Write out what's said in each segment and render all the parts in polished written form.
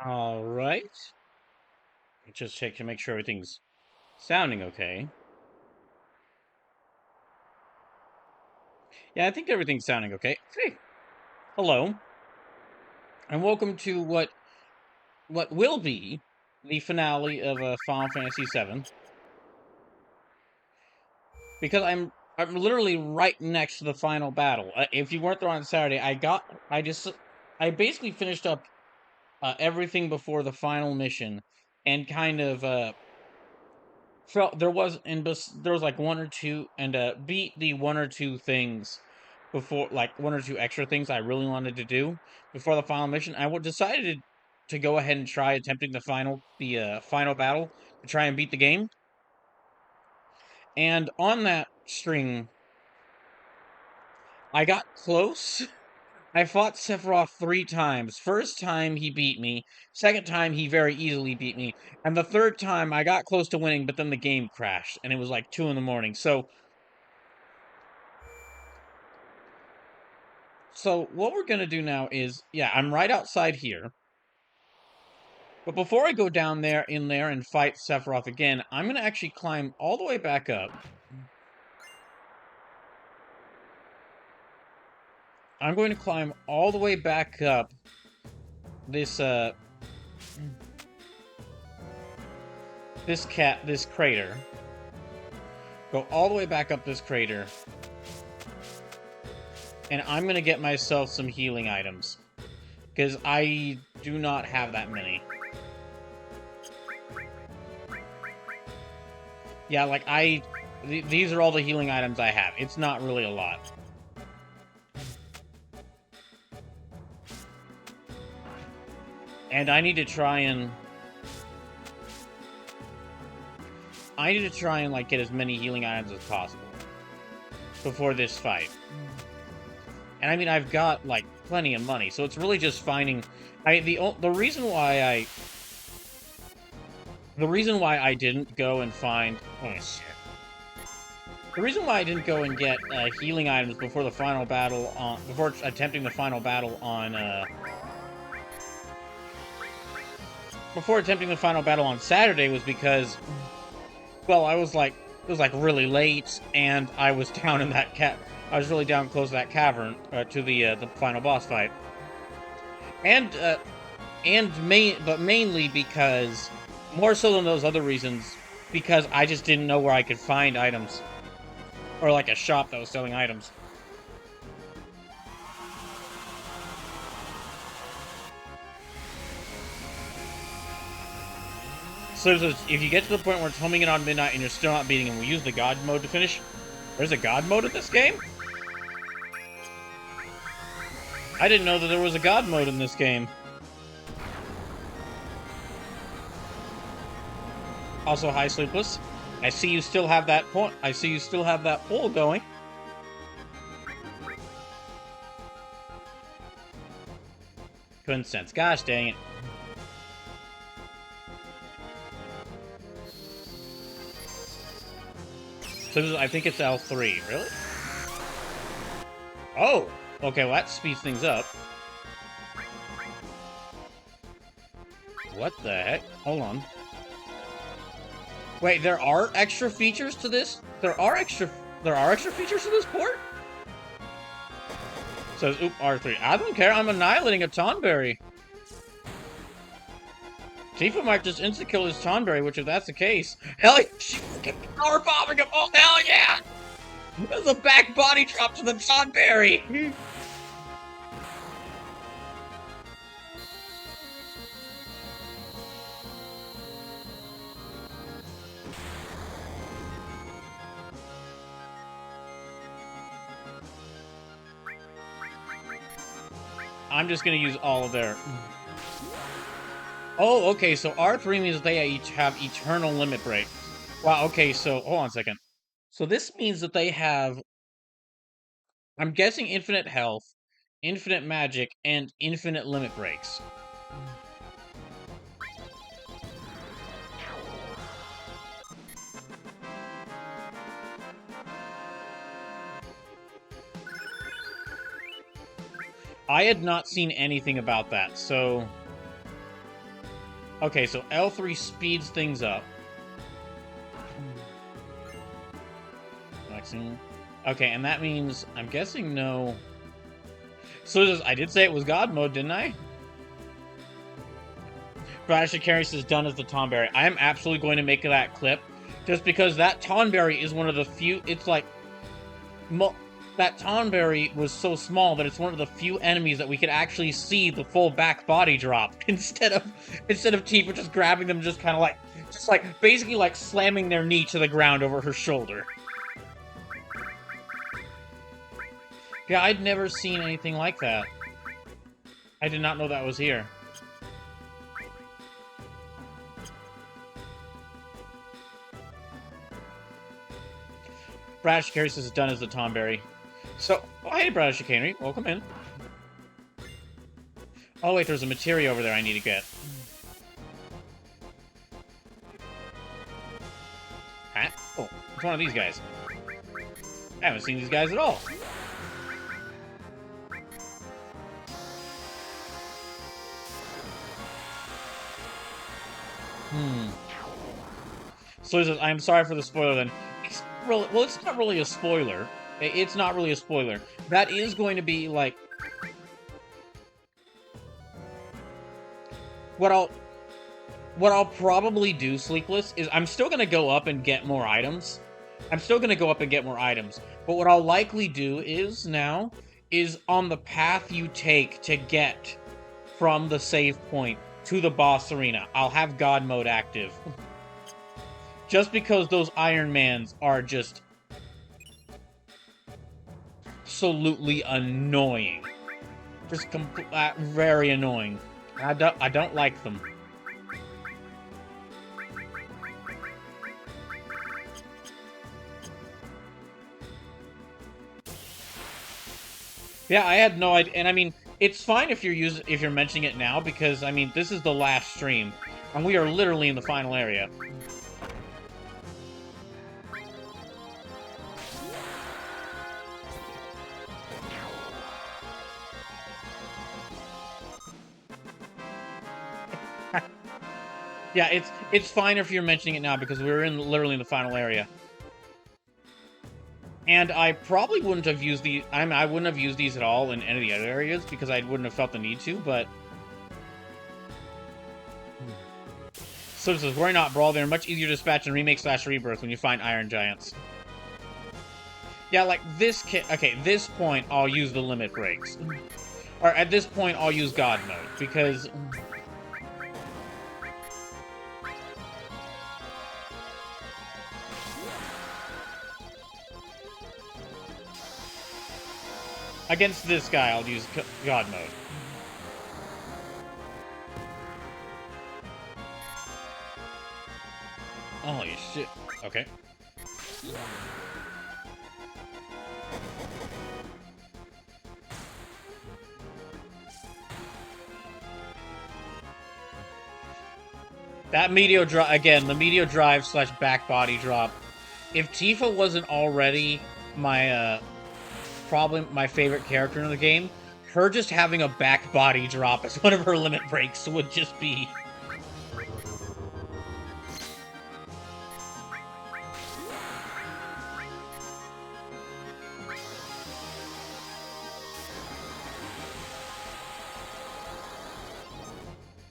All right. Just check to make sure everything's sounding okay. Yeah, I think everything's sounding okay. Hey, hello, and welcome to what will be the finale of Final Fantasy VII. Because I'm literally right next to the final battle. If you weren't there on Saturday, I basically finished up everything before the final mission, and kind of felt there was like one or two, and beat the one or two things before, like one or two extra things I really wanted to do before the final mission. Decided to go ahead and try attempting the final battle to try and beat the game. And on that string, I got close. I fought Sephiroth 3 times. First time he beat me. Second time he very easily beat me. And the third time I got close to winning, but then the game crashed, and it was like 2 in the morning. So what we're gonna do now is, yeah, I'm right outside here. But before I go down there in there and fight Sephiroth again, I'm gonna actually climb all the way back up. I'm going to climb all the way back up this this crater. Go all the way back up this crater. And I'm gonna get myself some healing items. Because I do not have that many. Yeah, like these are all the healing items I have. It's not really a lot. And I need to try and like get as many healing items as possible before this fight. And I mean, I've got like plenty of money, so it's really just finding. The reason why I didn't go and find. Oh shit. The reason why I didn't go and get healing items before the final battle before attempting the final battle on Saturday was because, well, it was like really late, and I was down in that I was really down close to that cavern to the final boss fight, and but mainly because, more so than those other reasons, because I just didn't know where I could find items, or like a shop that was selling items. So if you get to the point where it's homing in on midnight and you're still not beating him, we use the God mode to finish. There's a God mode in this game? I didn't know that there was a God mode in this game. Also, hi, Sleepless. I see you still have that point. I see you still have that poll going. Coincidence. Gosh dang it. So I think it's L3. Really? Oh! Okay, well that speeds things up. What the heck? Hold on. Wait, there are extra features to this? There are extra features to this port? Says, oop, R3. I don't care, I'm annihilating a Tonberry. Tifa might just insta-kill his Tonberry, which if that's the case... Hell yeah! She fucking power-bombing him! Oh, hell yeah! There's a back body drop to the Tonberry! I'm just gonna use all of their... Oh, okay, so R3 means that they each have eternal limit break. Wow, okay, so... Hold on a second. So this means that they have... I'm guessing infinite health, infinite magic, and infinite limit breaks. I had not seen anything about that, so... Okay, so L3 speeds things up. Flexing. Okay, and that means, I'm guessing no... So I did say it was God mode, didn't I? Bradish carry says done as the Tonberry. I am absolutely going to make that clip, just because that Tonberry is one of the few... It's like... that Tonberry was so small that it's one of the few enemies that we could actually see the full back body drop instead of Tifa just grabbing them, just kind of like, basically like slamming their knee to the ground over her shoulder. Yeah, I'd never seen anything like that. I did not know that was here. Bradish carry says done as the Tonberry. So, oh, hey, Brother Chicanery. Welcome in. Oh, wait, there's a materia over there I need to get. Huh? Oh, it's one of these guys. I haven't seen these guys at all. So he says, I'm sorry for the spoiler then. It's really, well, it's not really a spoiler. It's not really a spoiler. That is going to be, like... What I'll probably do, Sleepless, is I'm still going to go up and get more items. But what I'll likely do is on the path you take to get from the save point to the boss arena, I'll have God mode active. Just because those Iron Mans are just... absolutely annoying. Just very annoying. I don't like them. Yeah, I had no idea, and I mean, it's fine if you're mentioning it now, because I mean, this is the last stream, and we are literally in the final area. Yeah, it's fine if you're mentioning it now, because we're literally in the final area. And I probably wouldn't have used these... I wouldn't have used these at all in any of the other areas, because I wouldn't have felt the need to, but... So it says, worry not, Brawl. They're much easier to dispatch in Remake/Rebirth when you find Iron Giants. Yeah, like, okay, this point, I'll use the limit breaks. Or, at this point, I'll use God mode, because... Against this guy, I'll use God mode. Holy shit. Okay. That Meteor drop, again, the Meteor drive / back body drop. If Tifa wasn't already my, probably my favorite character in the game, her just having a back body drop as one of her limit breaks would just be...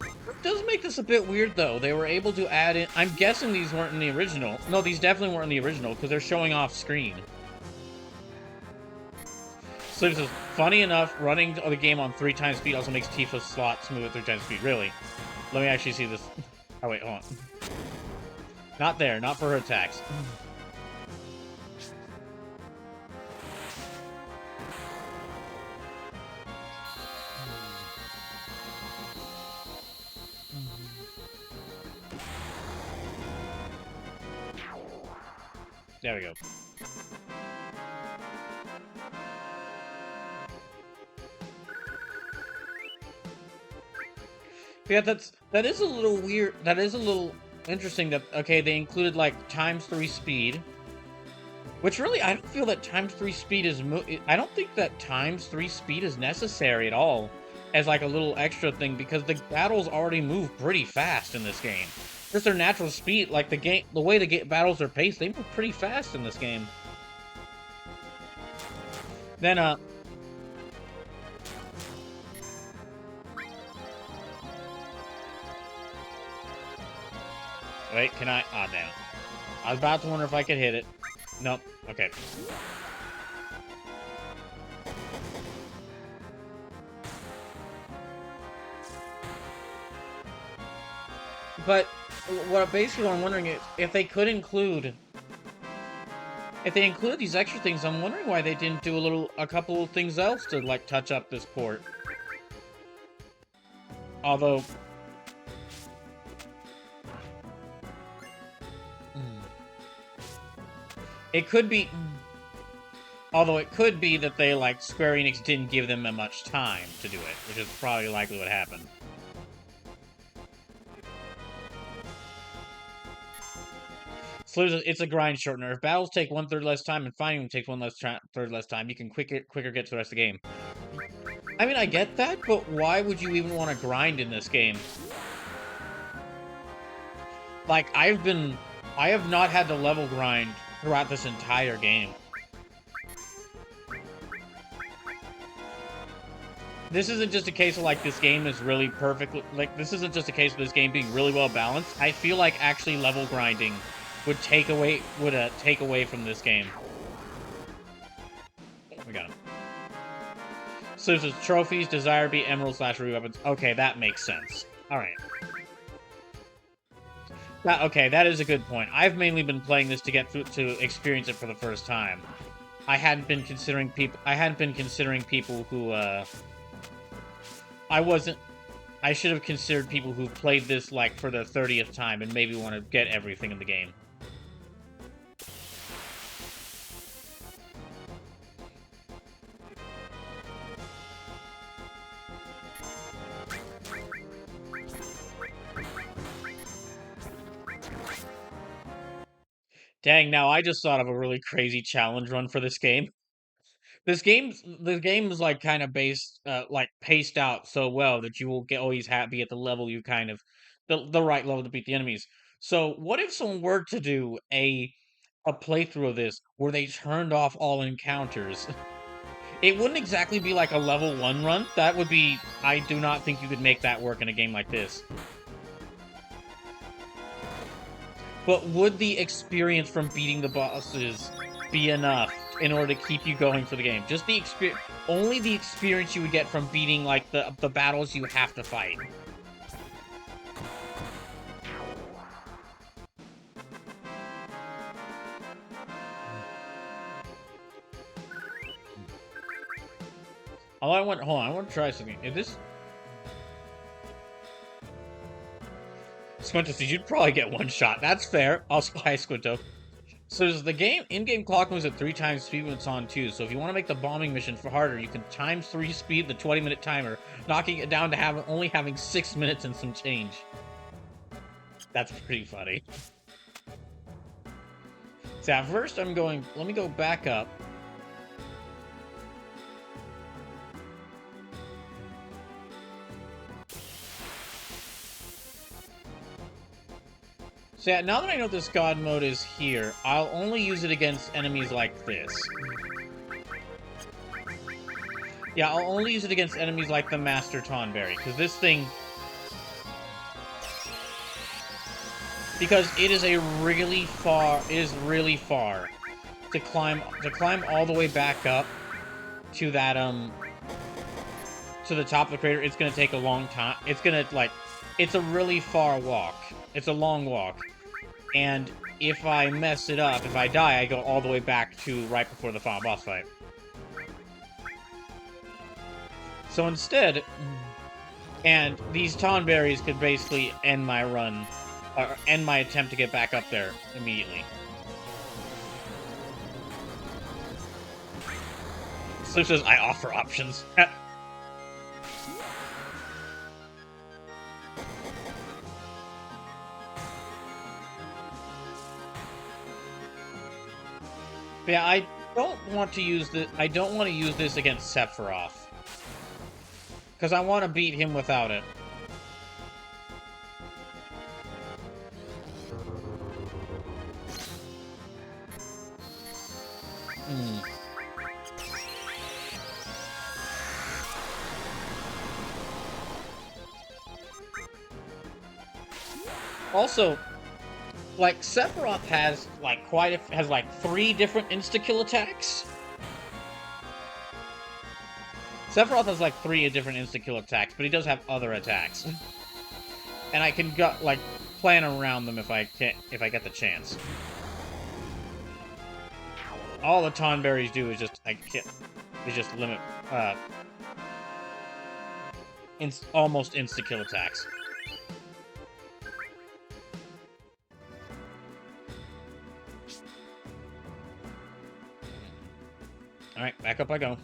It does make this a bit weird, though. They were able to add in... I'm guessing these weren't in the original. No, these definitely weren't in the original, because they're showing off screen. So this is funny enough, running the game on 3x speed also makes Tifa's slot smooth at 3x speed. Really? Let me actually see this. Oh, wait, hold on. Not there, not for her attacks. There we go. Yeah, that is a little weird. That is a little interesting that, okay, they included, like, ×3 speed. Which really, I don't feel that ×3 speed is... I don't think that ×3 speed is necessary at all. as like a little extra thing because the battles already move pretty fast in this game. Just their natural speed, like the way the battles are paced, they move pretty fast in this game. Then wait, can I? Ah, damn. I was about to wonder if I could hit it. Nope. Okay. But basically what I'm wondering is if they include these extra things, I'm wondering why they didn't do a couple of things else to like touch up this port. Although it could be that they like Square Enix didn't give them much time to do it, which is probably likely what happened. So it's a grind shortener. If battles take 1/3 less time and fighting them takes 1/3 less time, you can quicker get to the rest of the game. I mean, I get that, but why would you even want to grind in this game? Like, I have not had to level grind throughout this entire game. This isn't just a case of, like, this game is really perfect. Like, this isn't just a case of this game being really well balanced. I feel like actually level grinding would take away from this game. We got him. So there's trophies, desire beat, emeralds, /ruby weapons. Okay, that makes sense. Alright. Okay, that is a good point. I've mainly been playing this to experience it for the first time. I hadn't been considering people who, I should have considered people who've played this, like, for the 30th time and maybe want to get everything in the game. Dang, now I just thought of a really crazy challenge run for this game. The game is like kind of like paced out so well that you will always be at the level you kind of the right level to beat the enemies. So what if someone were to do a playthrough of this where they turned off all encounters? It wouldn't exactly be like a level 1 run. That would be, I do not think you could make that work in a game like this. But would the experience from beating the bosses be enough in order to keep you going for the game? Just the experience, only the experience you would get from beating, like, the battles you have to fight. Hold on, I want to try something. If this... Squinto says you'd probably get one shot. That's fair. I'll spy Squinto. So there's the in-game clock moves at 3 times speed when it's on 2. So if you want to make the bombing mission harder, you can times 3 speed the 20-minute timer, knocking it down to only having 6 minutes and some change. That's pretty funny. So at first let me go back up. So yeah, now that I know this god mode is here, I'll only use it against enemies like this. Yeah, I'll only use it against enemies like the Master Tonberry, because this thing... Because it is really far to climb all the way back up to that, to the top of the crater. It's gonna take a long time. It's gonna, like, it's a really far walk. It's a long walk. And if I mess it up, if I die, I go all the way back to right before the final boss fight. So instead, and these Tonberries could basically end my run, or end my attempt to get back up there immediately. So it says, I offer options. But yeah, I don't want to use this against Sephiroth. Because I want to beat him without it. Also, like, Sephiroth has, like, has, like, 3 different insta-kill attacks. Sephiroth has, like, 3 different insta-kill attacks, but he does have other attacks. And I can, like, plan around them if I get the chance. All the Tonberries do is just, limit, almost insta-kill attacks. Alright, back up I go.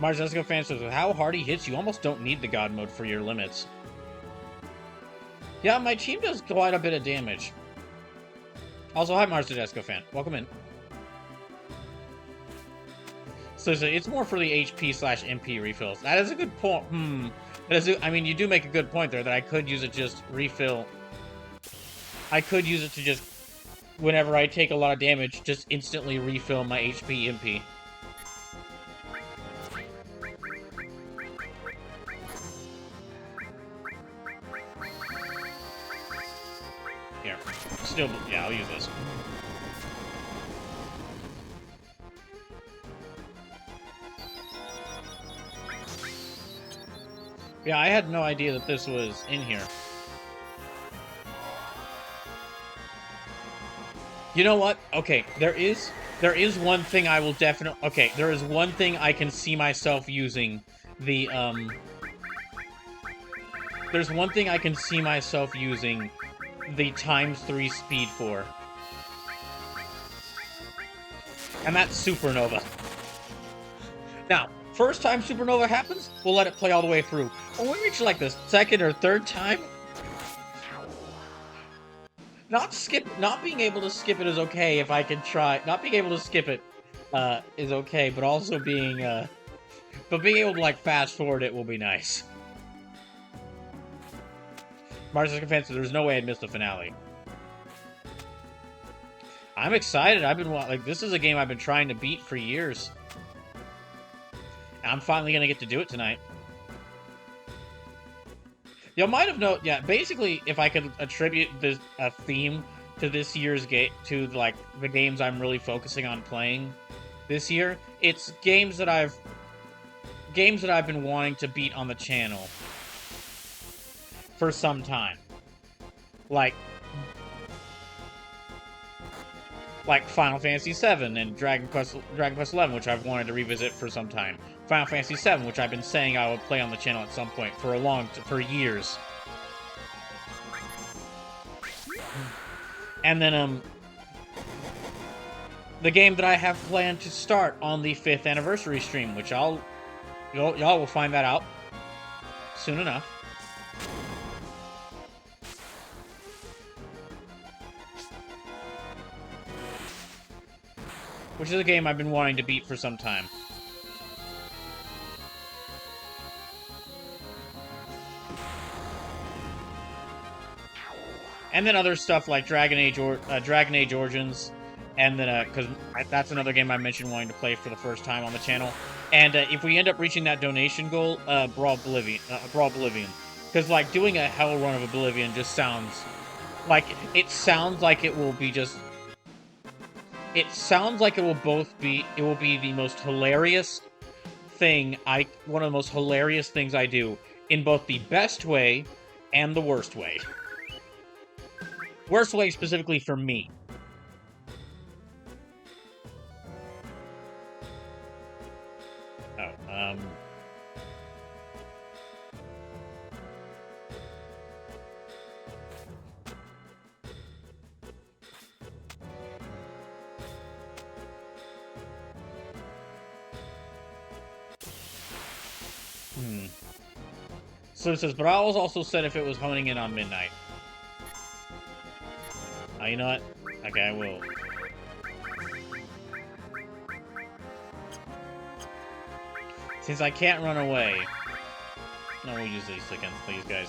Mars Jessica fan says, with how hard he hits, you almost don't need the God mode for your limits. Yeah, my team does quite a bit of damage. Also, hi Mars Jessica fan. Welcome in. So it's more for the HP/MP refills. That is a good point. I mean, you do make a good point there that I could use it just refill. I could use it to just, whenever I take a lot of damage, just instantly refill my HP/MP. Here. Still, yeah, I'll use this. Yeah, I had no idea that this was in here. You know what? Okay, there is one thing I will definitely... Okay, there is one thing I can see myself using the, There's one thing I can see myself using the ×3 speed for. And that's Supernova. Now, first time Supernova happens, we'll let it play all the way through. When we reach, like, the second or third time... Not being able to skip it is okay if I can try. Not being able to skip it is okay, but also being able to, like, fast forward it will be nice. Marcus Confess, there's no way I'd miss the finale. I'm excited. I've been, like, this is a game I've been trying to beat for years. And I'm finally gonna get to do it tonight. You might have known, yeah, basically, if I could attribute this theme to this year's game, to, like, the games I'm really focusing on playing this year, it's games that I've been wanting to beat on the channel for some time. Like Final Fantasy VII and Dragon Quest XI, which I've wanted to revisit for some time. Final Fantasy VII, which I've been saying I would play on the channel at some point for years. And then, the game that I have planned to start on the 5th anniversary stream, which y'all will find that out soon enough. Which is a game I've been wanting to beat for some time. And then other stuff like Dragon Age Origins, and then because that's another game I mentioned wanting to play for the first time on the channel. And if we end up reaching that donation goal, Brawl Oblivion, because like doing a hell run of Oblivion just sounds like it will be just. It sounds like it will be the most hilarious thing one of the most hilarious things I do in both the best way and the worst way. Worst way specifically for me. Oh, So it says, but I also said if it was honing in on midnight. Oh, you know what? Okay, I will. Since I can't run away... No, we'll use these against these guys.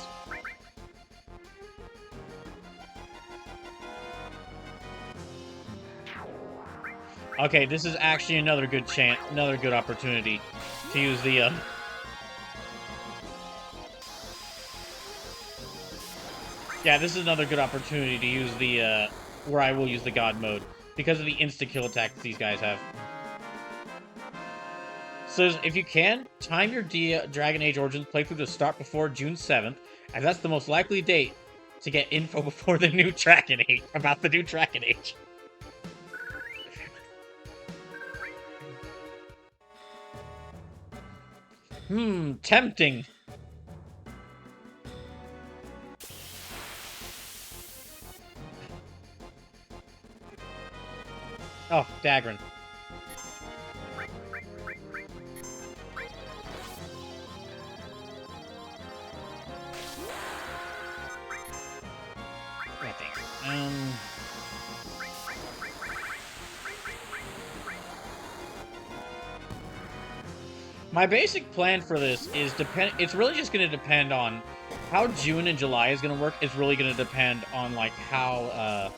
Okay, this is actually another good chance, another good opportunity to use the, Yeah, this is another good opportunity to use the, where I will use the God mode, because of the insta-kill attacks these guys have. So, if you can, time your Dragon Age Origins playthrough to start before June 7th, as that's the most likely date to get info before the new Dragon Age, about the new Dragon Age. Tempting. Oh, Dagran. Right there. My basic plan for this is it's really just going to depend on how June and July is going to work. It's really going to depend on, like, how,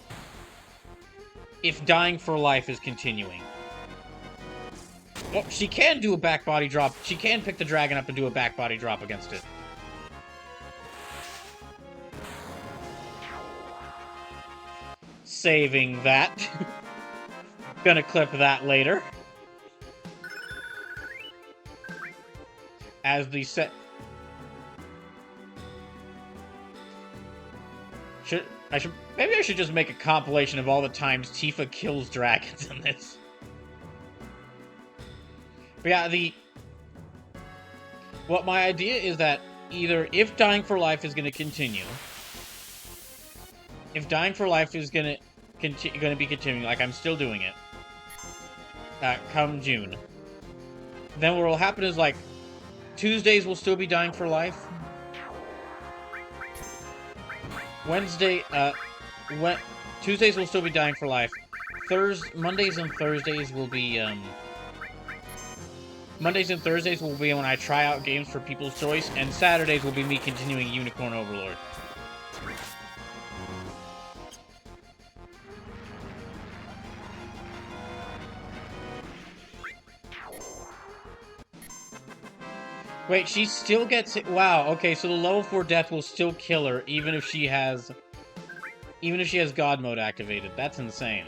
if Dying for Life is continuing. Well, she can do a back body drop. She can pick the dragon up and do a back body drop against it. Saving that. Gonna clip that later. As the set... Maybe I should just make a compilation of all the times Tifa kills dragons in this. But yeah, what my idea is that either if Dying for Life is going to continue, if Dying for Life is going to be continuing, like I'm still doing it, come June, then what will happen is, like, Tuesdays will still be Dying for Life. Tuesdays will still be Dying for Life. Mondays and Thursdays will be, Mondays and Thursdays will be when I try out games for People's Choice, and Saturdays will be me continuing Unicorn Overlord. Wait, she still gets it. Wow, okay, so the level 4 death will still kill her, even if she has God mode activated. That's insane.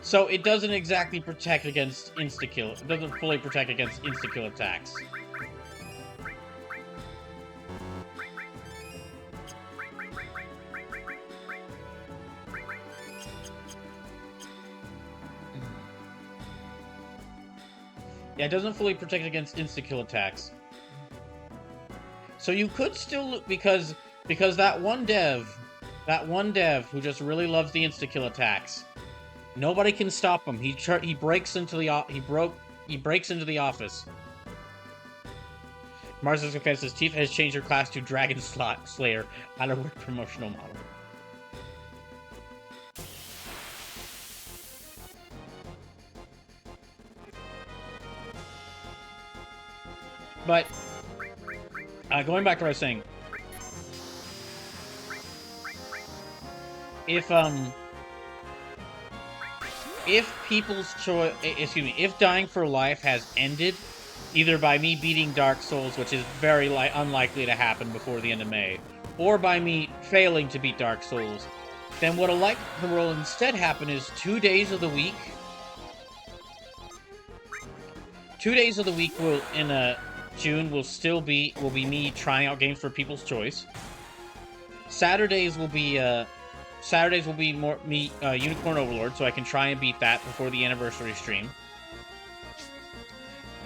So it doesn't exactly protect against insta-kill. It doesn't fully protect against insta-kill attacks. Yeah, it doesn't fully protect against insta-kill attacks. So you could still, because that one dev who just really loves the insta-kill attacks, nobody can stop him. He breaks into the office. Marcus confesses Tifa has changed her class to Dragon Slayer on a work promotional model. But going back to what I was saying, if People's Choice, if Dying for Life has ended, either by me beating Dark Souls, which is very unlikely to happen before the end of May, or by me failing to beat Dark Souls, then what will instead happen is 2 days of the week. 2 days of the week June will be me trying out games for People's Choice. Saturdays will be more me Unicorn Overlord, so I can try and beat that before the anniversary stream.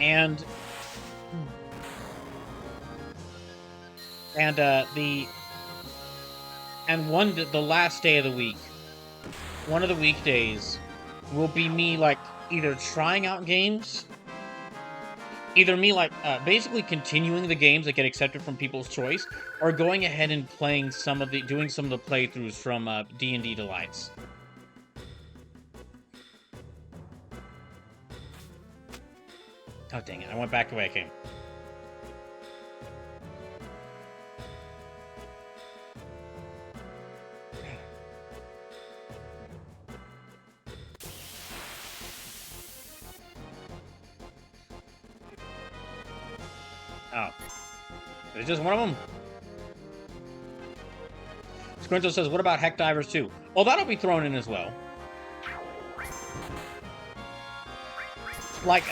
And the last day of the week, one of the weekdays, will be me, like, either trying out games, basically continuing the games that get accepted from People's Choice, or going ahead and doing some of the playthroughs from D&D Delights. Oh, dang it. I went back the way I came. Oh. It's just one of them. Squinto says, what about Heck Divers 2? Well, that'll be thrown in as well. Like,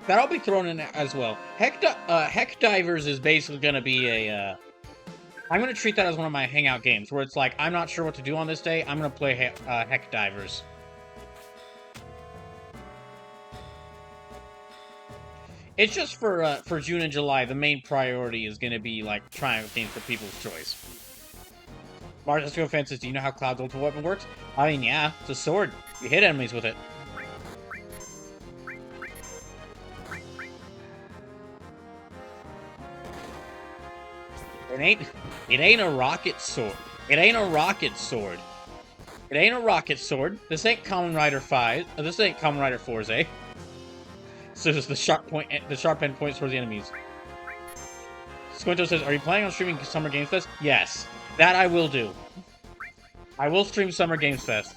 that'll be thrown in as well. Heck Divers is basically going to be a, I'm going to treat that as one of my hangout games, where it's like, I'm not sure what to do on this day, I'm going to play Heck Divers. It's just for June and July, the main priority is going to be, like, trying games for people's choice. Mars, let's go fences. Do you know how Cloud's ultimate weapon works? I mean, yeah, it's a sword. You hit enemies with it. It ain't a rocket sword. It ain't a rocket sword. It ain't a rocket sword. This ain't Kamen Rider 5. This ain't Kamen Rider 4's. So it's the sharp end points towards the enemies. Squinto says, are you planning on streaming Summer Games Fest? Yes. That I will do. I will stream Summer Games Fest.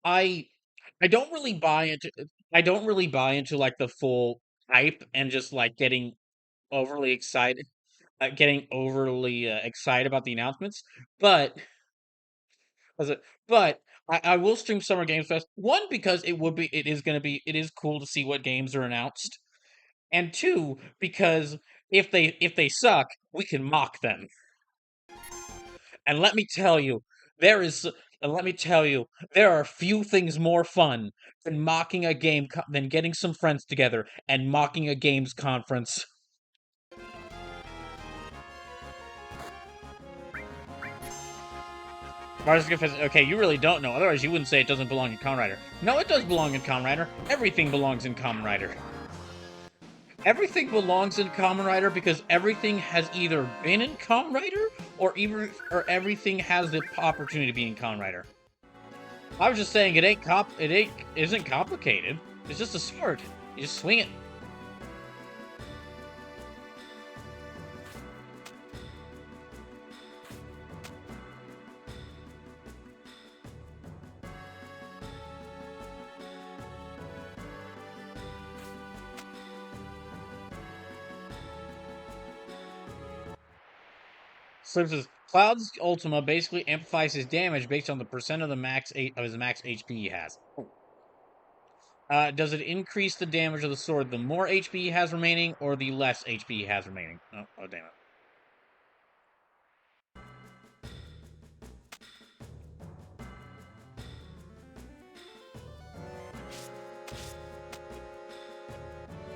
I don't really buy into like the full hype and just like getting overly excited about the announcements, but I will stream Summer Games Fest. One, because it is cool to see what games are announced, and two, because if they suck, we can mock them. And let me tell you, there are few things more fun than mocking a game than getting some friends together and mocking a games conference. Okay, you really don't know. Otherwise, you wouldn't say it doesn't belong in Kamen Rider. No, it does belong in Kamen Rider. Everything belongs in Kamen Rider. Everything belongs in Kamen Rider because everything has either been in Kamen Rider or everything has the opportunity to be in Kamen Rider. I was just saying it isn't complicated. It's just a sword. You just swing it. Slim says, Cloud's Ultima basically amplifies his damage based on the percent of his max HP he has. Does it increase the damage of the sword the more HP he has remaining, or the less HP he has remaining? Oh damn it.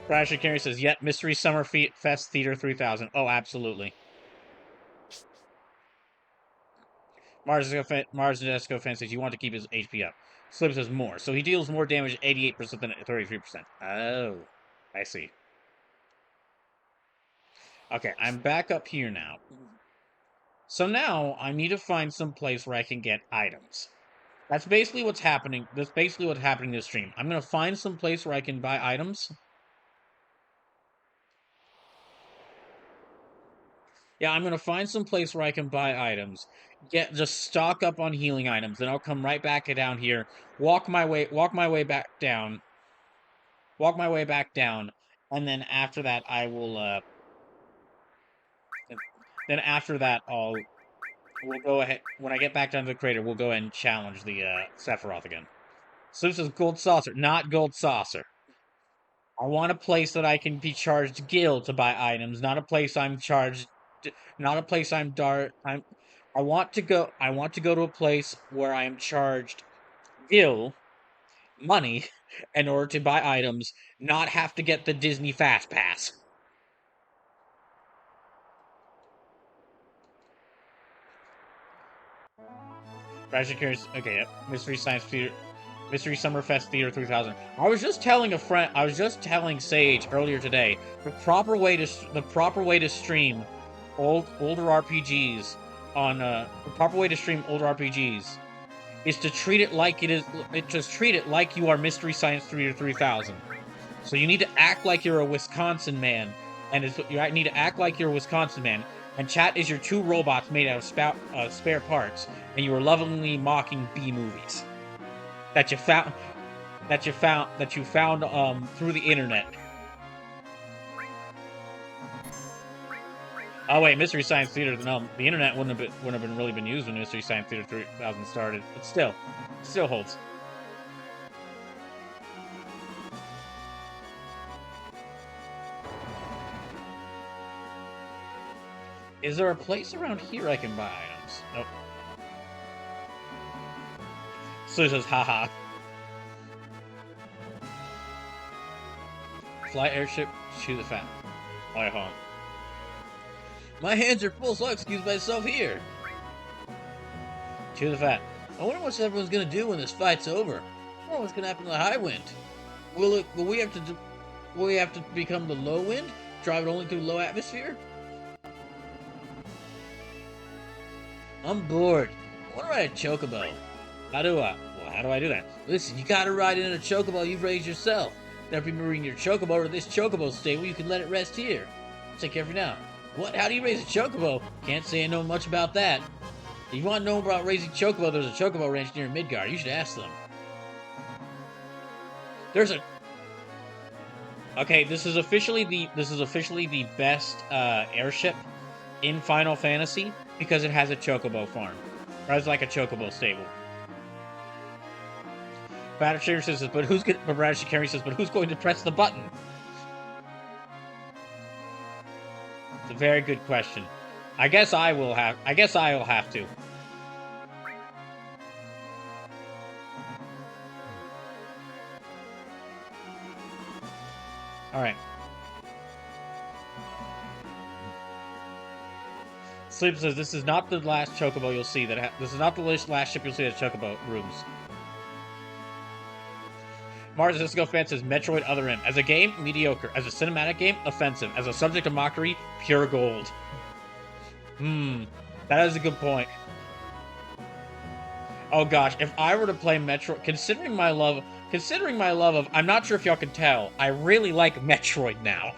Brasher Carey says, yet, Mystery Summer Fest Theater 3000. Oh, absolutely. Mars Desco Fan says, you want to keep his HP up. Slim says more. So he deals more damage at 88% than at 33%. Oh, I see. Okay, I'm back up here now. So now I need to find some place where I can get items. That's basically what's happening. That's basically what's happening this stream. I'm going to find some place where I can buy items. Yeah, I'm going to find some place where I can buy items. Just stock up on healing items. Then I'll come right back down here. Walk my way back down. And then after that I will then after that we'll go ahead, when I get back down to the crater, we'll go ahead and challenge the Sephiroth again. So this is Gold Saucer, not Gold Saucer. I want a place that I can be charged gil to buy items, not a place I'm charged, not a place I want to go to a place where I am charged gil money in order to buy items, not have to get the Disney Fast Pass. Okay, yep. Mystery Summerfest Theater 3000. I was just telling Sage earlier today, the proper way to stream older RPGs the proper way to stream older RPGs is to treat it like it is. Just treat it like you are Mystery Science 3 or 3000. So you need to act like you're a Wisconsin man, and you need to act like you're a Wisconsin man. And chat is your two robots made out of spare parts, and you are lovingly mocking B movies that you found through the internet. Oh wait, Mystery Science Theater. No, the internet wouldn't have been really been used when Mystery Science Theater 3000 started, but still holds. Is there a place around here I can buy items? Nope. So it says, haha. Fly airship, chew the fat. Alright, hold on. My hands are full, so I'll excuse myself here. Chew the fat. I wonder what everyone's gonna do when this fight's over. I wonder what's gonna happen to the high wind. Will we have to become the low wind? Drive it only through low atmosphere? I'm bored. I want to ride a chocobo. How do I do that? Listen, you gotta ride in a chocobo you've raised yourself. After bringing your chocobo to this chocobo stable, you can let it rest here. Take care for now. What? How do you raise a chocobo? Can't say I know much about that. If you want to know about raising chocobo, there's a chocobo ranch near Midgard. You should ask them. Okay, this is officially the best airship in Final Fantasy because it has a chocobo farm. Or has like a chocobo stable. Badger says, but who's going to press the button? It's a very good question. I guess I will have to. All right. Sleep says this is not the last chocobo you'll see this is not the last ship you'll see at chocobo rooms. Mars Cisco fan says Metroid Other M. As a game, mediocre. As a cinematic game, offensive. As a subject of mockery, pure gold. That is a good point. Oh gosh, if I were to play Metroid, considering my love of, I'm not sure if y'all can tell, I really like Metroid now.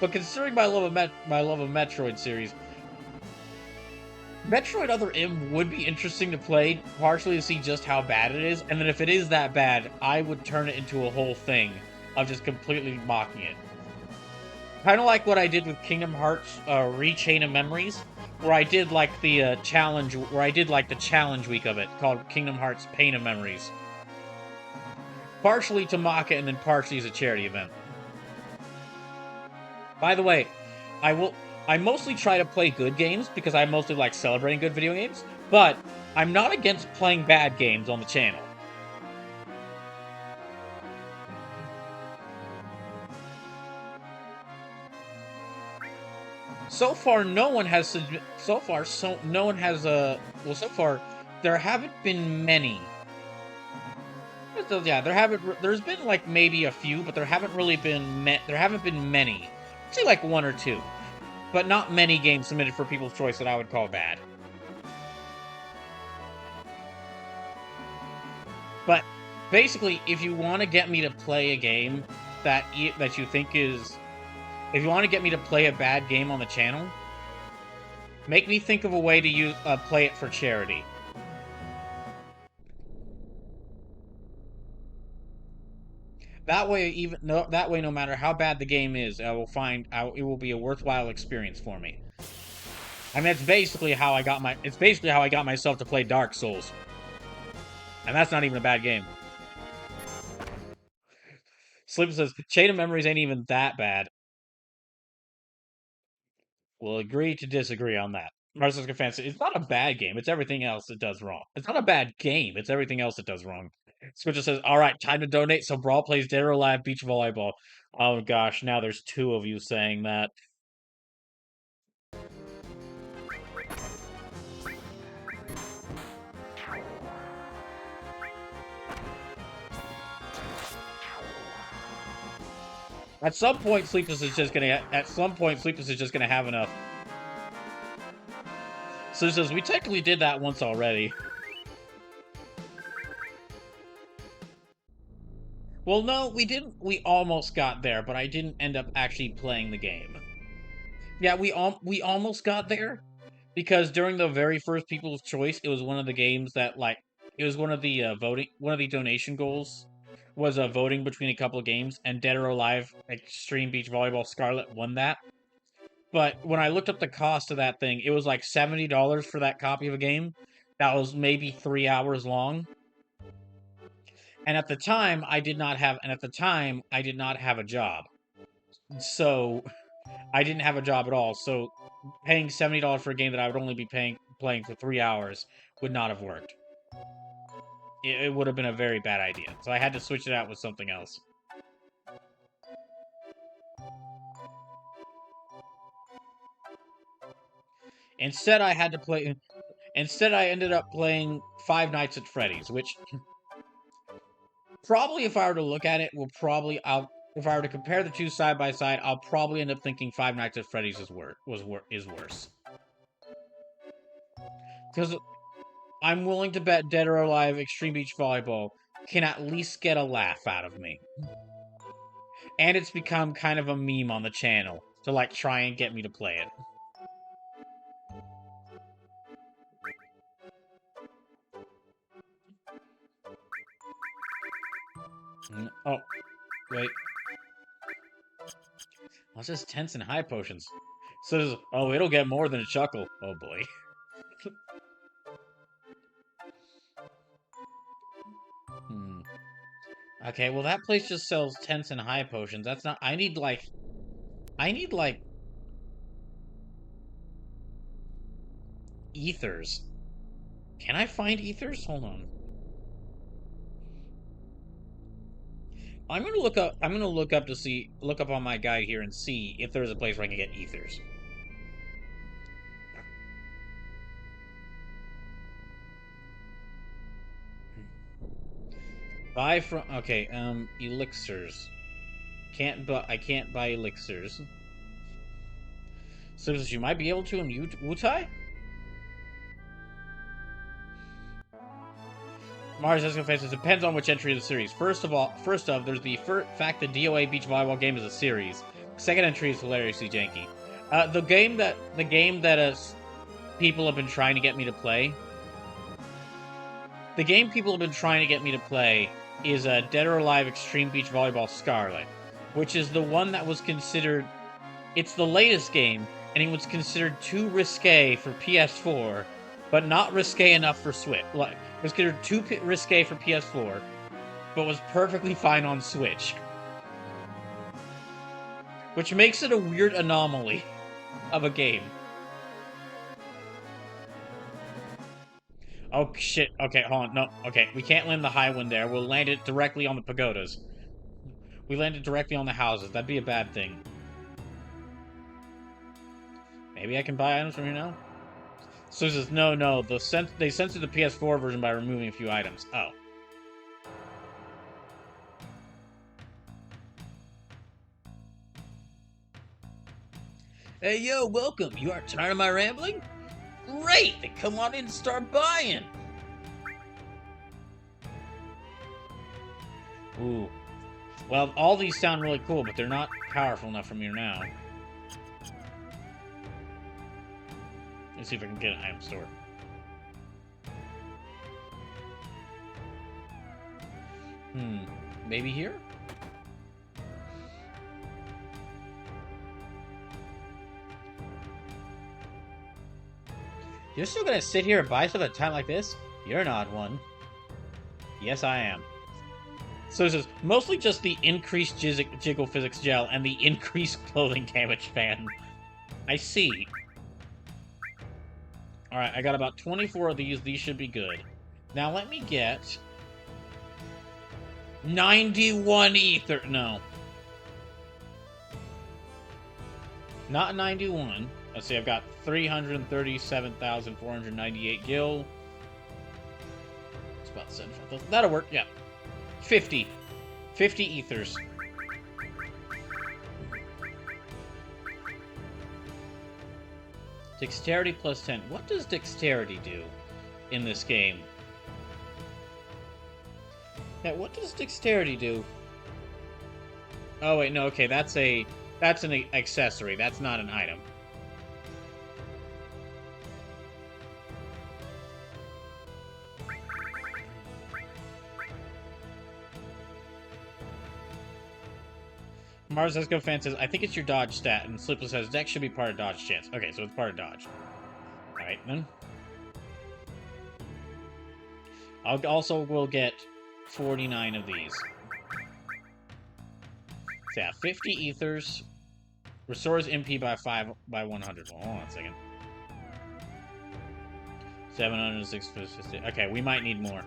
But considering my love of Metroid series, Metroid Other M would be interesting to play, partially to see just how bad it is, and then if it is that bad, I would turn it into a whole thing of just completely mocking it. Kind of like what I did with Kingdom Hearts Rechain of Memories, where I did like the challenge week of it, called Kingdom Hearts Pain of Memories. Partially to mock it, and then partially as a charity event. By the way, I mostly try to play good games because I mostly like celebrating good video games, but I'm not against playing bad games on the channel. So far, there haven't been many. Yeah, there's been like maybe a few, but there haven't been many. I'd say like one or two. But not many games submitted for People's Choice that I would call bad. But basically, if you want to get me to play a game that you think is, if you want to get me to play a bad game on the channel, make me think of a way to play it for charity. That way, no matter how bad the game is, it will be a worthwhile experience for me. I mean, it's basically how I got myself to play Dark Souls. And that's not even a bad game. Sleep says, Chain of Memories ain't even that bad. We'll agree to disagree on that. Marcus Fancy, it's not a bad game. It's everything else it does wrong. It's not a bad game. It's everything else it does wrong. Switcher says, all right, time to donate so Brawl plays Dead or Alive Beach Volleyball. Oh gosh, now there's two of you saying that. At some point, Sleepless is just gonna have enough. So it says, we technically did that once already. Well, no, we didn't. We almost got there, but I didn't end up actually playing the game. Yeah, we almost got there, because during the very first People's Choice, it was one of the games that, like, it was one of the one of the donation goals was voting between a couple of games, and Dead or Alive Extreme Beach Volleyball Scarlet won that. But when I looked up the cost of that thing, it was like $70 for that copy of a game that was maybe 3 hours long. And at the time, I did not have a job. So I didn't have a job at all. So paying $70 for a game that I would only be playing for 3 hours would not have worked. It would have been a very bad idea. So I had to switch it out with something else. Instead, I ended up playing Five Nights at Freddy's, which probably, if I were to look at it, if I were to compare the two side by side, I'll probably end up thinking Five Nights at Freddy's is worse. Because I'm willing to bet Dead or Alive Extreme Beach Volleyball can at least get a laugh out of me. And it's become kind of a meme on the channel to, like, try and get me to play it. Oh, wait. What's this tense and high potions? Says, oh, it'll get more than a chuckle. Oh boy. Okay, well that place just sells tense and high potions. That's not. I need like ethers. Can I find ethers? Hold on. I'm gonna look up on my guide here and see if there's a place where I can get ethers. Buy from elixirs. I can't buy elixirs. So you might be able to in Wutai? Mars Escofences depends on which entry of the series. First of, there's the fact that DOA Beach Volleyball game is a series. Second entry is hilariously janky. The game that people have been trying to get me to play. The game people have been trying to get me to play is Dead or Alive Extreme Beach Volleyball Scarlet, which is the one that was considered. It's the latest game, and it was considered too risque for PS4, but not risque enough for Switch. Like, it was considered too risque for PS4, but was perfectly fine on Switch. Which makes it a weird anomaly of a game. Oh, shit. Okay, hold on. No, okay. We can't land the high one there. We'll land it directly on the pagodas. We landed directly on the houses. That'd be a bad thing. Maybe I can buy items from here now? So it says, no. They censored the PS4 version by removing a few items. Oh. Hey, yo, welcome. You aren't tired of my rambling? Great! Then come on in and start buying! Ooh. Well, all these sound really cool, but they're not powerful enough for me now. Let's see if I can get an item store. Maybe here? You're still gonna sit here and buy stuff at a time like this? You're an odd one. Yes, I am. So this is mostly just the increased jiggle physics gel and the increased clothing damage fan. I see. Alright, I got about 24 of these. These should be good. Now let me get 91 ether. No. Not 91. Let's see, I've got 337,498 gil. It's about 75,000. That'll work, yeah. 50. 50 ethers. Dexterity plus 10. What does dexterity do in this game? Yeah, what does dexterity do? Oh wait, no, okay, that's an accessory. That's not an item. Mars Esco fan says, I think it's your dodge stat, and Sleepless says Dex should be part of dodge chance. Okay, so it's part of dodge. Alright then. We'll get 49 of these. So yeah, 50 ethers. Restores MP by 100. Well, hold on a second. 706. Okay, we might need more.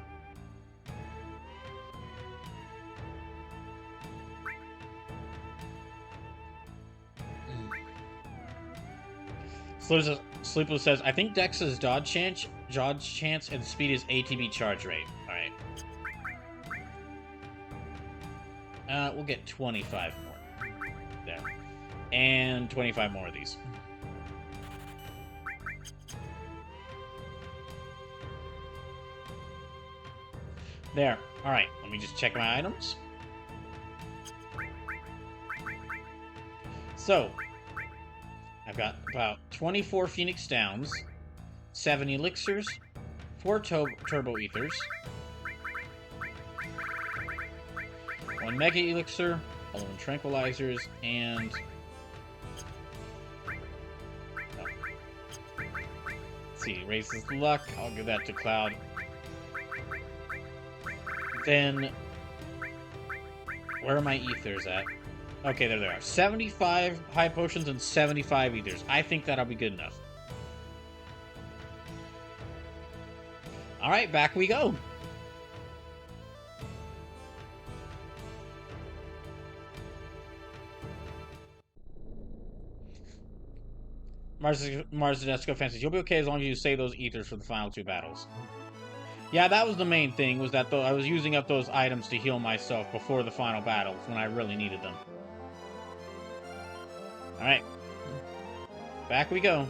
Sleepless says, I think Dex is dodge chance, and speed is ATB charge rate. Alright. We'll get 25 more. There. And 25 more of these. There. Alright, let me just check my items. So, I've got about 24 Phoenix Downs, 7 Elixirs, 4 Turbo Ethers, 1 Mega Elixir, 11 Tranquilizers, and... Oh. Let's see, raises luck. I'll give that to Cloud. Then... Where are my Ethers at? Okay, there they are. 75 high potions and 75 ethers. I think that'll be good enough. Alright, back we go. Mars Tedesco fancies, you'll be okay as long as you save those ethers for the final 2 battles. Yeah, that was the main thing, was that I was using up those items to heal myself before the final battles when I really needed them. Alright. Back we go.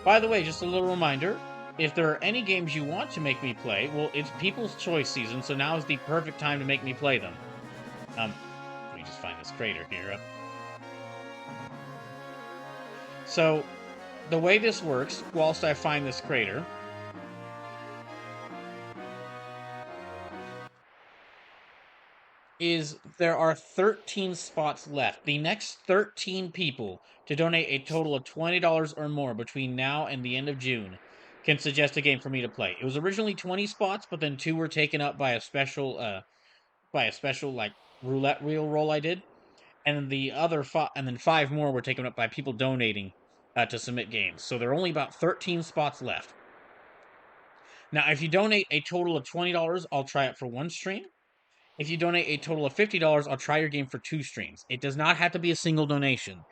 By the way, just a little reminder, if there are any games you want to make me play, well, it's People's Choice season, so now is the perfect time to make me play them. Let me just find this crater here. So, the way this works, whilst I find this crater, is there are 13 spots left. The next 13 people to donate a total of $20 or more between now and the end of June can suggest a game for me to play. It was originally 20 spots, but then 2 were taken up by a special like roulette wheel roll I did, and the other 5 more were taken up by people donating to submit games. So there are only about 13 spots left. Now, if you donate a total of $20, I'll try it for 1 stream. If you donate a total of $50, I'll try your game for 2 streams. It does not have to be a single donation.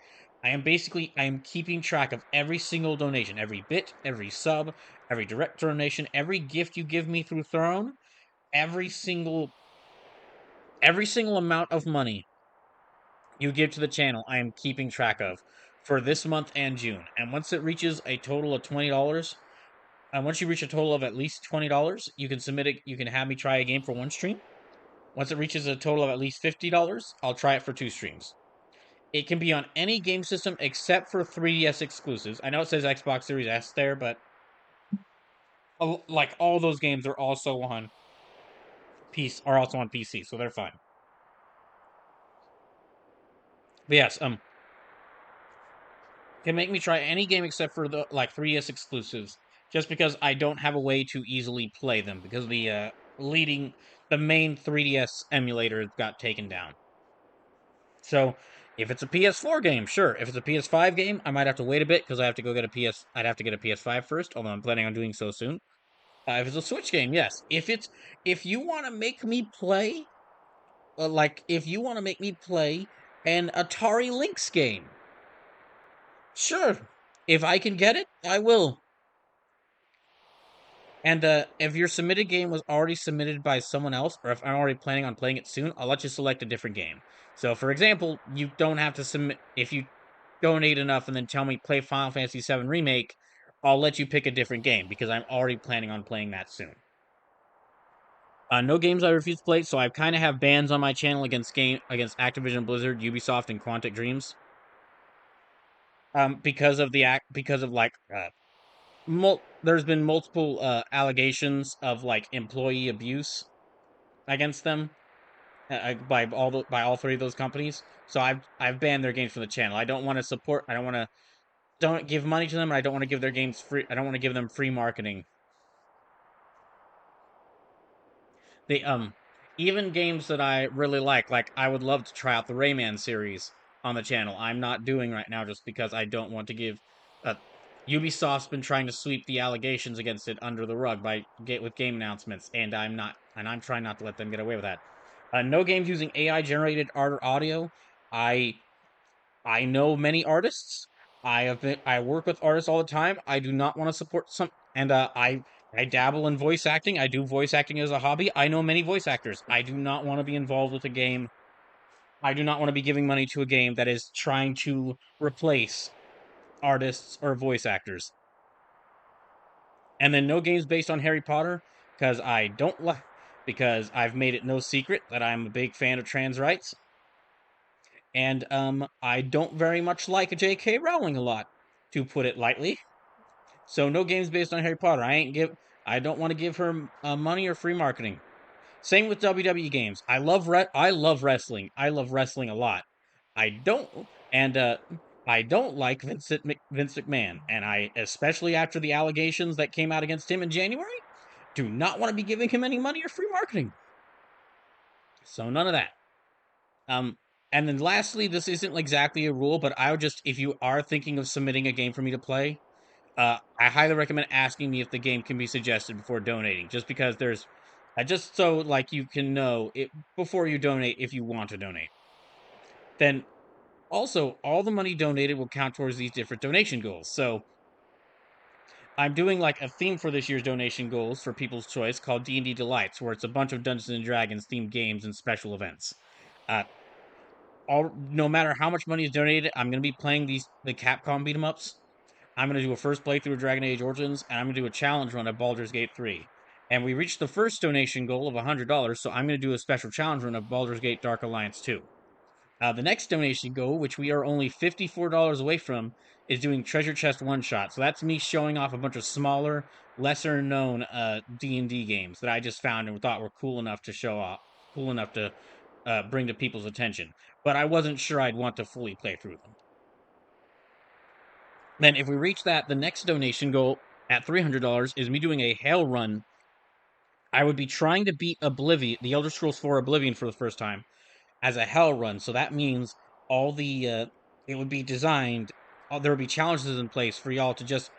I am keeping track of every single donation, every bit, every sub, every direct donation, every gift you give me through Throne, every single amount of money you give to the channel, I am keeping track of for this month and June. And once it reaches a total of $20, and once you reach a total of at least $20, you can submit it. You can have me try a game for 1 stream. Once it reaches a total of at least $50, I'll try it for 2 streams. It can be on any game system except for 3DS exclusives. I know it says Xbox Series S there, but like all those games are also on PC, so they're fine. But yes, can make me try any game except for the 3DS exclusives, just because I don't have a way to easily play them because the main 3DS emulator got taken down. So, if it's a PS4 game, sure. If it's a PS5 game, I might have to wait a bit because I have to go get I'd have to get a PS5 first, although I'm planning on doing so soon. If it's a Switch game, yes. If you want to make me play, if you want to make me play an Atari Lynx game, sure. If I can get it, I will. And if your submitted game was already submitted by someone else, or if I'm already planning on playing it soon, I'll let you select a different game. So, for example, you don't have to submit if you donate enough and then tell me play Final Fantasy VII Remake, I'll let you pick a different game because I'm already planning on playing that soon. No games I refuse to play, so I kind of have bans on my channel against Activision Blizzard, Ubisoft, and Quantic Dreams. Because of there's been multiple allegations of like employee abuse against them by all three of those companies. So I've banned their games from the channel. I don't want to support. I don't give money to them. And I don't want to give their games free. I don't want to give them free marketing. They even games that I really like I would love to try out the Rayman series on the channel. I'm not doing right now just because I don't want to give. Ubisoft's been trying to sweep the allegations against it under the rug with game announcements, and I'm trying not to let them get away with that. No games using AI generated art or audio. I I know many artists. I work with artists all the time. I do not want to support some and I dabble in voice acting. I do voice acting as a hobby. I know many voice actors. I do not want to be involved with a game. I do not want to be giving money to a game that is trying to replace artists or voice actors. And then no games based on Harry Potter because I don't like because I've made it no secret that I'm a big fan of trans rights. And I don't very much like J.K. Rowling a lot, to put it lightly. So no games based on Harry Potter. I don't want to give her money or free marketing. Same with WWE games. I love wrestling. I love wrestling a lot. I don't and I don't like Vince McMahon, and I especially after the allegations that came out against him in January, do not want to be giving him any money or free marketing. So none of that. Um, and then lastly, this isn't exactly a rule, but I would just, if you are thinking of submitting a game for me to play, I highly recommend asking me if the game can be suggested before donating, just because just so like you can know it before you donate if you want to donate. Then also, all the money donated will count towards these different donation goals. So I'm doing like a theme for this year's donation goals for People's Choice called D&D Delights, where it's a bunch of Dungeons and Dragons themed games and special events. Uh, no matter how much money is donated, I'm going to be playing the Capcom beat 'em ups. I'm going to do a first playthrough of Dragon Age Origins, and I'm going to do a challenge run of Baldur's Gate 3. And we reached the first donation goal of $100, so I'm going to do a special challenge run of Baldur's Gate Dark Alliance 2. The next donation goal, which we are only $54 away from, is doing Treasure Chest One Shot. So that's me showing off a bunch of smaller, lesser known D&D games that I just found and thought were cool enough to show off, cool enough to bring to people's attention. But I wasn't sure I'd want to fully play through them. Then, if we reach that, the next donation goal at $300 is me doing a Hail Run. I would be trying to beat Oblivion, the Elder Scrolls 4 Oblivion for the first time, as a Hell Run. So that means all the it would be designed. There would be challenges in place for y'all to just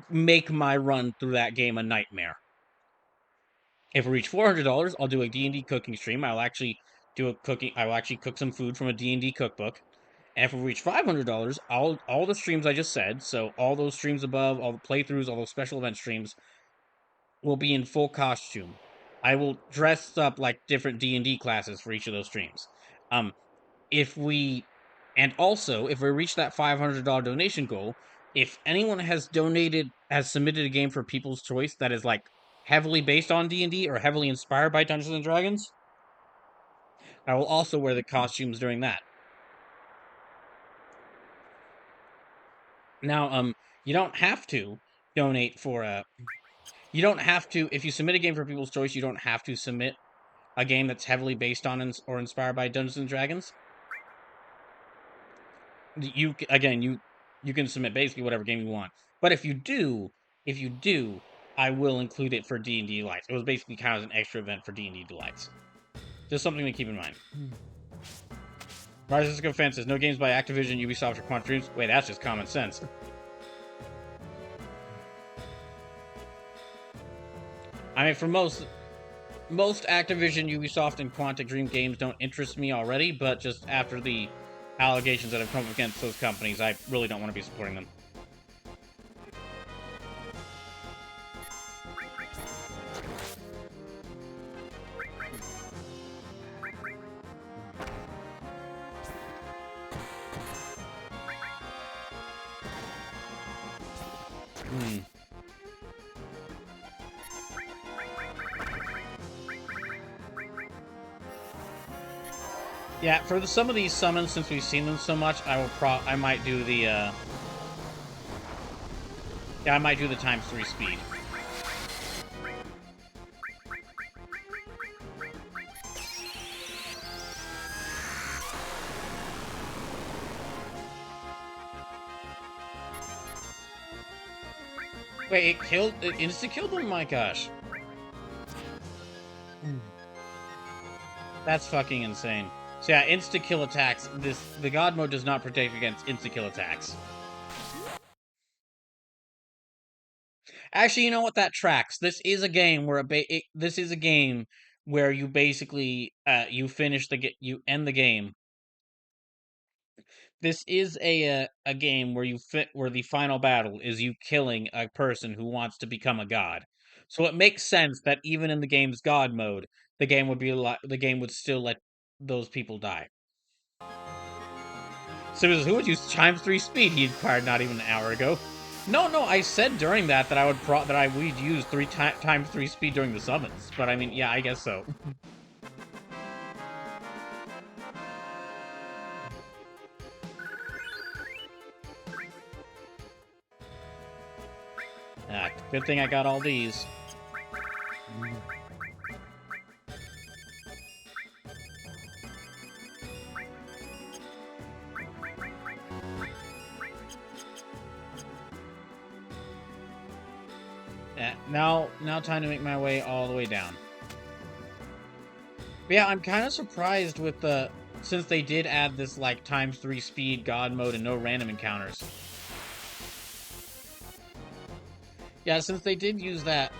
make my run through that game a nightmare. If we reach $400, I'll do a D&D cooking stream. I'll actually cook some food from a D&D cookbook. And if we reach $500, all the streams I just said, so all those streams above, all the playthroughs, all those special event streams, will be in full costume. I will dress up like different D&D classes for each of those streams. If we reach that $500 donation goal, if anyone has submitted a game for People's Choice that is like heavily based on D&D or heavily inspired by Dungeons and Dragons, I will also wear the costumes during that. Now, you don't have to donate for you don't have to, if you submit a game for People's Choice, you don't have to submit a game that's heavily based on or inspired by Dungeons and Dragons. You can submit basically whatever game you want. But if you do, I will include it for D&D Delights. It was basically kind of an extra event for D&D Delights. Just something to keep in mind. Rise of Offense says no games by Activision, Ubisoft, or Quantic Dreams. Wait, that's just common sense. I mean, for most Activision, Ubisoft, and Quantic Dream games don't interest me already, but just after the allegations that have come up against those companies, I really don't want to be supporting them. Hmm. Yeah, for some of these summons, since we've seen them so much, I might do the yeah, I might do the ×3 speed. Wait, it insta-killed them? My gosh. That's fucking insane. So yeah, insta-kill attacks. The God mode does not protect against insta-kill attacks. Actually, you know what? That tracks. This is a game where this is a game where you basically you finish you end the game. This is a game where where the final battle is you killing a person who wants to become a god. So it makes sense that even in the game's god mode, the game would still let those people die. So who would use ×3 speed? He inquired not even an hour ago. No, I said during that I we'd use ×3 speed during the summons. But I mean, yeah, I guess so. Good thing I got all these. Now time to make my way all the way down. But yeah, I'm kind of surprised with since they did add this like ×3 speed god mode and no random encounters. Yeah, since they did use that.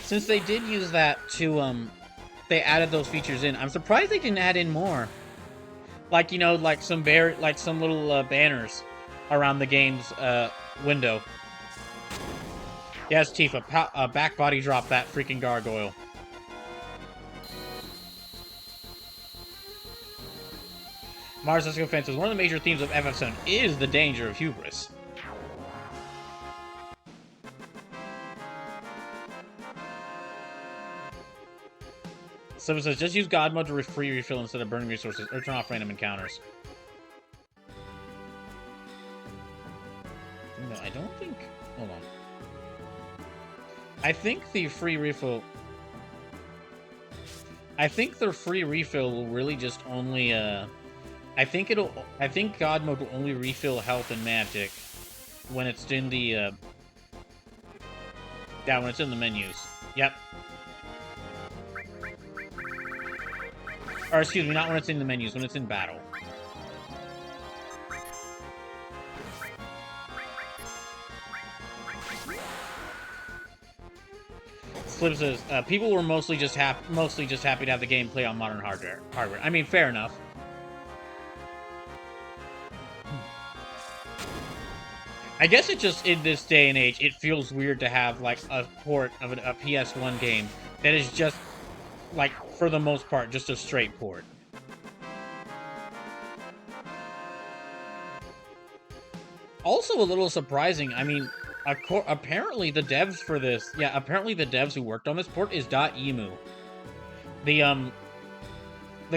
Since they did use that to they added those features in. I'm surprised they didn't add in more. Like, you know, like some little banners around the game's window. Yes, Tifa, back body drop that freaking gargoyle. Mars Esco Fence says one of the major themes of FF7 is the danger of hubris. So it says just use God mode to free refill instead of burning resources or turn off random encounters. No, I don't think. Hold on. I think the free refill. I think the free refill will really just only. I think God mode will only refill health and magic when it's in the. Yeah, when it's in the menus. Yep. Or excuse me, not when it's in the menus, when it's in battle. Flip says people were mostly just happy to have the game play on modern hardware. I mean, fair enough. I guess it just in this day and age, it feels weird to have like a port of a PS1 game that is just like for the most part just a straight port. Also a little surprising. I mean, apparently the devs for this, apparently the devs who worked on this port is .emu. The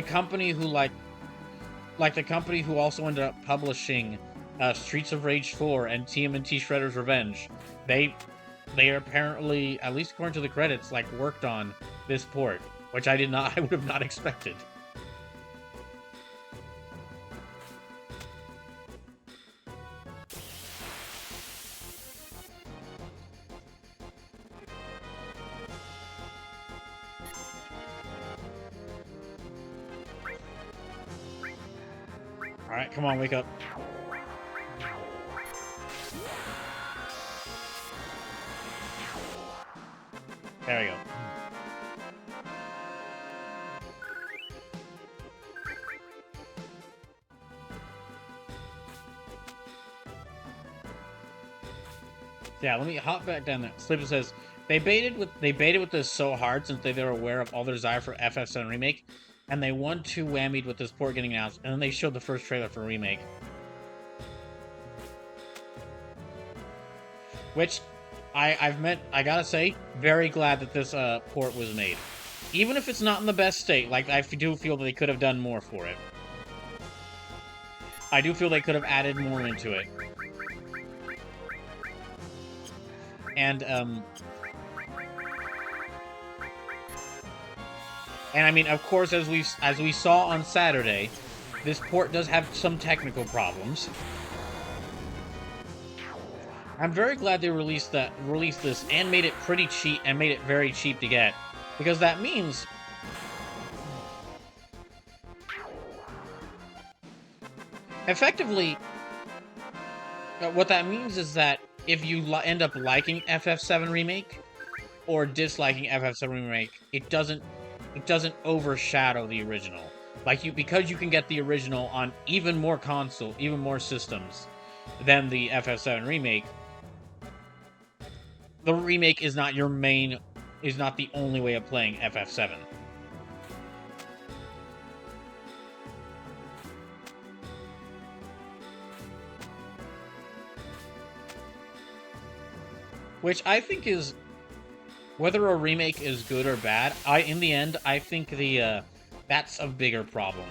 company who the company who also ended up publishing Streets of Rage 4 and TMNT Shredder's Revenge. They are apparently, at least according to the credits, like worked on this port, which I would have not expected. Alright, come on, wake up. There we go. Yeah, let me hop back down there. Sleeper says they baited with this so hard since they were aware of all their desire for FF7 remake, and they 1-2 whammied with this port getting announced, and then they showed the first trailer for remake, which I gotta say, very glad that this port was made, even if it's not in the best state. Like, I do feel that they could have done more for it. I do feel they could have added more into it. And I mean, of course, as we saw on Saturday, this port does have some technical problems. I'm very glad they released this and made it pretty cheap and made it very cheap to get, because that means effectively what that means is that if you end up liking FF7 Remake or disliking FF7 Remake, it doesn't overshadow the original. Because you can get the original on even more systems than the FF7 Remake. The remake is not the only way of playing FF7. Which I think is, whether a remake is good or bad, in the end, I think that's a bigger problem.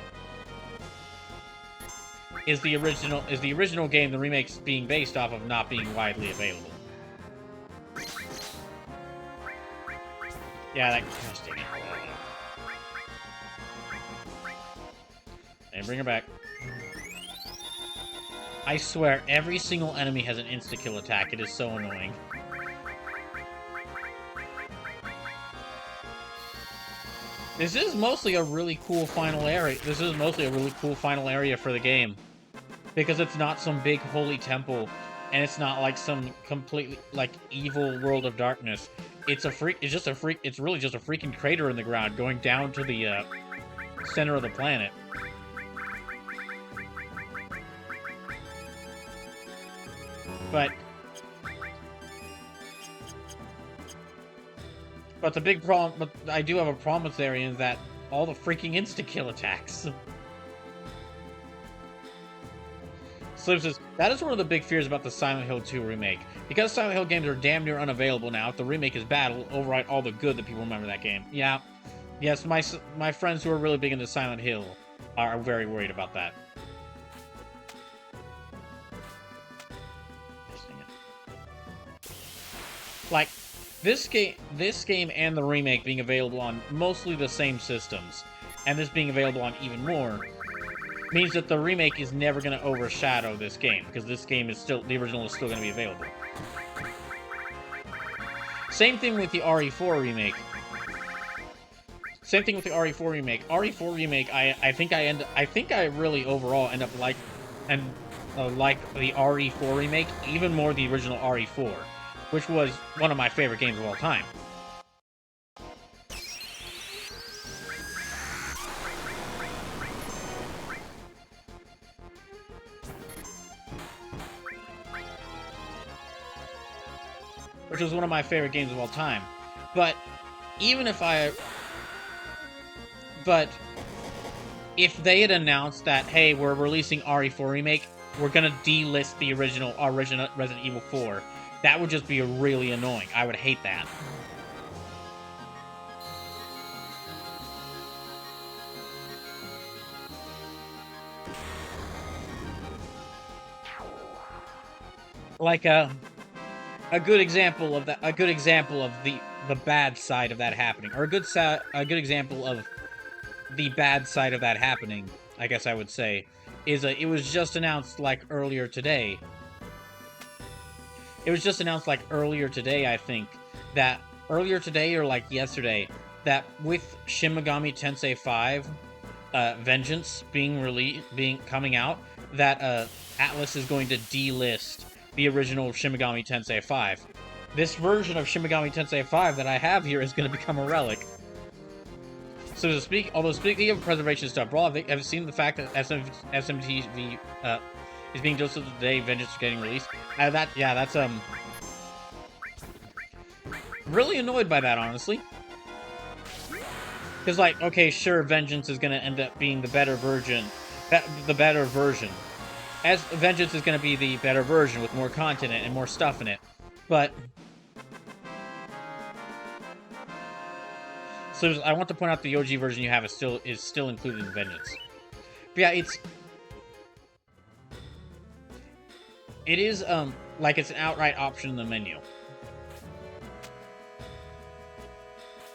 Is the original game the remake's being based off of not being widely available? Yeah, that gosh, dang it. And bring her back. I swear, every single enemy has an insta-kill attack. It is so annoying. This is mostly a really cool final area. This is mostly a really cool final area for the game, because it's not some big holy temple, and it's not like some completely like evil world of darkness. It's really just a freaking crater in the ground going down to the center of the planet. But the big problem, but I do have a problem with this area, is that all the freaking insta-kill attacks. Slip says, that is one of the big fears about the Silent Hill 2 remake. Because Silent Hill games are damn near unavailable now, if the remake is bad, it'll override all the good that people remember that game. Yeah. Yes, my friends who are really big into Silent Hill are very worried about that. Like, this game and the remake being available on mostly the same systems, and this being available on even more, means that the remake is never going to overshadow this game, because this game is still, the original is still going to be available. Same thing with the RE4 remake. RE4 remake, I think I really overall end up like the RE4 remake even more the original RE4, which was one of my favorite games of all time. Which was one of my favorite games of all time. But if they had announced that, hey, we're releasing RE4 remake, we're gonna delist the original Resident Evil 4, that would just be really annoying. I would hate that. Like a good example of that. A good example of the bad side of that happening, or a good example of the bad side of that happening, I guess I would say, is it was just announced like earlier today. It was just announced like earlier today, I think, that earlier today or like yesterday, that with Shin Megami Tensei 5 Vengeance coming out, that Atlas is going to delist the original Shin Megami Tensei 5. This version of Shin Megami Tensei 5 that I have here is going to become a relic. So speaking of preservation stuff, bro, have you seen the fact that SMTV is being dosed today, Vengeance is getting released? Really annoyed by that, honestly. Because, like, okay, sure, Vengeance is gonna end up being the better version. The better version. As Vengeance is gonna be the better version with more content and more stuff in it. But so I want to point out the OG version you have is still included in Vengeance. But yeah, it is like it's an outright option in the menu.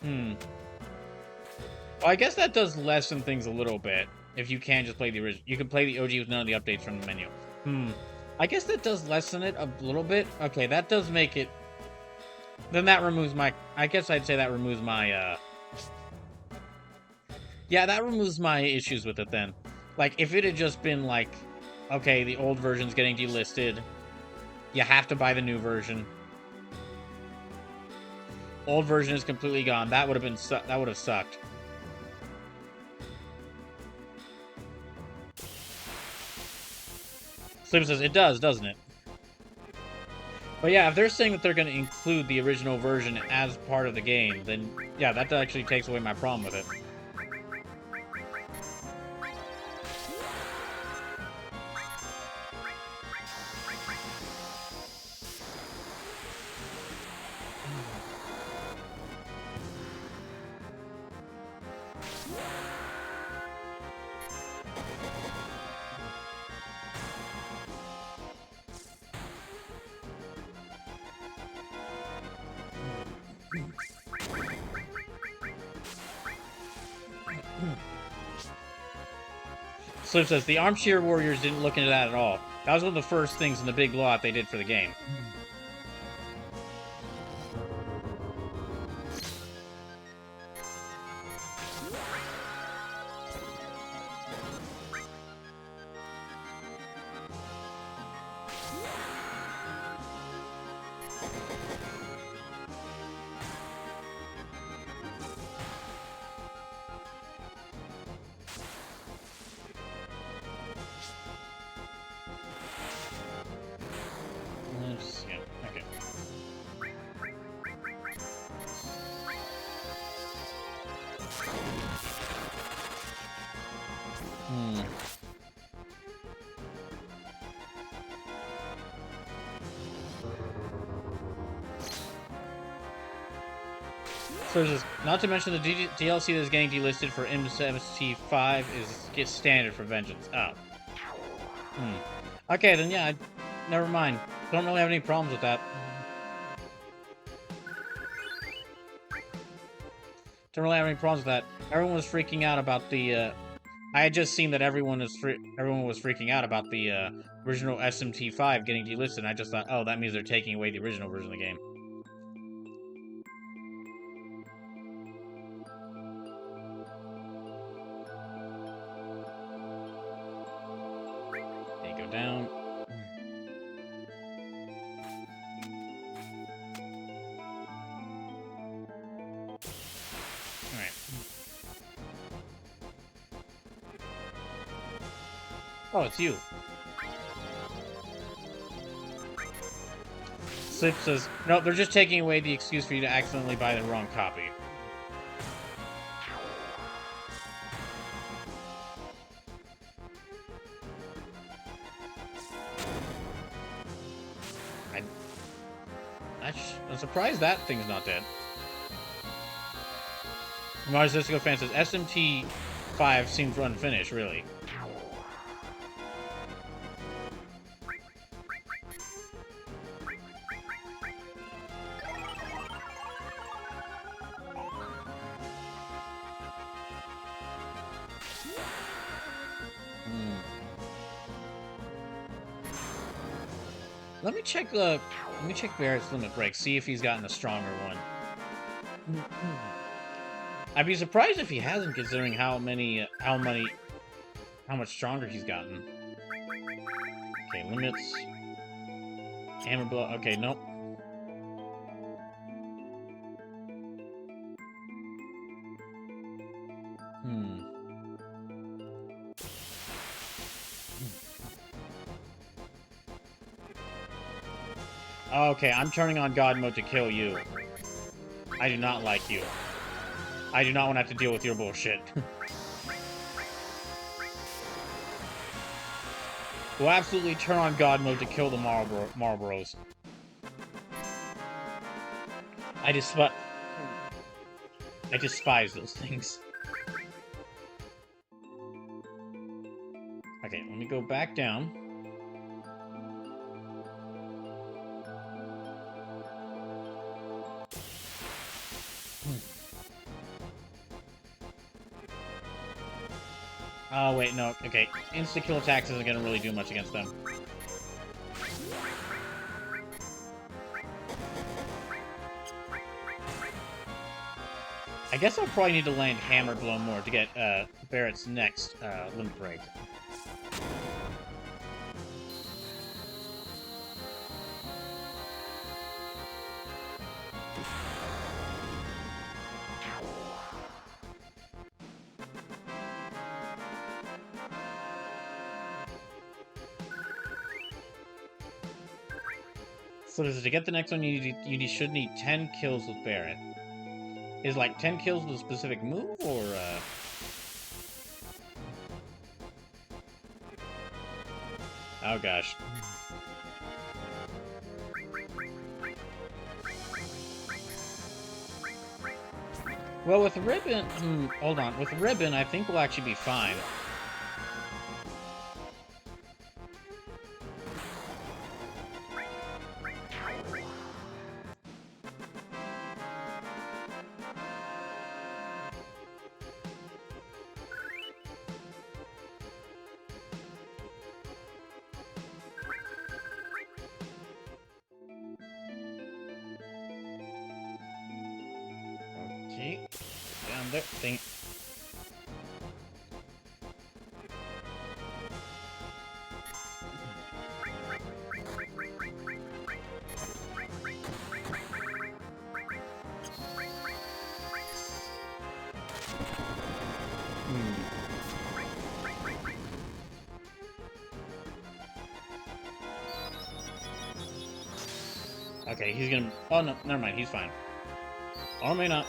Well, I guess that does lessen things a little bit. If you can just play the original, you can play the OG with none of the updates from the menu. I guess that does lessen it a little bit. Okay, that does make it. Then that removes my. I guess I'd say that removes my. Yeah, that removes my issues with it then. Like, if it had just been like, okay, the old version's getting delisted, you have to buy the new version. Old version is completely gone. That would have sucked. Slim says it does, doesn't it? But yeah, if they're saying that they're going to include the original version as part of the game, then yeah, that actually takes away my problem with it. Slip says, the Armchair Warriors didn't look into that at all. That was one of the first things in the big lot they did for the game. Okay. So just, not to mention the DLC that's getting delisted for MST5 gets standard for Vengeance. Oh. Okay, then yeah, never mind. Don't really have any problems with that. Don't really have any problems with that. Everyone was freaking out about the. I had just seen that everyone was freaking out about the original SMT5 getting delisted. And I just thought, oh, that means they're taking away the original version of the game. There you go down. Oh, it's you. Slip says, no, they're just taking away the excuse for you to accidentally buy the wrong copy. I'm surprised that thing's not dead. Mars Disco fan says, SMT5 seems unfinished, really. Let me check Barrett's limit break, see if he's gotten a stronger one. I'd be surprised if he hasn't, considering how much stronger he's gotten. Okay, limits. Hammer blow. Okay, nope. Okay, I'm turning on God mode to kill you. I do not like you. I do not want to have to deal with your bullshit. We'll absolutely turn on God mode to kill the Marlboros. I despise those things. Okay, let me go back down. Oh, wait, no. Okay, insta-kill attacks isn't gonna really do much against them. I guess I'll probably need to land Hammer Blow more to get Barrett's next Limp Break. So to get the next one, you should need 10 kills with Barrett. Is like 10 kills with a specific move, or Oh gosh. Well, with Ribbon, hold on. With Ribbon, I think we'll actually be fine. Okay, down there. Thing. Okay, he's gonna... Oh, no, never mind, he's fine. Or may not.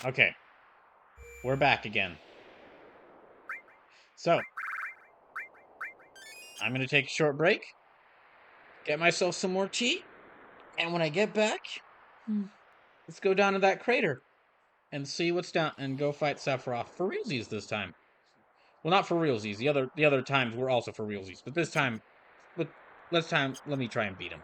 Okay. We're back again. So, I'm gonna take a short break, get myself some more tea, and when I get back, let's go down to that crater and see what's down, and go fight Sephiroth for realsies this time. Well, not for realsies. The other times were also for realsies, but this time, let me try and beat him.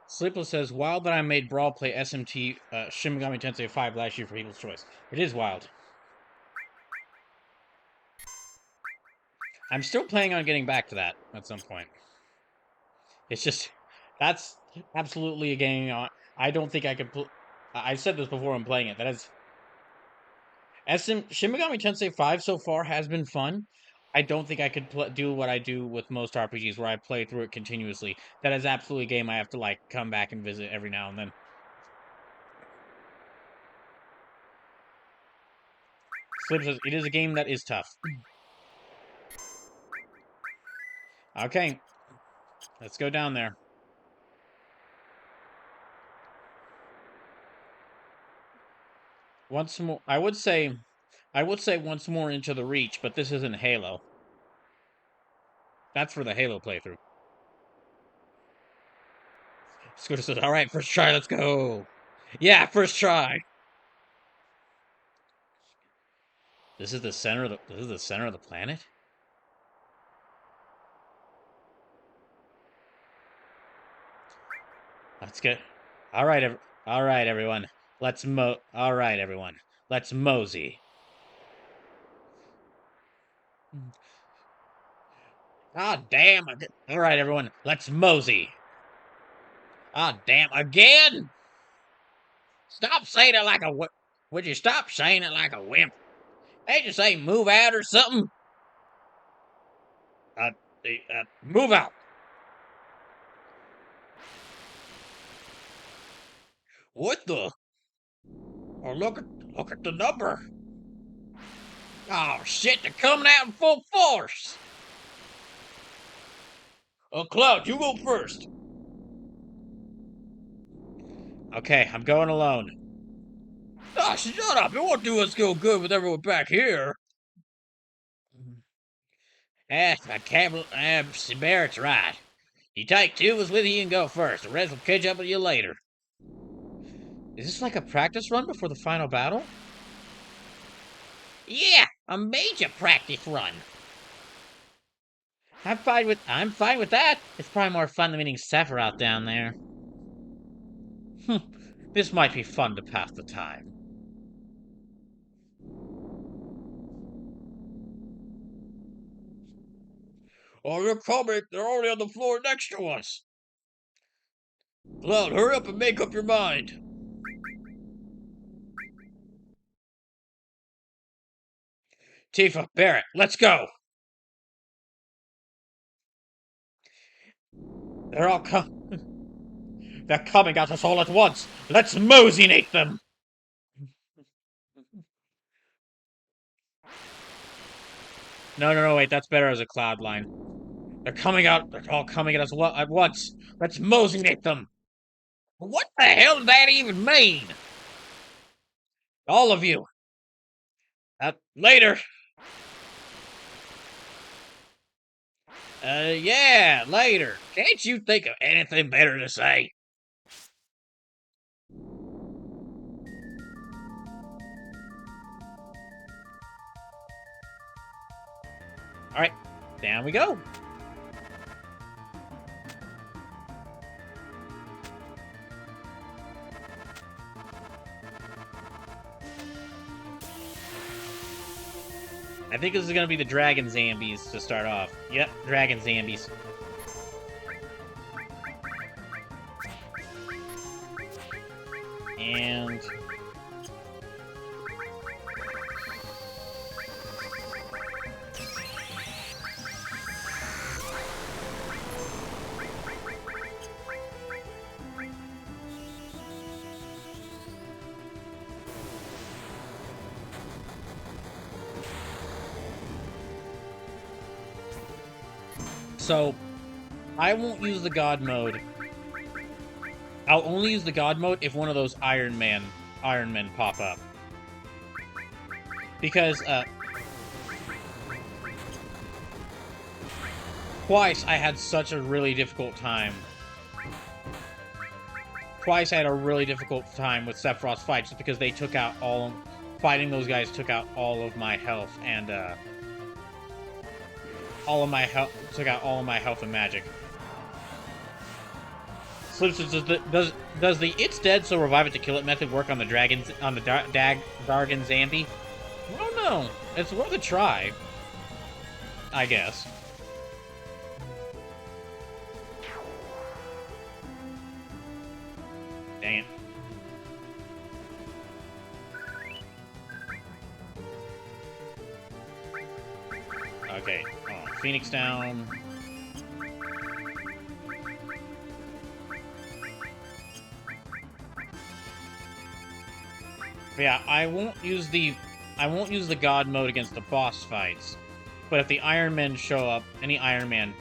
Sleepless says, wild that I made Brawl play SMT Shin Megami Tensei 5 last year for People's Choice. It is wild. I'm still planning on getting back to that at some point. It's just, that's absolutely a game I don't think I could I've said this before when playing it. That is, Shin Megami Tensei 5 so far has been fun. I don't think I could do what I do with most RPGs, where I play through it continuously. That is absolutely a game I have to, like, come back and visit every now and then. Slip says, it is a game that is tough. Okay. Let's go down there. Once more, I would say once more into the Reach, but this isn't Halo. That's for the Halo playthrough. Scooter says, all right, first try, let's go. Yeah, first try. This is the center of the planet? Let's get. All right, everyone. All right, everyone. Let's mosey. Ah, damn. All right, everyone. Let's mosey. Ah, damn. Again? Stop saying it like a Would you stop saying it like a wimp? They just say move out or something. Move out. What the? Oh, look at the number. Oh shit! They're coming out in full force. Oh, Cloud, you go first. Okay, I'm going alone. Ah, shut up! It won't do us go good with everyone back here. I can't. Barrett's right. You take two of us with you and go first. The rest will catch up with you later. Is this like a practice run before the final battle? Yeah, a major practice run. I'm fine with that. It's probably more fun than meeting Sephiroth down there. This might be fun to pass the time. Oh, they're coming. They're already on the floor next to us. Cloud, hurry up and make up your mind. Tifa, Barrett, let's go. They're all They're coming at us all at once. Let's mosinate them. No, wait, that's better as a Cloud line. They're all coming at us at once. Let's mosinate them. What the hell does that even mean? All of you. Later. Yeah, later. Can't you think of anything better to say? Alright, down we go. I think this is gonna be the Dragon Zambies to start off. Yep, Dragon Zambies. And... So, I won't use the God mode. I'll only use the God mode if one of those Iron Men pop up. Because, twice I had such a really difficult time. Twice I had a really difficult time with Sephiroth's fights just because they took out fighting those guys took out all of my health and, took out all of my health and magic. Solutions, does the "it's dead so revive it to kill it" method work on the dragons on the Dargan Zambi? I don't know. It's worth a try, I guess. Dang it. Okay. Oh, Phoenix down. But yeah, I won't use the God mode against the boss fights. But if the Iron Men show up, any Iron Men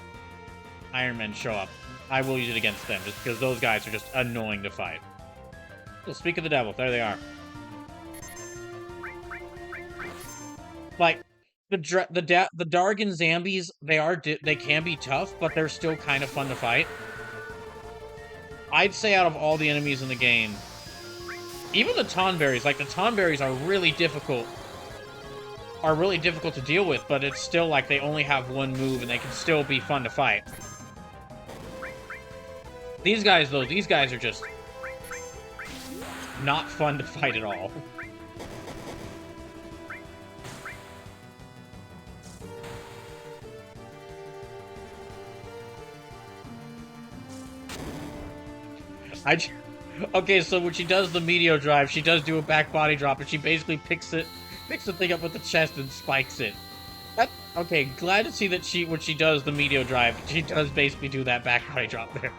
show up, I will use it against them, just because those guys are just annoying to fight. Well, speak of the devil, there they are. Like, the Dargan Zombies, they can be tough, but they're still kind of fun to fight. I'd say out of all the enemies in the game, even the Tonberries, like, the Tonberries are really difficult to deal with, but it's still like they only have one move and they can still be fun to fight. These guys, though, these guys are just not fun to fight at all. Okay, so when she does the meteor drive, she does do a back body drop, and she basically picks the thing up with the chest and spikes it. Okay, glad to see that when she does the meteor drive, she does basically do that back body drop there.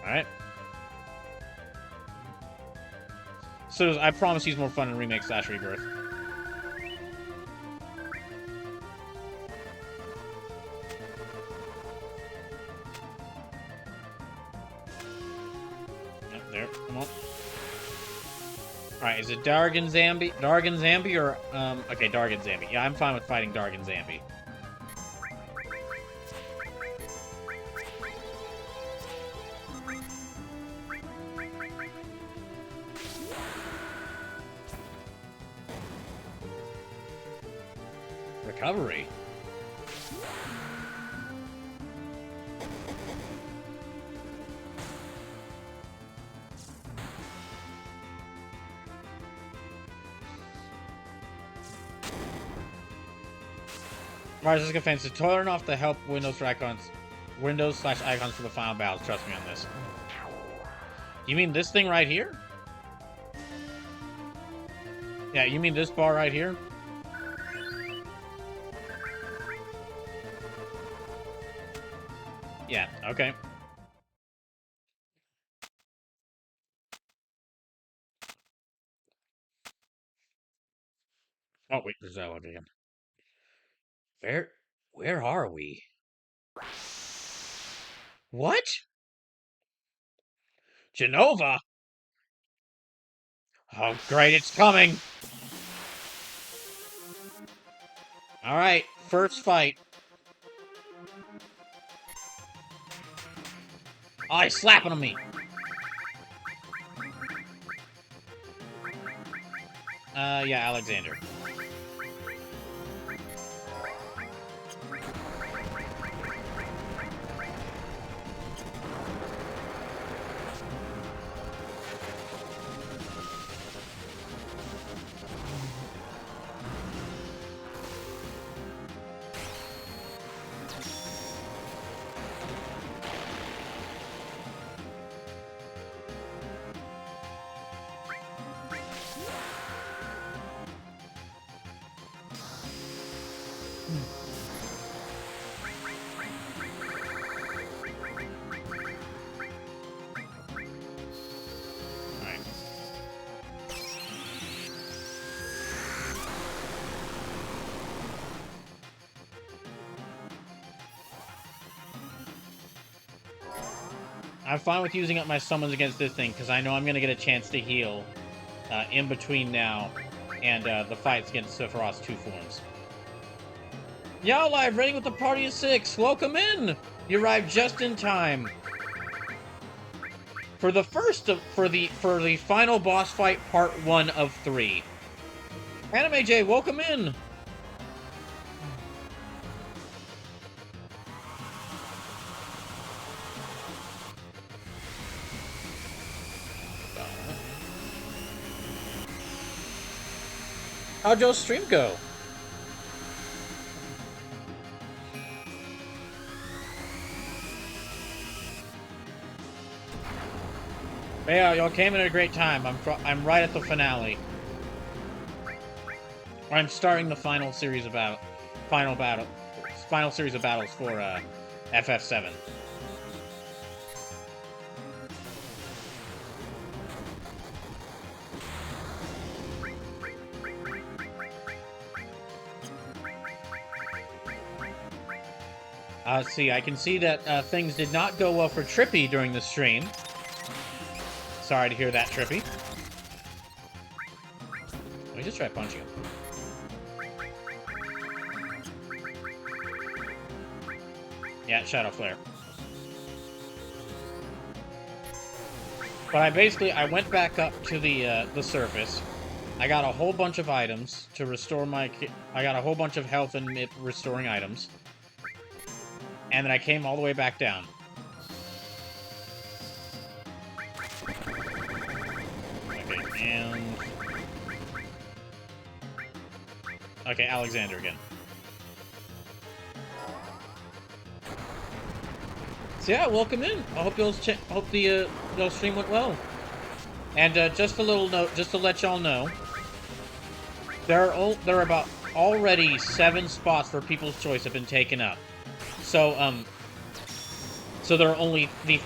Alright. So I promise he's more fun in Remake / Rebirth. There, come on. Alright, is it Dargan Zambi or, okay, Dargan Zambi. Yeah, I'm fine with fighting Dargan Zambi. Recovery. Mars is defense to turn off the help windows / icons for the final battles. Trust me on this. You mean this thing right here? Yeah, you mean this bar right here? Yeah, okay. Oh, wait, there's that one again. Where are we? What? Genova? Oh, great, it's coming! Alright, first fight. Oh, he's slapping on me. Yeah, Alexander. I'm fine with using up my summons against this thing, because I know I'm going to get a chance to heal in between now and the fights against Sephiroth's 2 forms. Yo, live raiding with the party of 6. Welcome in. You arrived just in time for the final boss fight, part 1 of 3. Anime J, welcome in. How'd Joe's stream go? Yeah, y'all came in at a great time. I'm right at the finale. I'm starting the final series of final series of battles for FF7. Let's see, I can see that things did not go well for Trippy during the stream. Sorry to hear that, Trippy. Let me just try punching him. Yeah, Shadow Flare. But I went back up to the surface. I got a whole bunch of items to restore my... I got a whole bunch of health and restoring items. And then I came all the way back down. Okay, and... Okay, Alexander again. So yeah, welcome in. I hope the stream went well. And just a little note, just to let y'all know, there are about already 7 spots for People's Choice have been taken up. So so there are only the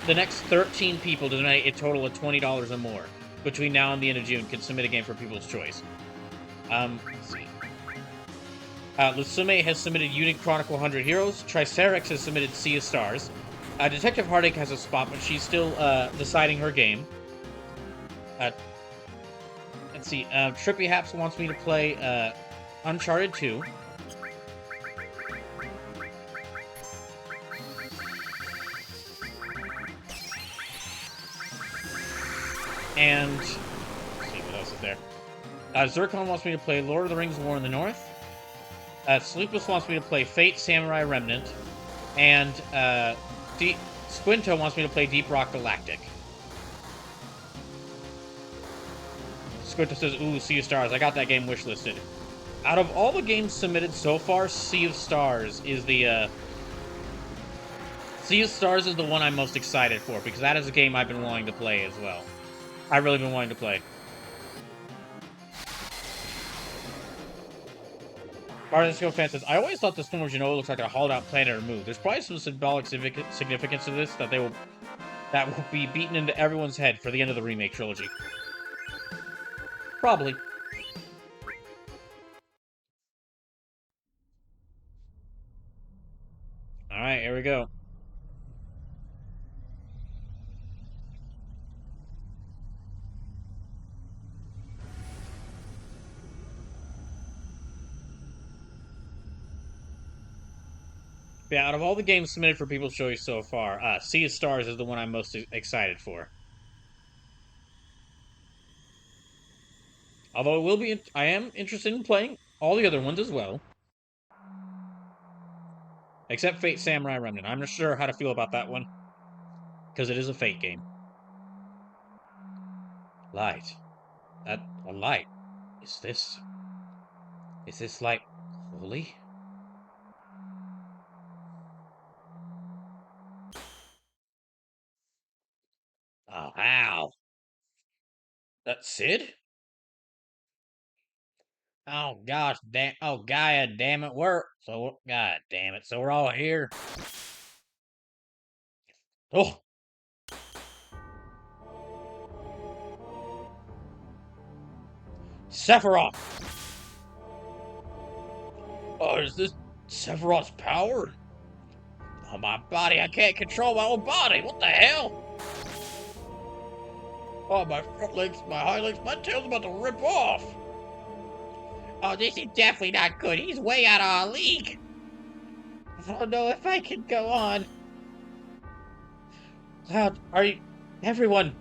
next 13 people to donate a total of $20 or more between now and the end of June can submit a game for People's Choice. Let's see. Lusume has submitted Unit Chronicle 100 Heroes. Triceratops has submitted Sea of Stars. Detective Heartache has a spot, but she's still deciding her game. Let's see. Trippy Haps wants me to play Uncharted 2. And let's see what else is there. Zircon wants me to play Lord of the Rings War in the North. Sleepless wants me to play Fate Samurai Remnant. And Squinto wants me to play Deep Rock Galactic. Squinto says, ooh, Sea of Stars. I got that game wishlisted. Out of all the games submitted so far, Sea of Stars is the one I'm most excited for, because that is a game I've been wanting to play as well. I've really been wanting to play. Martin fan says, I always thought the Storm of Genoa looks like a hollowed-out planet or moon. There's probably some symbolic significance to this that will be beaten into everyone's head for the end of the remake trilogy. Probably. Alright, here we go. Yeah, out of all the games submitted for People's Choice so far, Sea of Stars is the one I'm most excited for. Although I am interested in playing all the other ones as well. Except Fate Samurai Remnant. I'm not sure how to feel about that one. Because it is a Fate game. Light. A light. Is this light holy? Oh, ow. That's Sid? Oh gosh, Gaia, damn it, God damn it, so we're all here. Oh. Sephiroth! Oh, is this Sephiroth's power? Oh, my body, I can't control my own body, what the hell? Oh, my front legs, my hind legs, my tail's about to rip off! Oh, this is definitely not good, he's way out of our league! I don't know if I can go on. Cloud, are you... Everyone...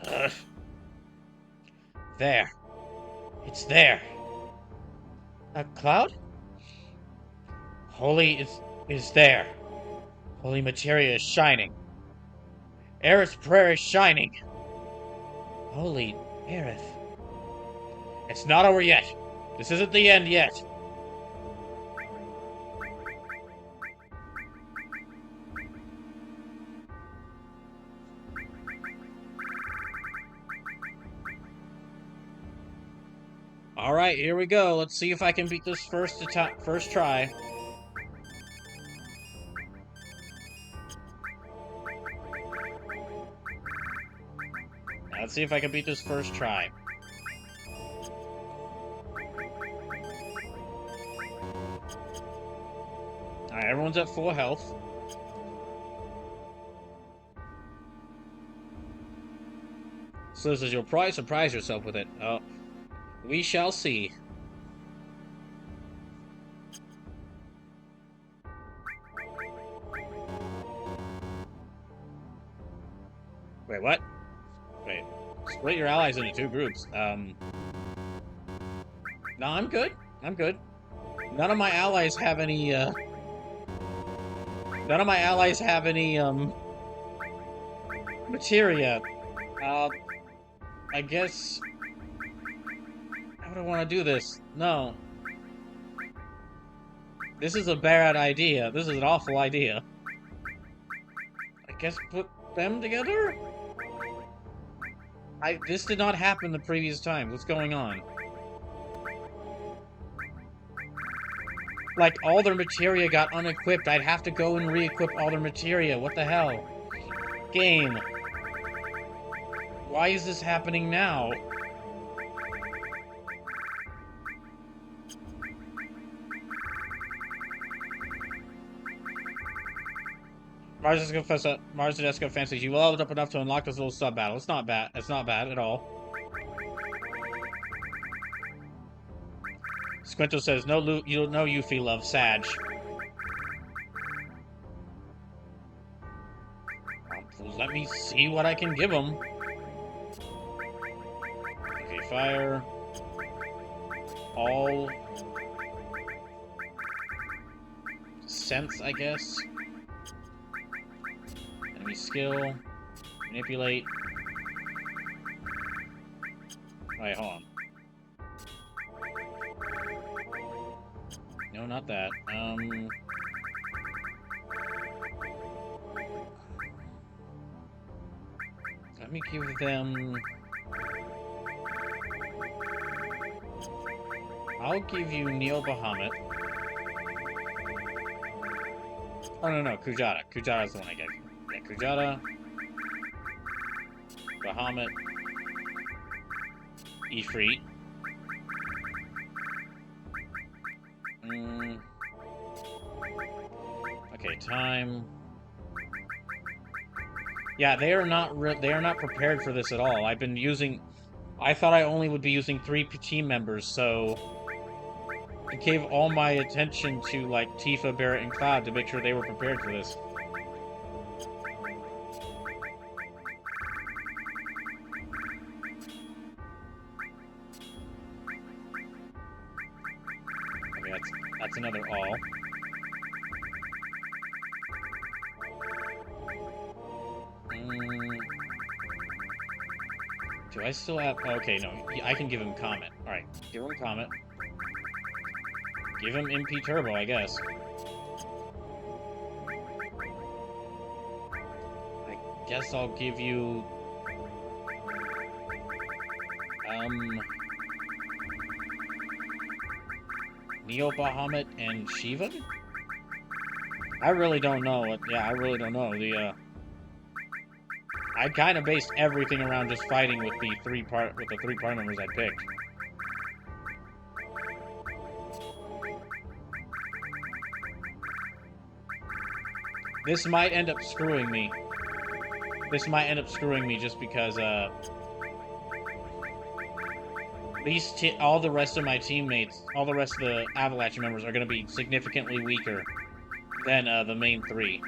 Ugh. There. It's there. Cloud? Holy is there. Holy materia is shining. Aerith's prayer is shining. Holy Aerith. It's not over yet. This isn't the end yet. Alright, here we go. Let's see if I can beat this first try. Let's see if I can beat this first try. Alright, everyone's at full health. So this is your prize. Surprise yourself with it. Oh, we shall see. Wait, what? Wait. Split your allies into 2 groups. No, I'm good. I'm good. None of my allies have any, None of my allies have any, materia. I guess... How would I want to do this? No. This is a bad idea. This is an awful idea. I guess put them together? This did not happen the previous time. What's going on? Like, all their materia got unequipped. I'd have to go and re-equip all their materia. What the hell? Game. Why is this happening now? Mars Tedesco fancies you leveled up enough to unlock this little sub battle. It's not bad. It's not bad at all. Squinto says, no Yuffie love Sag. Let me see what I can give him. Okay, fire. All. Sense, I guess. Enemy skill. Manipulate. Wait, hold on. No, not that. Let me give them... I'll give you Neo Bahamut. Oh, no, Kujata. Kujata's the one I gave you. Yeah, Kujata. Bahamut. Ifrit. Okay, time. Yeah, they are not prepared for this at all. I thought I only would be using 3 team members, so I gave all my attention to, like, Tifa, Barret, and Cloud to make sure they were prepared for this. Okay, that's another all. Do I still have... Okay, no. I can give him Comet. Alright, give him Comet. Give him MP Turbo, I guess. I guess I'll give you... Neo Bahamut and Shiva? I really don't know. I really don't know. I kind of based everything around just fighting with the three part members I picked. This might end up screwing me. This might end up screwing me just because all the rest of my teammates, all the rest of the Avalanche members are going to be significantly weaker than the main 3.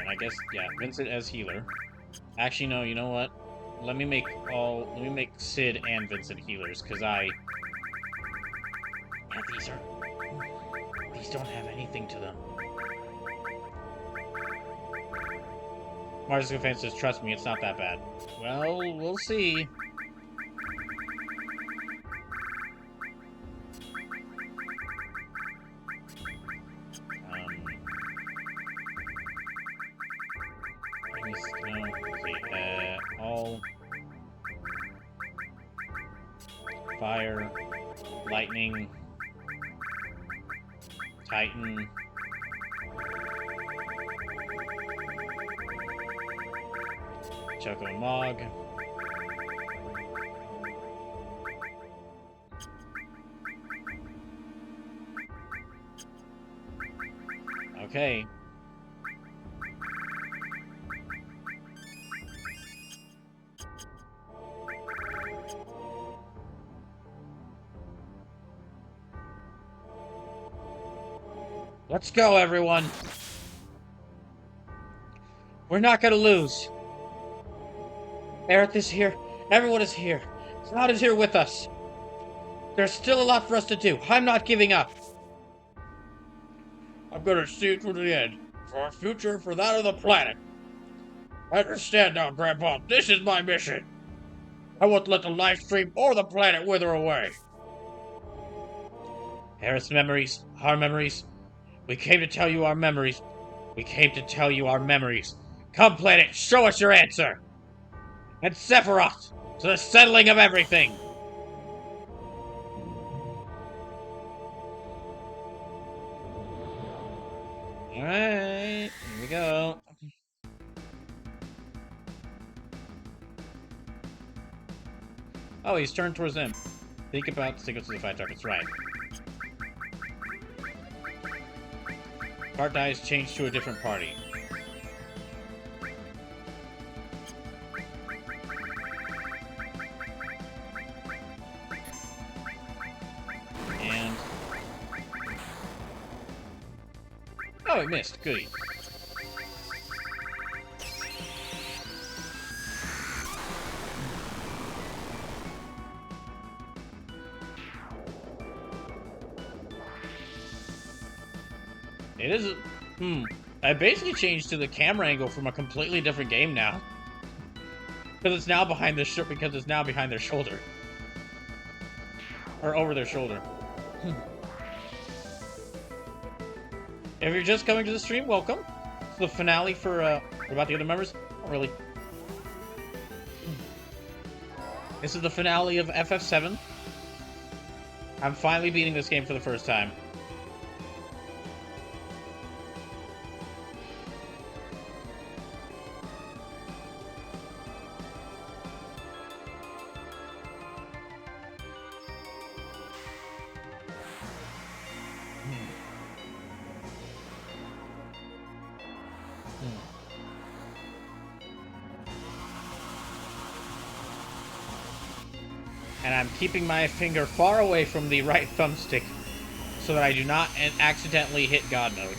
I guess, yeah, Vincent as healer. Actually, no, you know what? Let me make Sid and Vincent healers, because yeah, these don't have anything to them. Marcus fan says, trust me, it's not that bad. Well, we'll see. All fire, lightning, Titan. Choco Mog. Okay. Let's go, everyone. We're not gonna lose. Aerith is here. Everyone is here. Cloud is here with us. There's still a lot for us to do. I'm not giving up. I'm gonna see it to the end. For our future, for that of the planet. I understand now, Grandpa. This is my mission. I won't let the live stream or the planet wither away. Aerith's memories. Our memories. We came to tell you our memories. We came to tell you our memories. Come, planet, show us your answer. And Sephiroth, to the settling of everything. Alright, here we go. Oh, he's turned towards them. Think about the sequence of the fight targets, right. Part dies, changed to a different party. And... oh, it missed. Goody. It is... I basically changed to the camera angle from a completely different game now. Because it's now behind the because it's now behind their shoulder. Or over their shoulder. If you're just coming to the stream, welcome. It's the finale for, what about the other members? Not really. This is the finale of FF7. I'm finally beating this game for the first time. And I'm keeping my finger far away from the right thumbstick so that I do not accidentally hit God mode.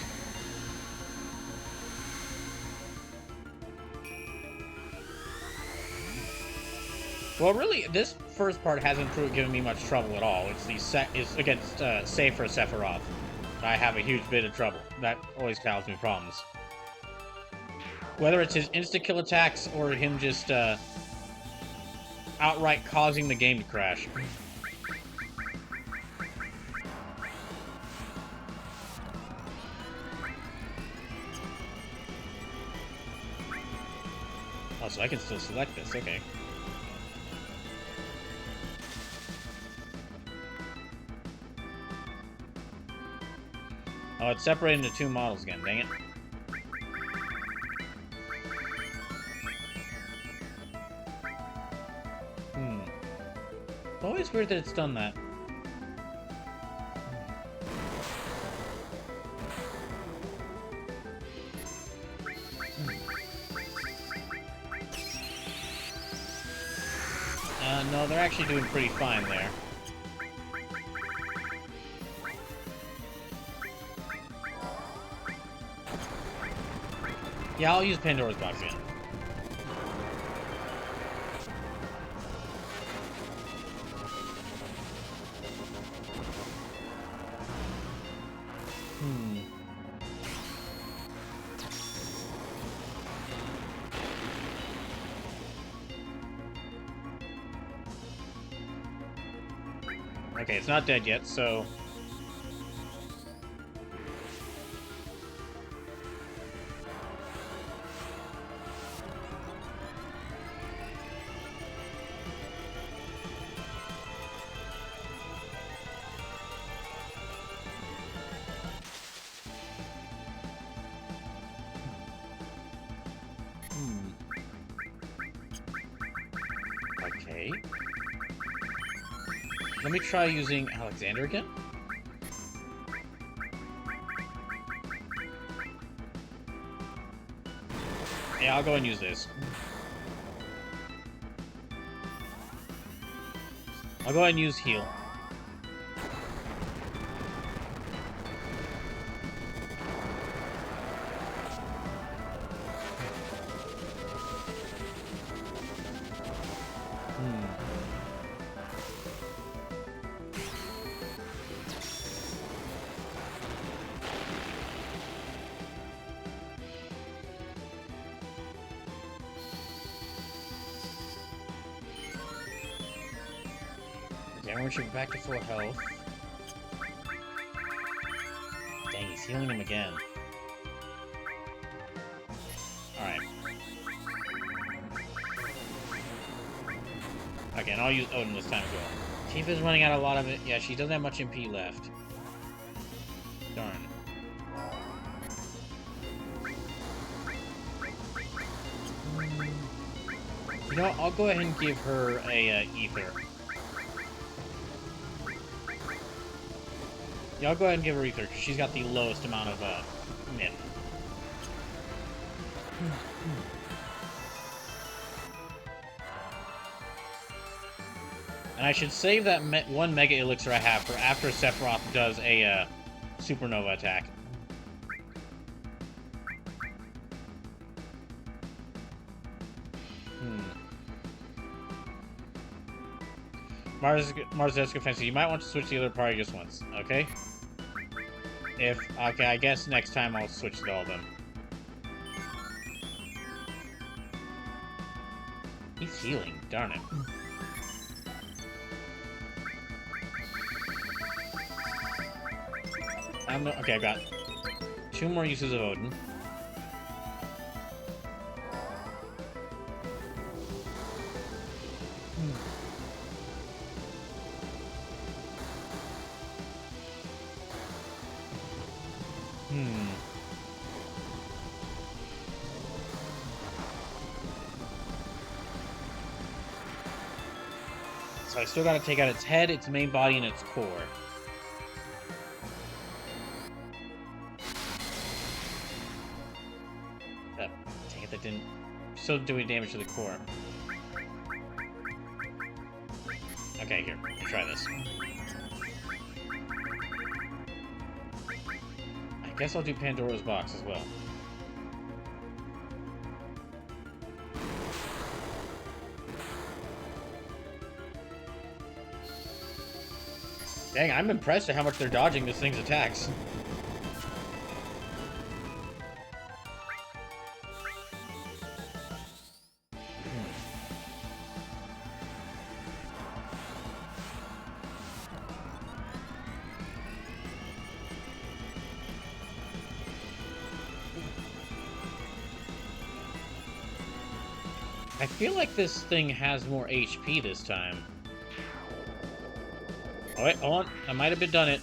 Well, really, this first part hasn't given me much trouble at all. It's it's against safer Sephiroth. I have a huge bit of trouble. That always causes me problems. Whether it's his insta-kill attacks or him just outright causing the game to crash. Oh, so I can still select this, okay. Oh, it's separated into two models again, dang it. It's always weird that it's done that. No, they're actually doing pretty fine there. Yeah, I'll use Pandora's box again. Okay, it's not dead yet, so... Okay. Let me try using Alexander again. Yeah, I'll go and use this. I'll go ahead and use heal. Everyone should be back to full health. Dang, he's healing him again. Alright. Okay, and I'll use Odin this time as well. Tifa's running out a lot of it. Yeah, she doesn't have much MP left. Darn. You know what? I'll go ahead and give her a ether. Yeah, I'll go ahead and give her ether, because she's got the lowest amount of myth. And I should save that one Mega Elixir I have for after Sephiroth does a Supernova attack. Marzeska Fancy, you might want to switch the other party just once, okay? Okay, I guess next time I'll switch to all of them. He's healing, darn it. Okay, I've got 2 more uses of Odin. So I still gotta take out its head, its main body, and its core. Dang it, that didn't... Still doing damage to the core. Okay, here. Let me try this. I guess I'll do Pandora's Box as well. Dang, I'm impressed at how much they're dodging this thing's attacks. I feel like this thing has more HP this time. Oh, wait, hold on. I might have been done it.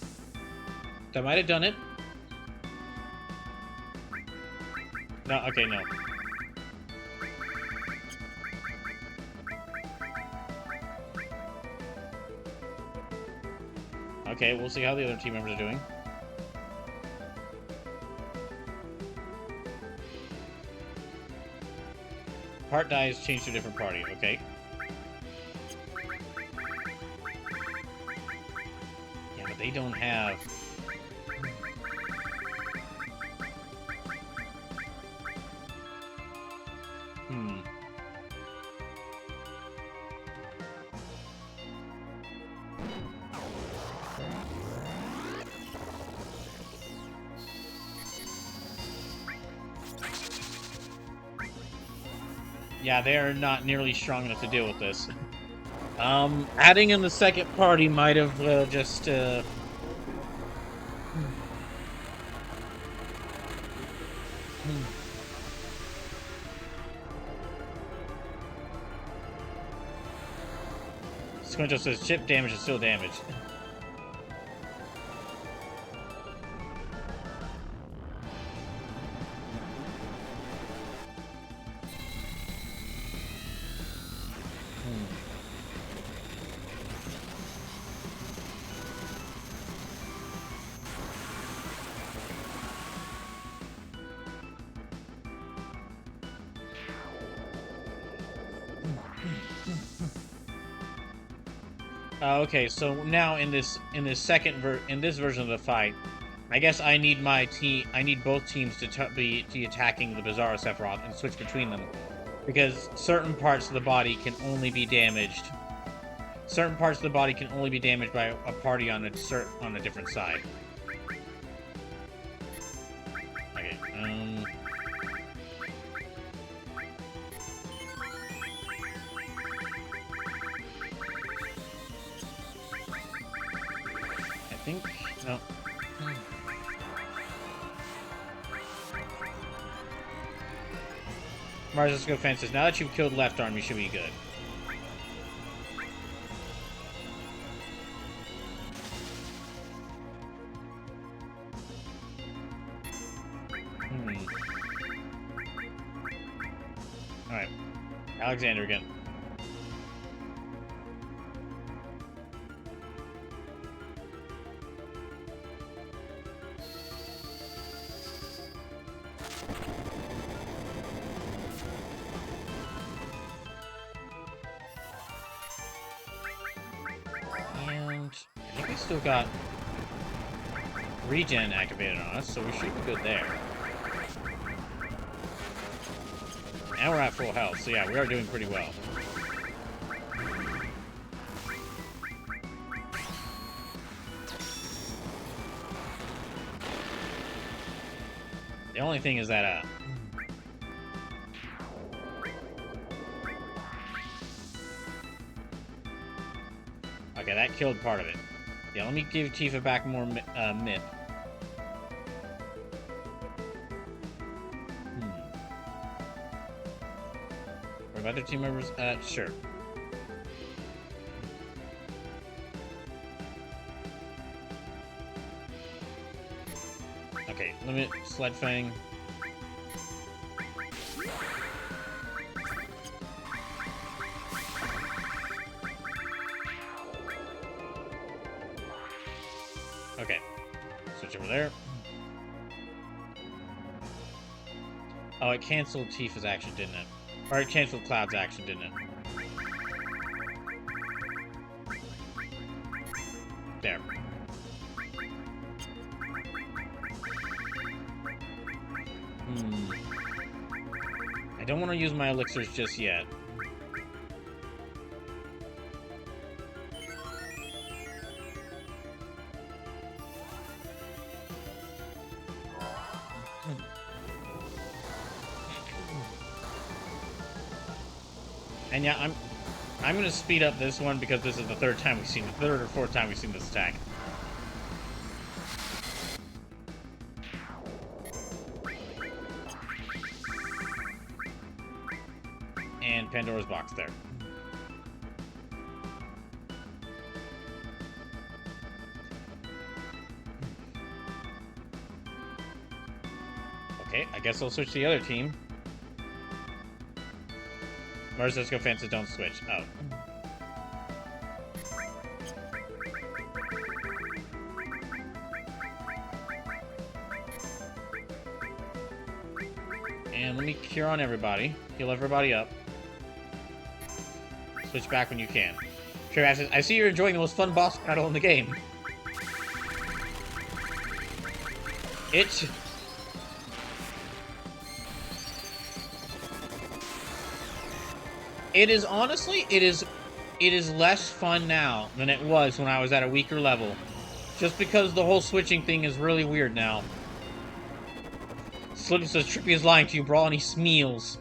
That might have done it. No, okay, no. Okay, we'll see how the other team members are doing. Part dies, change to a different party, okay. Yeah, but they don't have... Yeah, they're not nearly strong enough to deal with this. Adding in the second party might have just Squincho says chip damage is still damage. Okay, so now in this version of the fight, I guess I need both teams to be attacking the Bizarro Sephiroth and switch between them, because certain parts of the body can only be damaged. Certain parts of the body can only be damaged by a party on a different side. Okay. I think no. Mars, let's go fences. Now that you've killed left arm, you should be good. Alright. Alexander again. And I think we still got regen activated on us, so we should be good there. Now we're at full health, so yeah, we are doing pretty well. The only thing is that, okay, that killed part of it. Yeah, let me give Tifa back more myth. What about other team members? Sure. Okay, limit Sled Fang. Okay, switch over there. Oh, it canceled Tifa's action, didn't it? Or it canceled Cloud's action, didn't it? There. I don't want to use my elixirs just yet. And yeah, I'm gonna speed up this one because this is the third or fourth time we've seen this attack. And Pandora's box there. Okay, I guess I'll switch to the other team. Marzisko fences don't switch. Oh. And let me cure on everybody. Heal everybody up. Switch back when you can. Sure, says, I see you're enjoying the most fun boss battle in the game. It is honestly, it is less fun now than it was when I was at a weaker level. Just because the whole switching thing is really weird now. Slip says Trippy is lying to you, Brawl, and he smeals.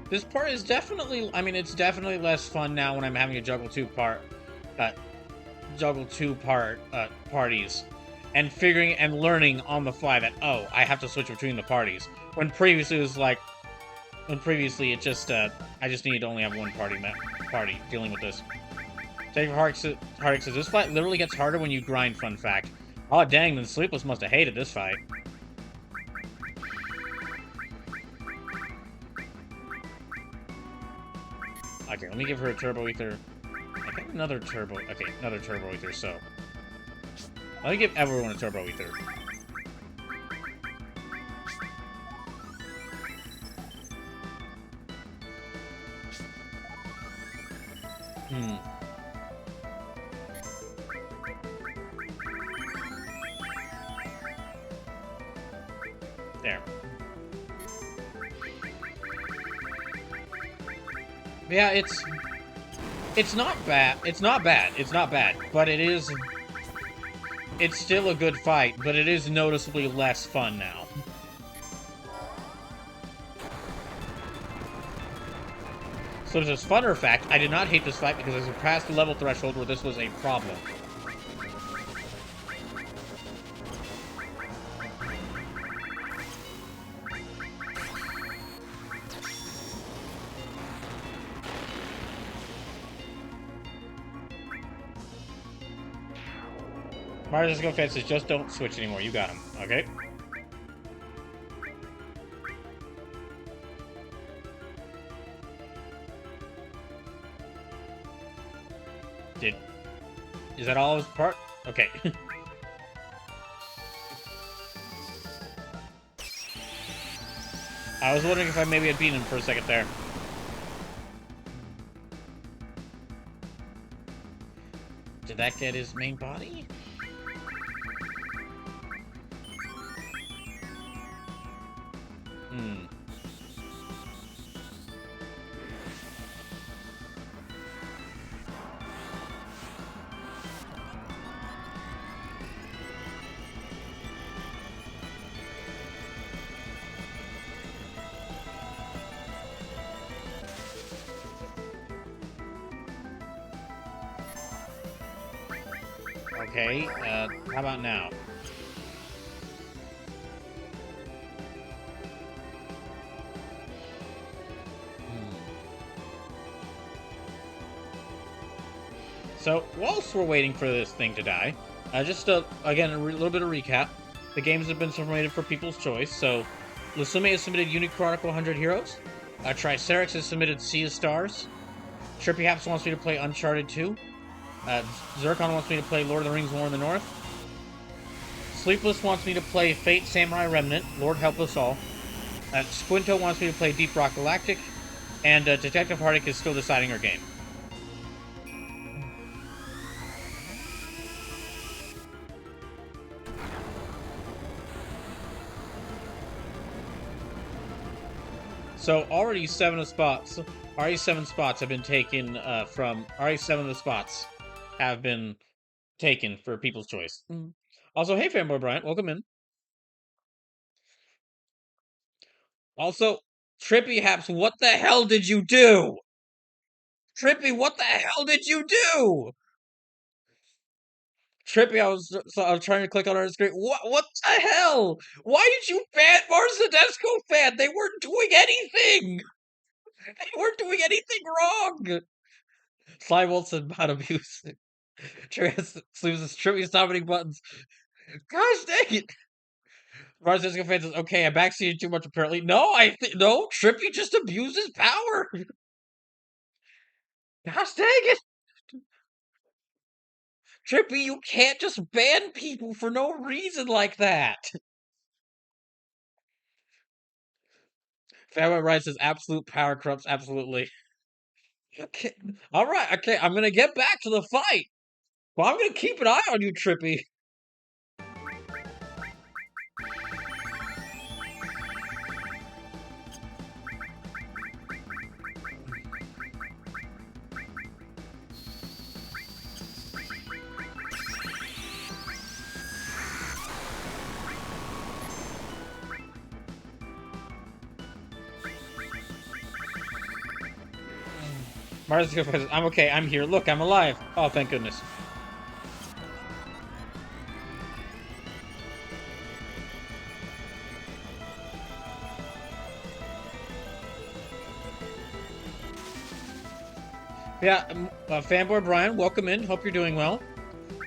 This part is definitely, I mean, it's definitely less fun now when I'm having to juggle parties, and figuring and learning on the fly that, oh, I have to switch between the parties. When previously it was like, it just, I just needed to only have one party dealing with this. Dave Hardick says, this fight literally gets harder when you grind, fun fact. Oh dang, then Sleepless must have hated this fight. Okay, let me give her a Turbo Ether. I got another Turbo... Okay, another Turbo Ether, so... Let me give everyone a Turbo Ether. There. Yeah, it's not bad. It's not bad. It's not bad. But it is... It's still a good fight, but it is noticeably less fun now. So there's this funner fact. I did not hate this fight because I surpassed the level threshold where this was a problem. Mario Disco Fan says, just don't switch anymore. You got him. Okay? Is that all of his part? Okay. I was wondering if I maybe had beaten him for a second there. Did that get his main body? Okay, how about now? So, whilst we're waiting for this thing to die, just, again, a little bit of recap. The games have been submitted for People's Choice, so Lusume has submitted Unique Chronicle 100 Heroes, Triceratops has submitted Sea of Stars, Trippy Haps wants me to play Uncharted 2, Zircon wants me to play Lord of the Rings War in the North, Sleepless wants me to play Fate Samurai Remnant, Lord Help Us All, Squinto wants me to play Deep Rock Galactic, and Detective Hardick is still deciding her game. So already 7 spots have been taken from already 7 of the spots have been taken for People's Choice. Also, hey Fanboy Bryant, welcome in. Also, Trippy Haps, what the hell did you do? Trippy, what the hell did you do? Trippy, I was trying to click on our screen. What the hell? Why did you ban Mars Tedesco fan? They weren't doing anything. They weren't doing anything wrong. Sly Wilson about abuse. Trippy stopping buttons. Gosh dang it. Mars Tedesco fan says, okay, I backseated too much apparently. No, no, Trippy just abuses power. Gosh dang it. Trippy, you can't just ban people for no reason like that. Family Right says absolute power corrupts absolutely. Okay. Alright, okay, I'm gonna get back to the fight. Well, I'm gonna keep an eye on you, Trippy. Mars says, I'm okay, I'm here. Look, I'm alive. Oh, thank goodness. Yeah, fanboy Brian, welcome in. Hope you're doing well.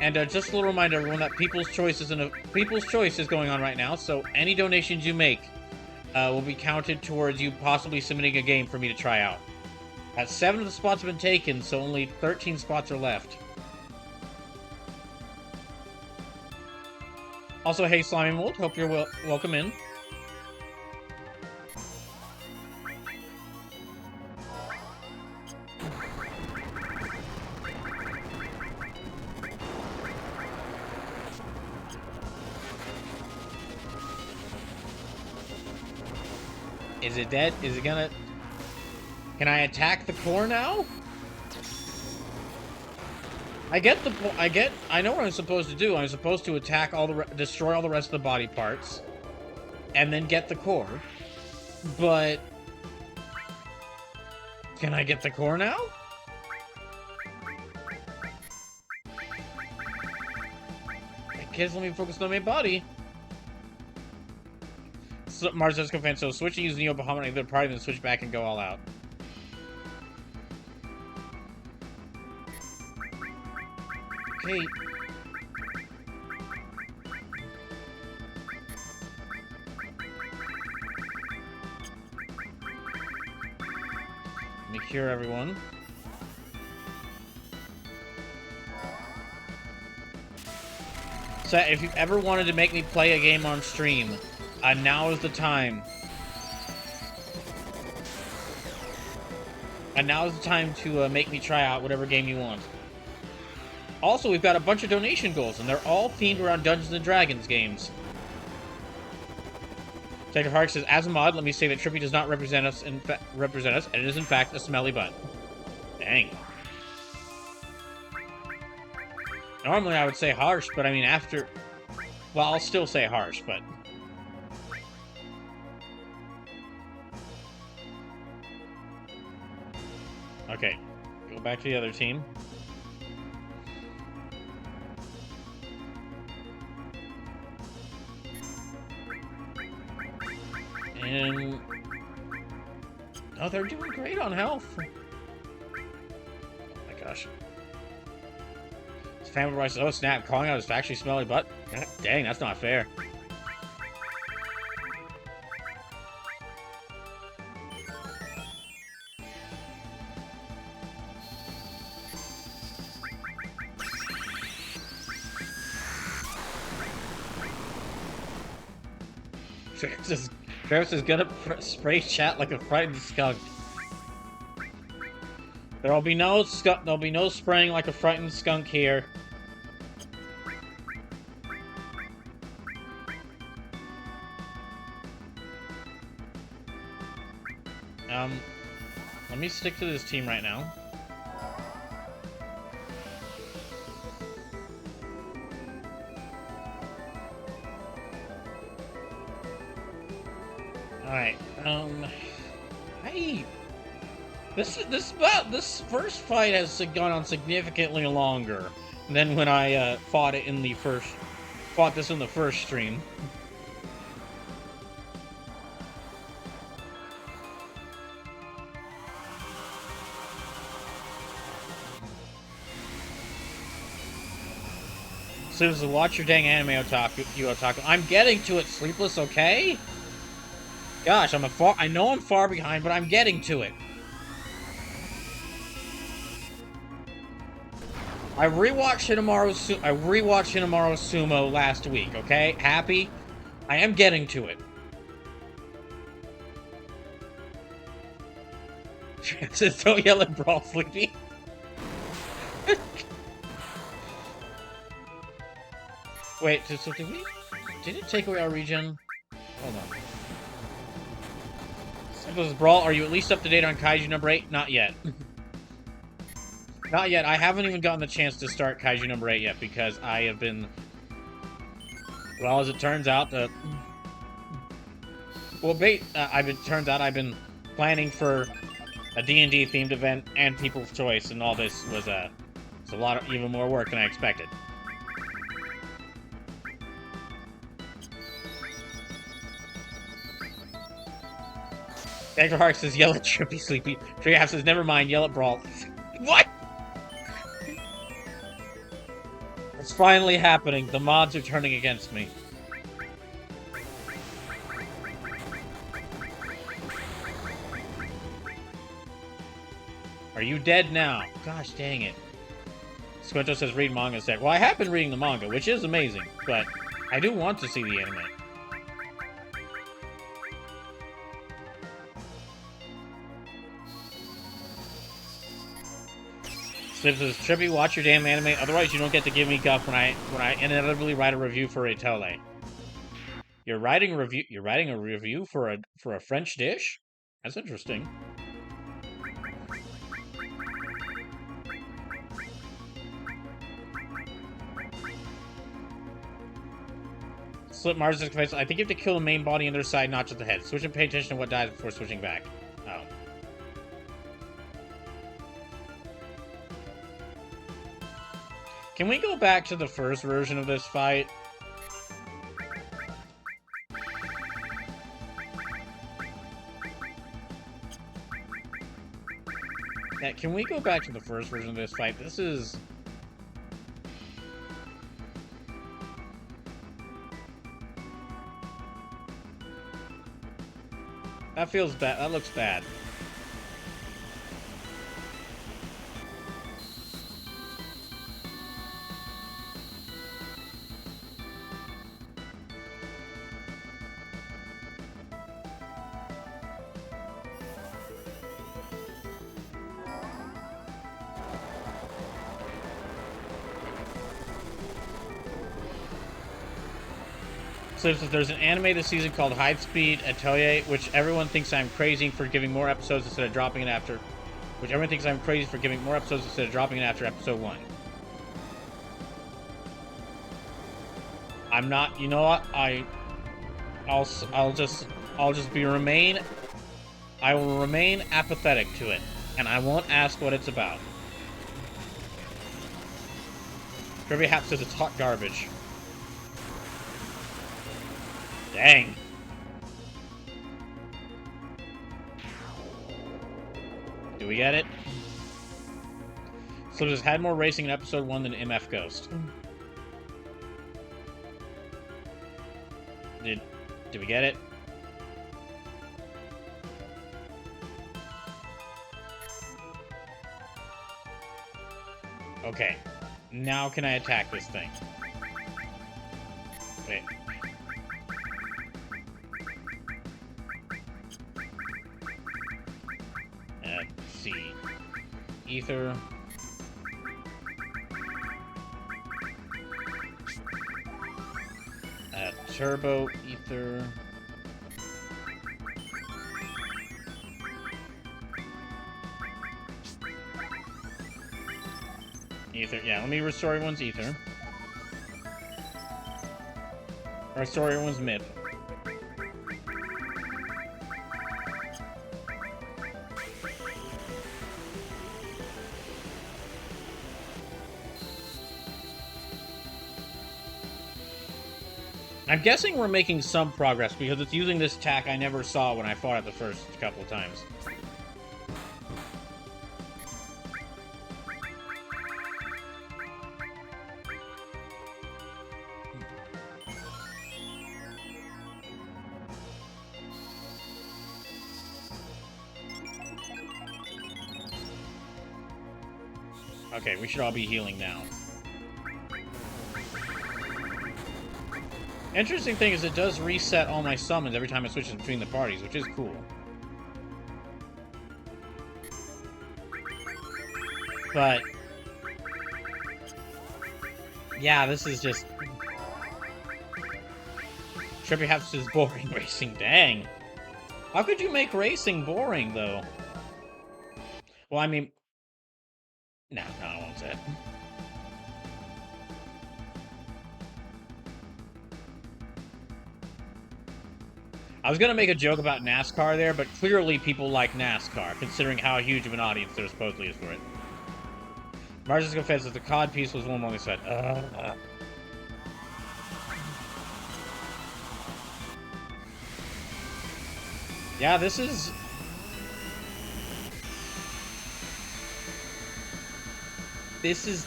And just a little reminder, everyone, that People's Choice is going on right now. So any donations you make will be counted towards you possibly submitting a game for me to try out. 7 of the spots have been taken, so only 13 spots are left. Also, hey, Slimy Mold, hope you're welcome in. Is it dead? Is it gonna... Can I attack the core now? I know what I'm supposed to do. I'm supposed to attack destroy all the rest of the body parts. And then get the core. But... Can I get the core now? Kids, let me focus on my body. So, Mars Disco fan, so switching using Neo Bahamut either party, then switch back and go all out. Okay. Let me cure everyone. So, if you've ever wanted to make me play a game on stream, now is the time. And now is the time to make me try out whatever game you want. Also, we've got a bunch of donation goals, and they're all themed around Dungeons & Dragons games. Jacob Hark says, as a mod, let me say that Trippy does not represent us, and it is in fact a smelly butt. Dang. Normally I would say harsh, but I mean after... Well, I'll still say harsh, but... Okay. Go back to the other team. And... Oh, they're doing great on health. Oh my gosh. Family Rice says, oh snap, calling out his factory smelly butt? Dang, that's not fair. Travis is gonna spray chat like a frightened skunk. There'll be no spraying like a frightened skunk here. Let me stick to this team right now. Alright, this first fight has gone on significantly longer than when I fought this in the first stream. Seriously, watch your dang anime, Otaku. I'm getting to it, Sleepless, okay? Gosh, I know I'm far behind, but I'm getting to it. I rewatched Hinamaru's Sumo last week, okay? Happy? I am getting to it. Says, don't yell at Brawl, Sleepy. Wait, so did it take away our regen? Hold on. Simple Brawl, are you at least up to date on Kaiju number 8? Not yet. Not yet. I haven't even gotten the chance to start Kaiju number 8 yet because I have been... Well, as it turns out, turns out I've been planning for a D&D themed event and People's Choice, and all this was a lot of even more work than I expected. Dagger Hark says, yell at Trippy Sleepy. Treehouse says, never mind, yell at Brawl. What? It's finally happening. The mods are turning against me. Are you dead now? Gosh dang it. Squinto says, read manga instead. Well, I have been reading the manga, which is amazing, but I do want to see the anime. Slip says, Trippy, watch your damn anime, otherwise you don't get to give me guff when I inevitably write a review for Atelier. You're writing a review for a French dish? That's interesting. Slip Mars is I think you have to kill the main body on their side, not just the head. Switch and pay attention to what dies before switching back. Oh. Can we go back to the first version of this fight? Yeah, can we go back to the first version of this fight? This is... That feels bad. That looks bad. So there's an anime this season called High Speed Atelier, which everyone thinks I'm crazy for giving more episodes instead of dropping it after... Which everyone thinks I'm crazy for giving more episodes instead of dropping it after episode 1. I'm not... You know what? I'll just remain... I will remain apathetic to it, and I won't ask what it's about. Kirby Hat says it's hot garbage. Dang. Do we get it? So just had more racing in episode 1 than MF Ghost. Did we get it? Okay. Now can I attack this thing? Wait. Let's see. Ether. Turbo, Ether. Ether, yeah, let me restore everyone's Ether. Restore everyone's mid. I'm guessing we're making some progress because it's using this tack I never saw when I fought it the first couple of times. Okay, we should all be healing now. Interesting thing is it does reset all my summons every time it switches between the parties, which is cool. But... yeah, this is just... Trippy Haps is boring racing. Dang. How could you make racing boring, though? Well, I mean... No, I won't say it. I was gonna make a joke about NASCAR there, but clearly people like NASCAR, considering how huge of an audience there supposedly is for it. Marcus confesses the COD piece was one long said. Yeah, this is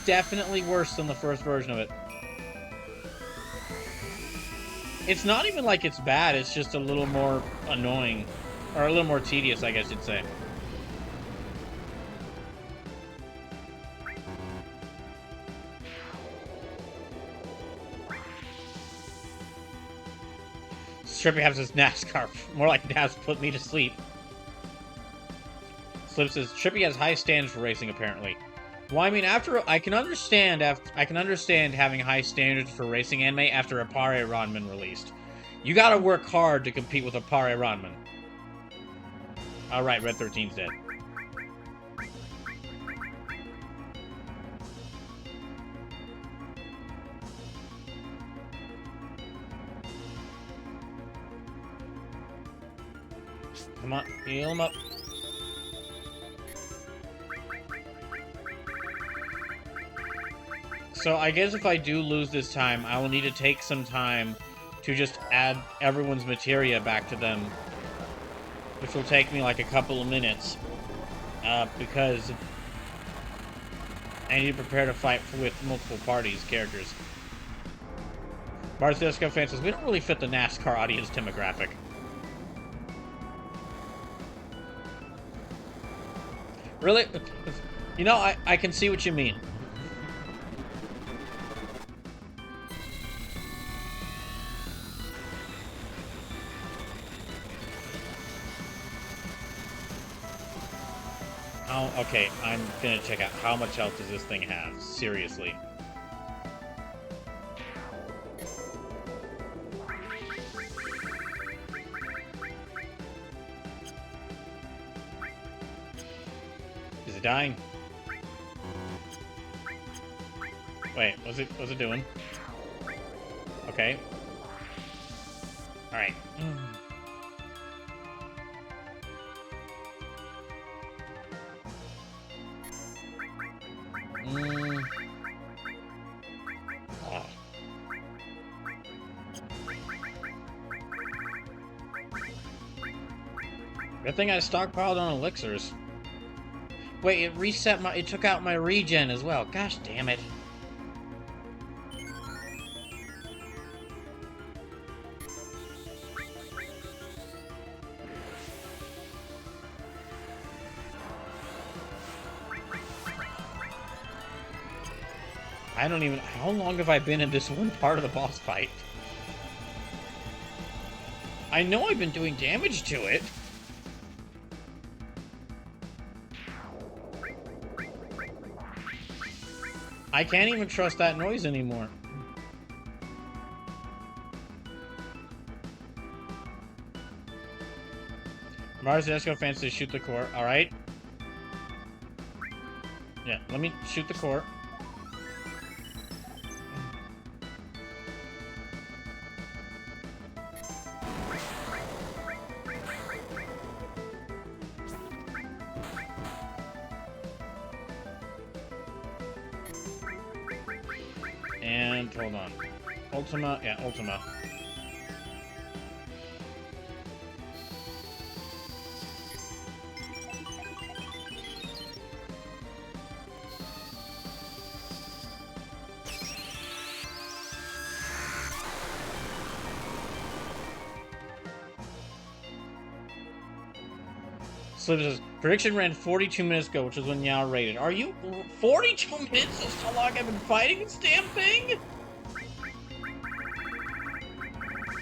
definitely worse than the first version of it. It's not even like it's bad, it's just a little more annoying. Or a little more tedious, I guess you'd say. Strippy has his NASCAR. More like NAS put me to sleep. Slip says Trippy has high standards for racing, apparently. Well, I mean, I can understand having high standards for racing anime after Appare Ranman released. You gotta work hard to compete with Appare Ranman. Alright, Red 13's dead. Come on, heal him up. So I guess if I do lose this time, I will need to take some time to just add everyone's materia back to them. Which will take me like a couple of minutes. Because I need to prepare to fight with multiple characters. Barcesco fan says, we don't really fit the NASCAR audience demographic. Really? You know, I can see what you mean. Oh, okay, I'm gonna check out how much health does this thing have. Seriously. Is it dying? Wait, what's it doing? Okay. Alright. Oh. Good thing I stockpiled on elixirs. Wait, it took out my regen as well. Gosh damn it. I don't even... How long have I been in this one part of the boss fight? I know I've been doing damage to it. I can't even trust that noise anymore. Mars Esco fans to shoot the core. Alright. Yeah, let me shoot the core. And hold on. Ultima, yeah, Ultima. So this prediction ran 42 minutes ago, which is when Yao rated. Are you 42 minutes is how long I've been fighting this damn thing?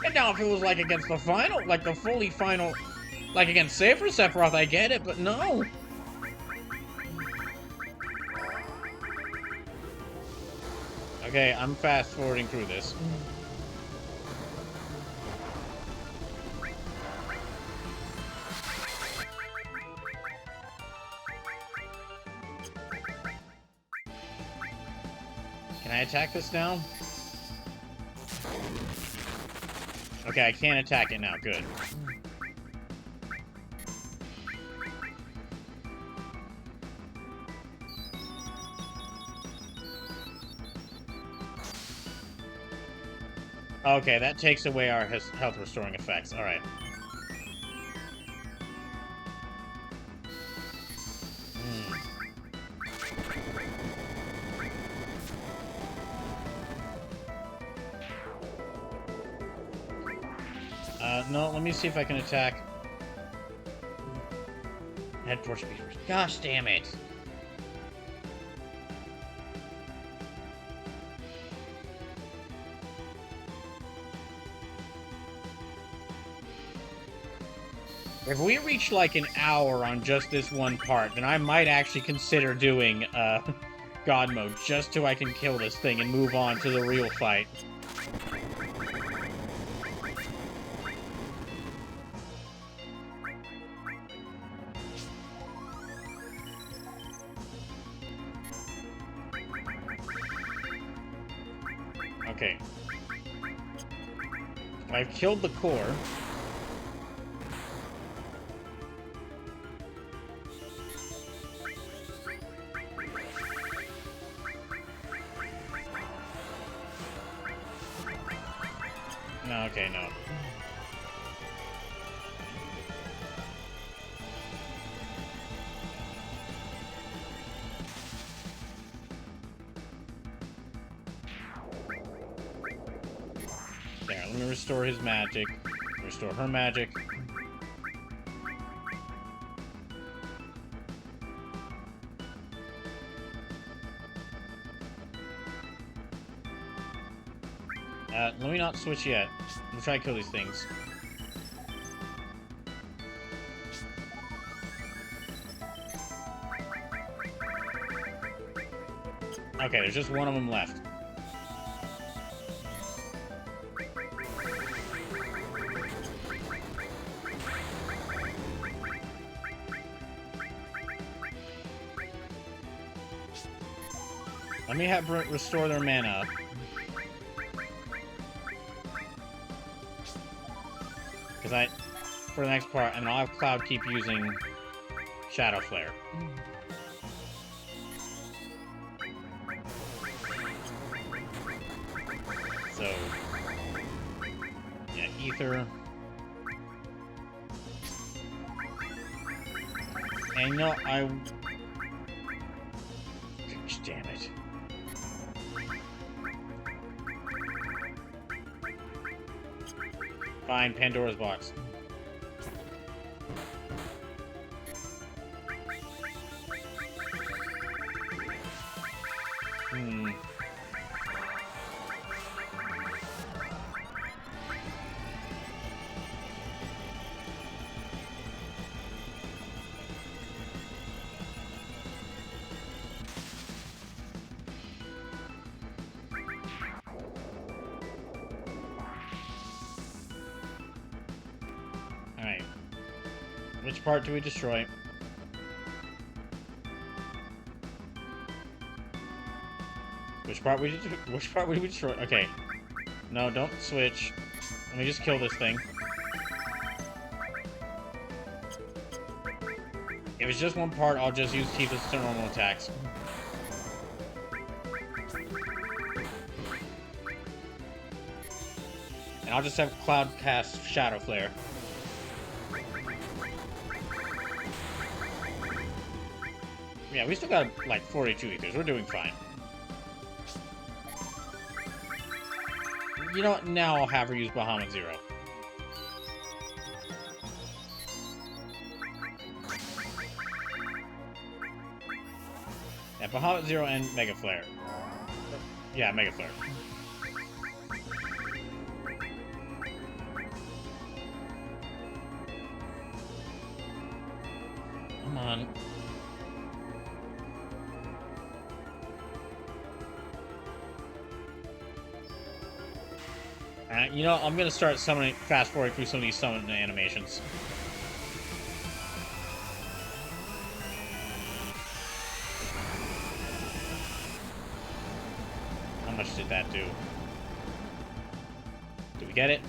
And now if it was like against the final, like the fully final, like against Safer Sephiroth, I get it, but no. Okay, I'm fast forwarding through this. Can I attack this now? Okay, I can't attack it now. Good. Okay, that takes away our health restoring effects. All right. No, let me see if I can attack. Head force beaters. Gosh damn it. If we reach like an hour on just this one part, then I might actually consider doing God mode just so I can kill this thing and move on to the real fight. Okay. I've killed the core. No, okay, no. There, let me restore his magic. Restore her magic. Let me not switch yet. Let me try to kill these things. Okay, there's just one of them left. Let me have restore their mana. Because for the next part, and I'll have Cloud keep using Shadow Flare. So, yeah, Ether. And no, gosh, damn it. Fine, Pandora's box. Alright. Which part do we destroy? Which part we destroy? Okay. No, don't switch. Let me just kill this thing. If it's just one part, I'll just use Tifa's normal attacks. And I'll just have Cloud cast Shadow Flare. Yeah, we still got, like, 42 ethers. We're doing fine. You know what? Now I'll have her use Bahamut Zero. Yeah, Bahamut Zero and Mega Flare. Yeah, Mega Flare. Come on. You know, I'm gonna start summoning, fast forwarding through some of these summon animations. How much did that do? Did we get it?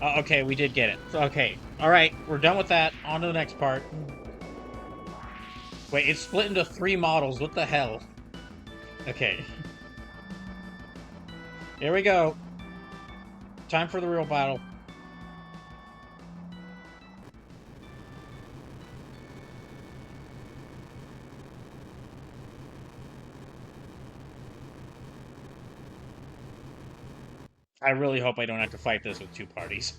Okay, we did get it. Okay, alright, we're done with that. On to the next part. Wait, it's split into 3 models. What the hell? Okay. Here we go. Time for the real battle. I really hope I don't have to fight this with 2 parties.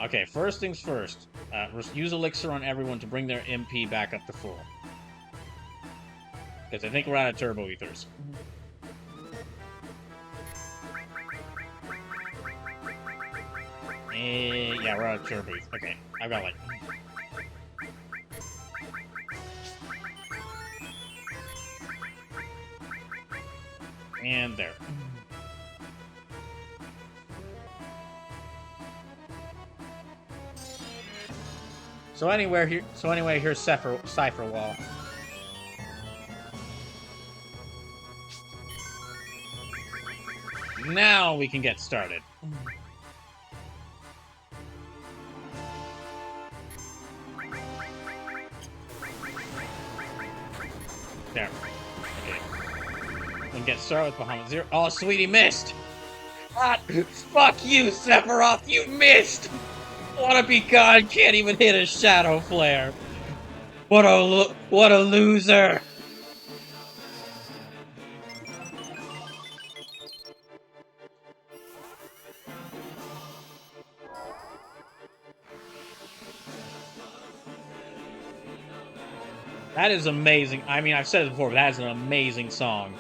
Okay, first things first. Use Elixir on everyone to bring their MP back up to full. Because I think we're out of Turbo Ethers. Yeah, we're out of Turbo Ethers. Okay, I've got like... And there. So anyway, here's Cypher Wall. Now we can get started. There. Okay. We can get started with Bahamut Zero. Oh, sweetie, missed! Ah, fuck you, Sephiroth! You missed! Wanna be God, can't even hit a Shadow Flare. What a loser! That is amazing. I mean, I've said it before, but that is an amazing song.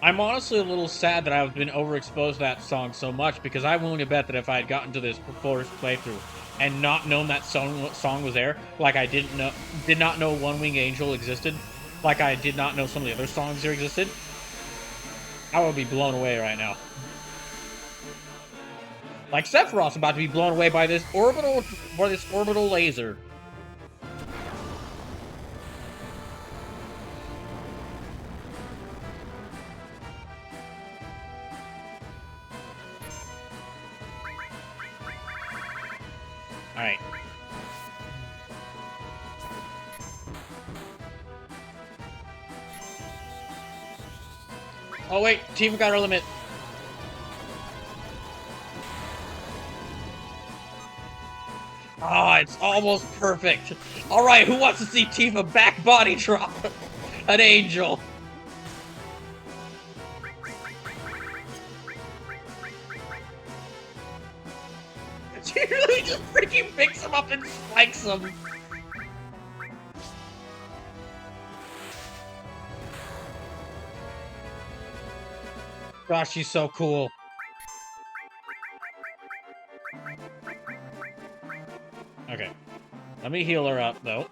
I'm honestly a little sad that I've been overexposed to that song so much, because I'm willing to bet that if I had gotten to this first playthrough and not known that song was there, like I did not know One Wing Angel existed, like I did not know some of the other songs there existed, I would be blown away right now. Like Sephiroth's about to be blown away by this orbital laser. Alright. Oh wait, Tifa got her limit. Ah, it's almost perfect. Alright, who wants to see Tifa back body drop an angel? She really just freaking picks him up and spikes him. Gosh, she's so cool. Okay. Let me heal her up, though.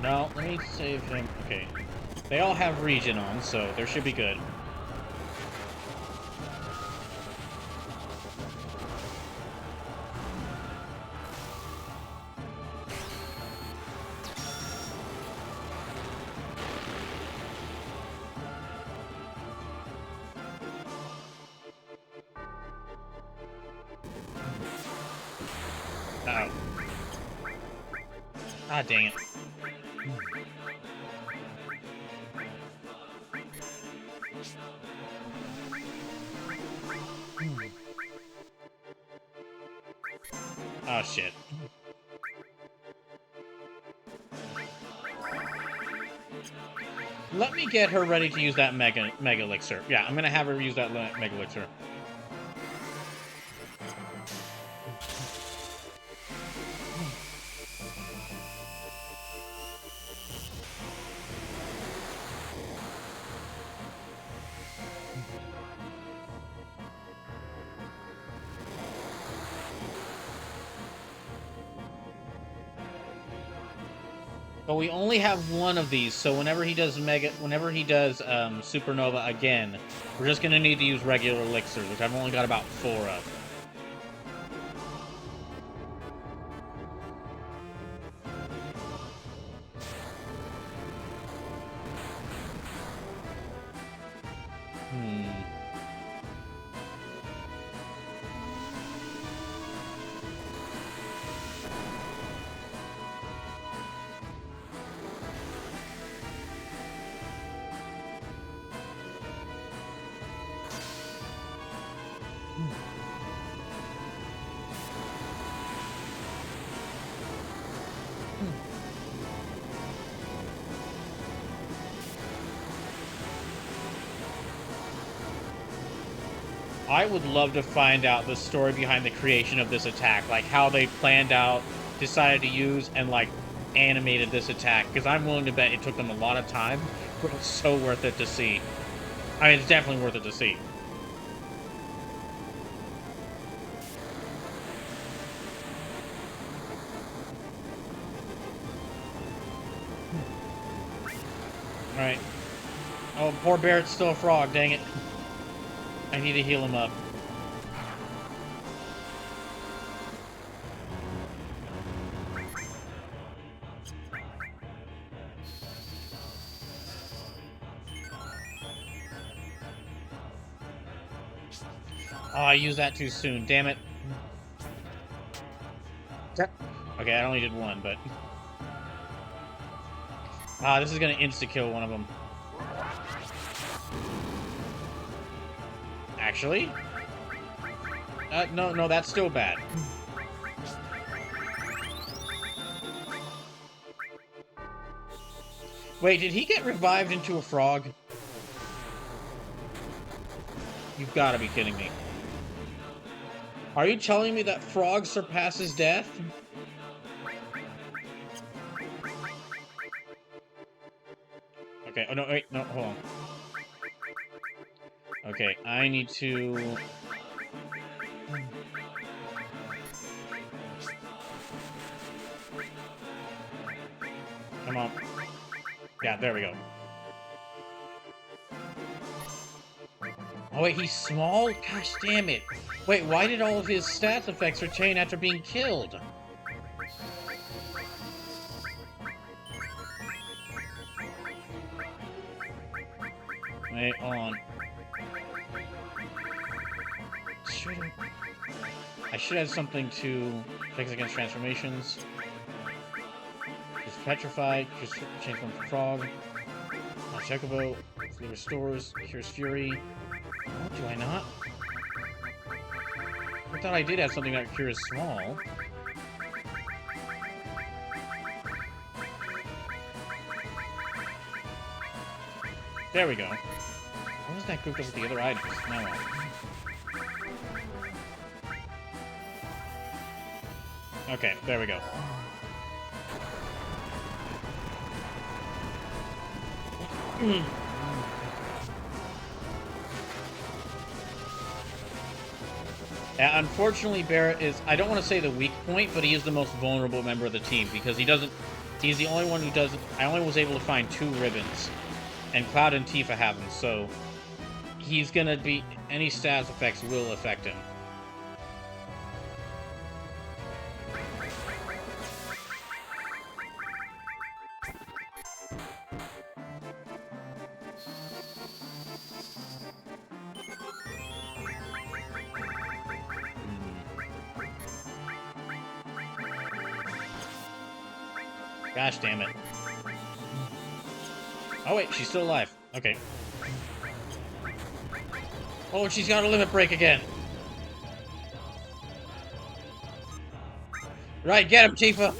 No, let me save him. Okay. They all have regen on, so there should be good. Uh-oh. Ah, dang it. Oh, shit. Let me get her ready to use that Mega Elixir. Yeah, I'm gonna have her use that Mega Elixir. But we only have one of these, so whenever he does Supernova again, we're just gonna need to use regular elixirs, which I've only got about 4 of. I would love to find out the story behind the creation of this attack, like how they planned out, decided to use, and like animated this attack, because I'm willing to bet it took them a lot of time, but it's so worth it to see. I mean, it's definitely worth it to see. Alright. Oh, poor Barrett's still a frog, dang it. I need to heal him up. Oh, I used that too soon, damn it. Okay, I only did one, but... Ah, this is gonna insta-kill one of them. Actually? No, that's still bad. Wait, did he get revived into a frog? You've got to be kidding me. Are you telling me that frog surpasses death? Okay, oh no, wait, no, hold on. Okay, I need to... Come on. Yeah, there we go. Oh wait, he's small? Gosh damn it. Wait, why did all of his stats effects retain after being killed? Wait, hold on. I should have something to fix against transformations. Just petrified, just change one for frog. Chocobo, it restores, cures fury. Oh, do I not? I thought I did have something that cures small. There we go. Why was that grouped up with the other items? Now on. Okay, there we go. Unfortunately, Barrett is, I don't want to say the weak point, but he is the most vulnerable member of the team, because he's the only one who doesn't, I only was able to find 2 ribbons, and Cloud and Tifa have them, so he's gonna be, any stats effects will affect him. Gosh damn it. Oh wait, she's still alive. Okay. Oh, she's got a limit break again. Right, get him, Tifa!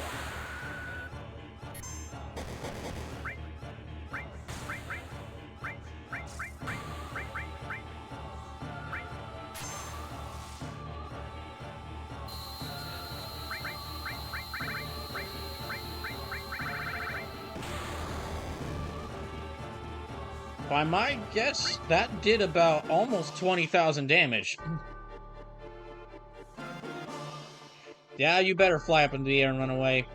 By my guess, that did about almost 20,000 damage. Yeah, you better fly up into the air and run away.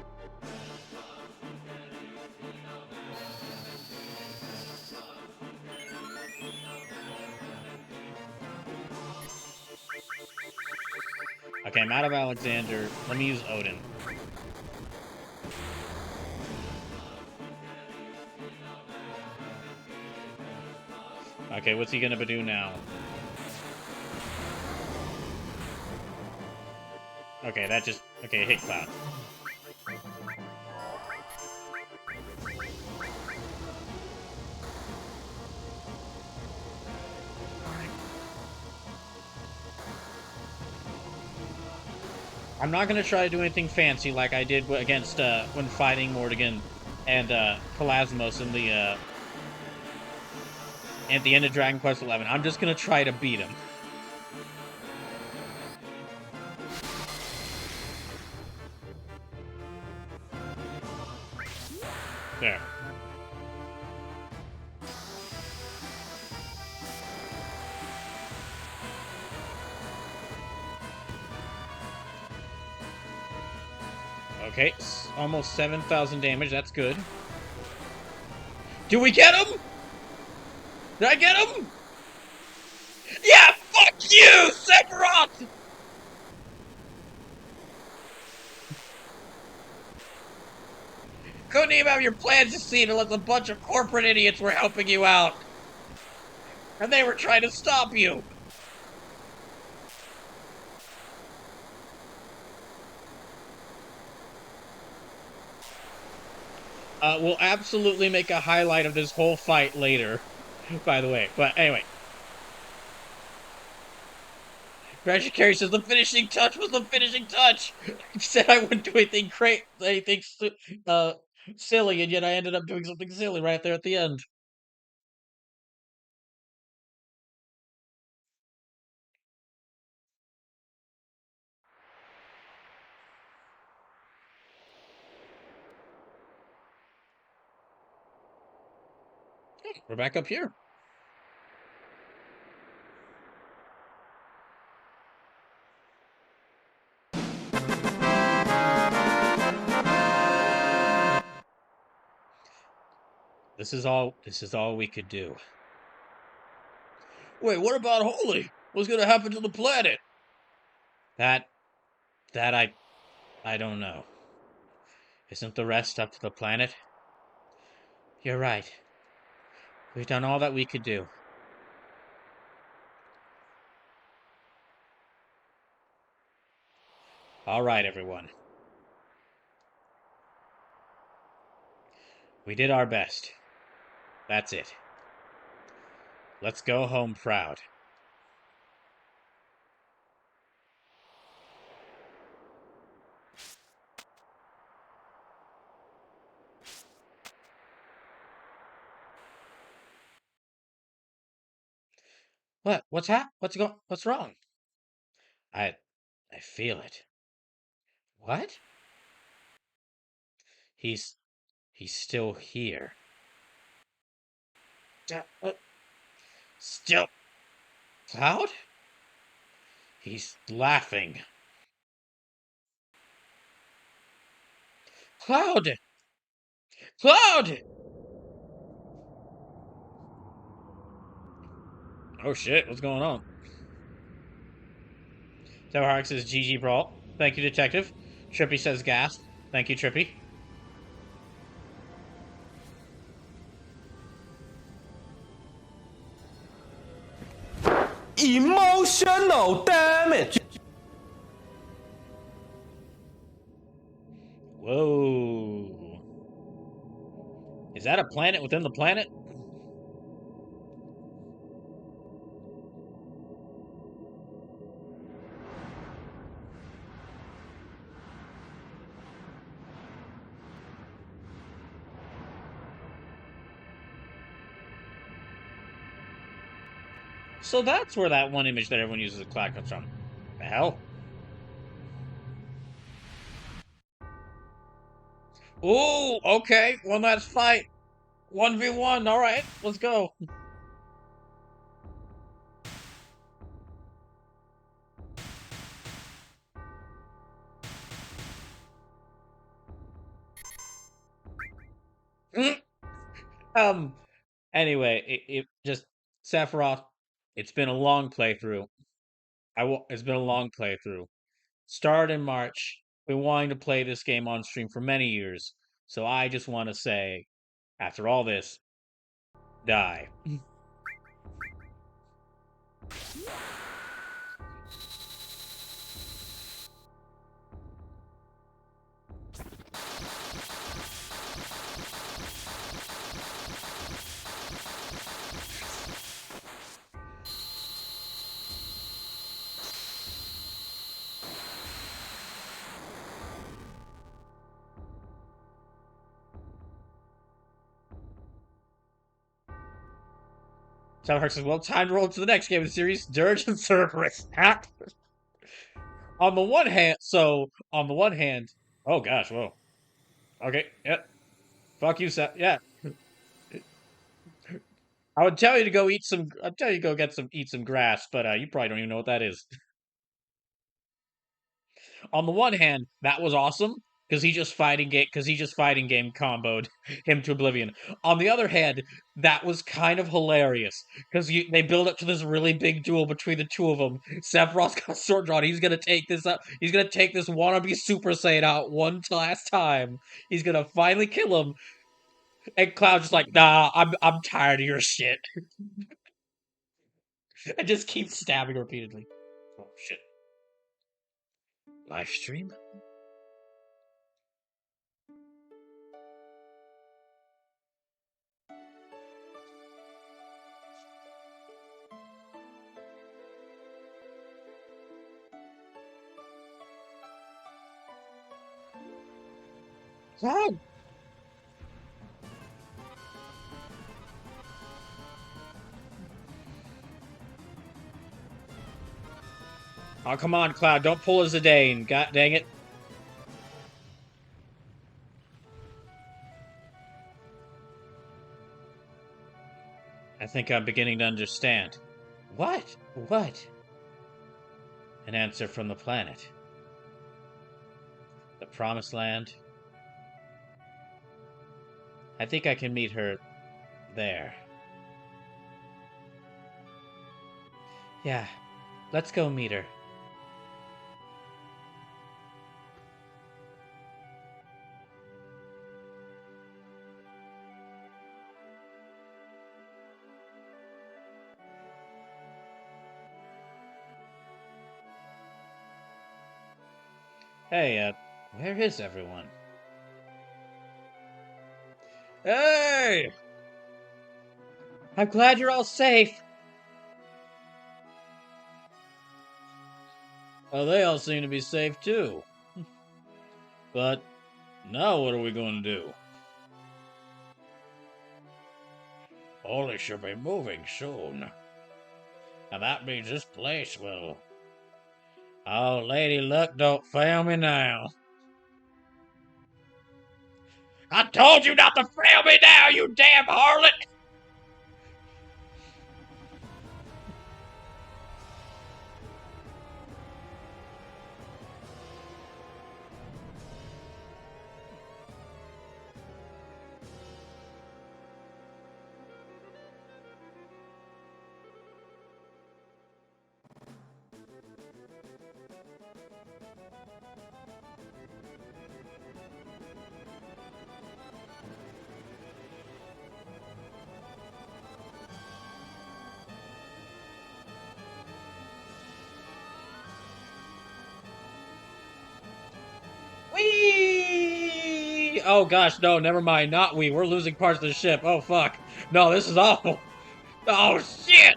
Okay, I'm out of Alexander. Let me use Odin. Okay, what's he gonna do now? Okay, that just... Okay, hit Cloud. I'm not gonna try to do anything fancy like I did against, when fighting Morrigan and, Pelasmos in the, at the end of Dragon Quest XI. I'm just gonna try to beat him. There. Okay, almost 7,000 damage. That's good. Do we get him? Did I get him? Yeah, fuck you, Sephiroth! Couldn't even have your plans succeed unless a bunch of corporate idiots were helping you out. And they were trying to stop you. We'll absolutely make a highlight of this whole fight later, by the way. But anyway. Crash Carry says the finishing touch was the finishing touch. He said I wouldn't do anything great, anything silly, and yet I ended up doing something silly right there at the end. We're back up here. This is all we could do. Wait, what about Holy? What's gonna happen to the planet? That I don't know. Isn't the rest up to the planet? You're right. We've done all that we could do. All right, everyone. We did our best. That's it. Let's go home proud. What? What's wrong? I feel it. What? He's still here. Still Cloud? He's laughing. Cloud! Cloud! Oh shit, what's going on? Towerhawk says GG Brawl. Thank you, Detective. Trippy says gasp. Thank you, Trippy. Emotional damage. Whoa. Is that a planet within the planet? So that's where that one image that everyone uses as cloud comes from. The hell? Ooh, okay. One last fight. 1v1. Alright, let's go. Anyway, it just Sephiroth. It's been a long playthrough. It's been a long playthrough. started in March. Been wanting to play this game on stream for many years. So I just want to say, after all this, die. Soundhark says, well, time to roll to the next game of the series, Dirge and Cerberus. On the one hand, oh gosh, whoa. Okay, yep. Fuck you, Seth. Yeah. I would tell you to go eat some, I'd tell you to go eat some grass, but you probably don't even know what that is. On the one hand, that was awesome because he just fighting game comboed him to oblivion. On the other hand, that was kind of hilarious because they build up to this really big duel between the two of them. Sephiroth's got a sword drawn. He's gonna take this up. He's gonna take this wannabe Super Saiyan out one last time. He's gonna finally kill him. And Cloud's just like, nah, I'm tired of your shit, and just keeps stabbing repeatedly. Oh shit! Live stream. Cloud. Oh, come on, Cloud. Don't pull a Zidane. God dang it. I think I'm beginning to understand. What? What? An answer from the planet. The Promised Land. I think I can meet her there. Yeah, let's go meet her. Hey, where is everyone? Hey! I'm glad you're all safe. Well, they all seem to be safe too. But now what are we going to do? Ollie should be moving soon. And that means this place will... Oh, Lady Luck, don't fail me now. I told you not to fail me now, you damn harlot! Whee! Oh gosh, no, never mind. Not we. We're losing parts of the ship. Oh fuck. No, this is awful. Oh shit!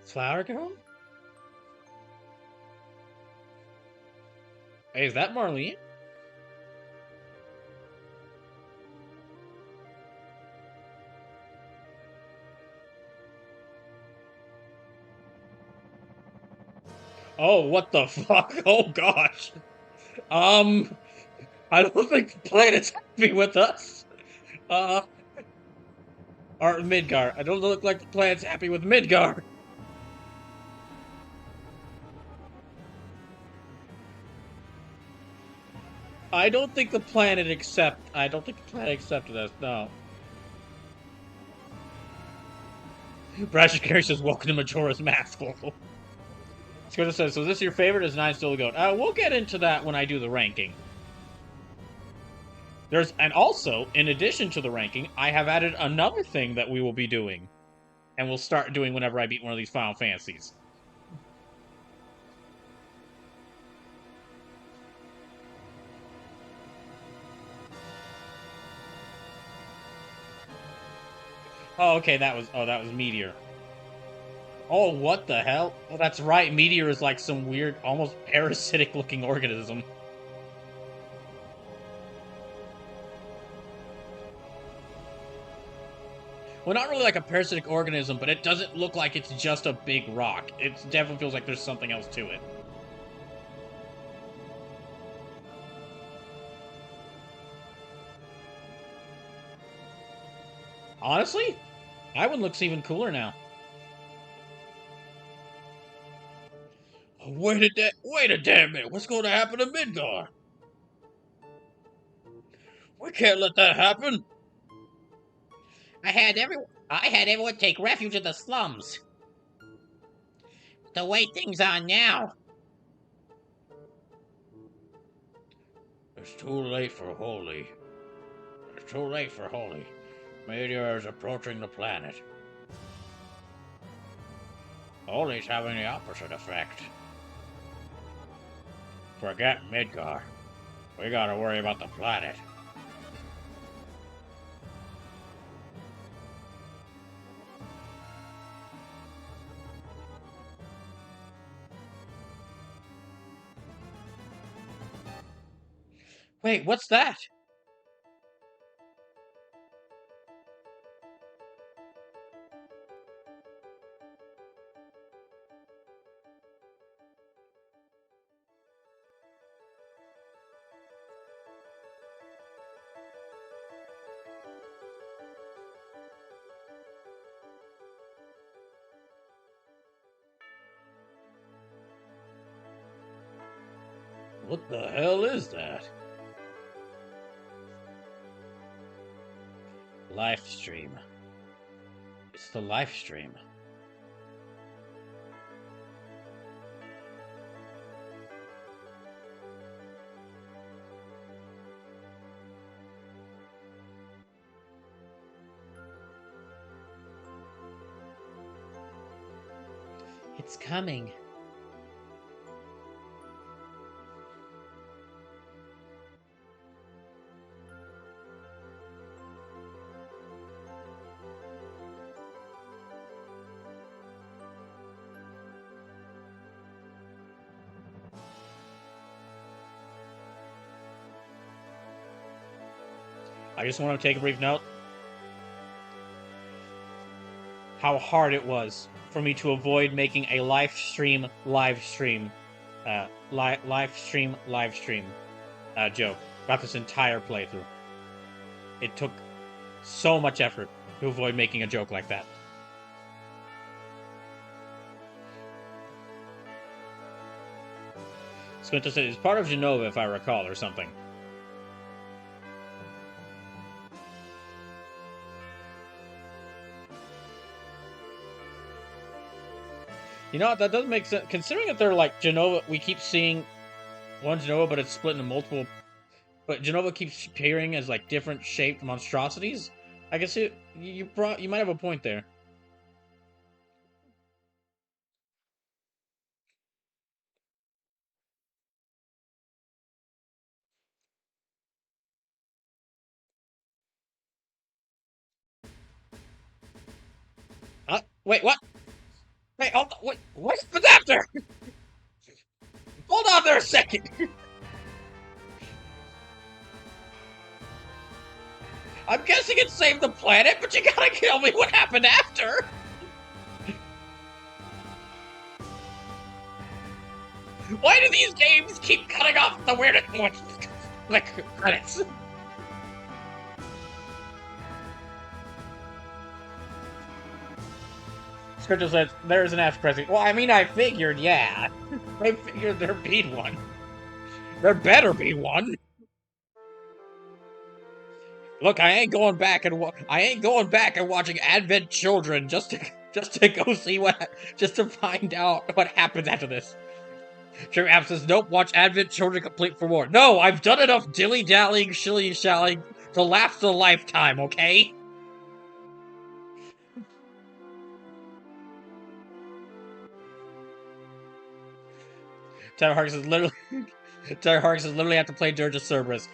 Flower Girl? Hey, is that Marlene? Oh, what the fuck? Oh gosh. I don't think the planet's happy with us. Uh, or Midgar. I don't look like the planet's happy with Midgar. I don't think the planet accepted us, no. Brasher Carey says, welcome to Majora's Mask. Skirta says, so is this your favorite? Is 9 still the GOAT? We'll get into that when I do the ranking. And also, in addition to the ranking, I have added another thing that we will be doing. And we'll start doing whenever I beat one of these Final Fantasies. Oh, okay, that was Meteor. Oh, what the hell? Oh, that's right, Meteor is like some weird, almost parasitic-looking organism. Well, not really like a parasitic organism, but it doesn't look like it's just a big rock. It definitely feels like there's something else to it. Honestly, Iwan looks even cooler now. Wait a damn minute. What's going to happen to Midgar? We can't let that happen. I had everyone take refuge in the slums. The way things are now. It's too late for Holy. It's too late for Holy. Meteor is approaching the planet. Holy's having the opposite effect. Forget Midgar. We gotta worry about the planet. Wait, what's that? What the hell is that? Live stream. It's the live stream. It's coming. I just want to take a brief note. How hard it was for me to avoid making a live stream joke about this entire playthrough. It took so much effort to avoid making a joke like that. Squinto said it's part of Genova, if I recall, or something. You know, that does make sense. Considering that they're like Genova, we keep seeing one Genova, but it's split into multiple. But Genova keeps appearing as like different shaped monstrosities. I guess you might have a point there. Wait, what? Wait, hold on, wait, what happens after? Hold on there a second. I'm guessing it saved the planet, but you gotta tell me what happened after. Why do these games keep cutting off the weirdest like credits? Scripture says there's an F pressing. Well, I mean, I figured, yeah. I figured there'd be one. There better be one. Look, I ain't going back and watching Advent Children just to go see just to find out what happens after this. True App says, nope, watch Advent Children complete for more. No, I've done enough dilly-dallying, shilly-shallying to last a lifetime, okay? Tyler Harkins says, literally have to play Dirge of Cerberus.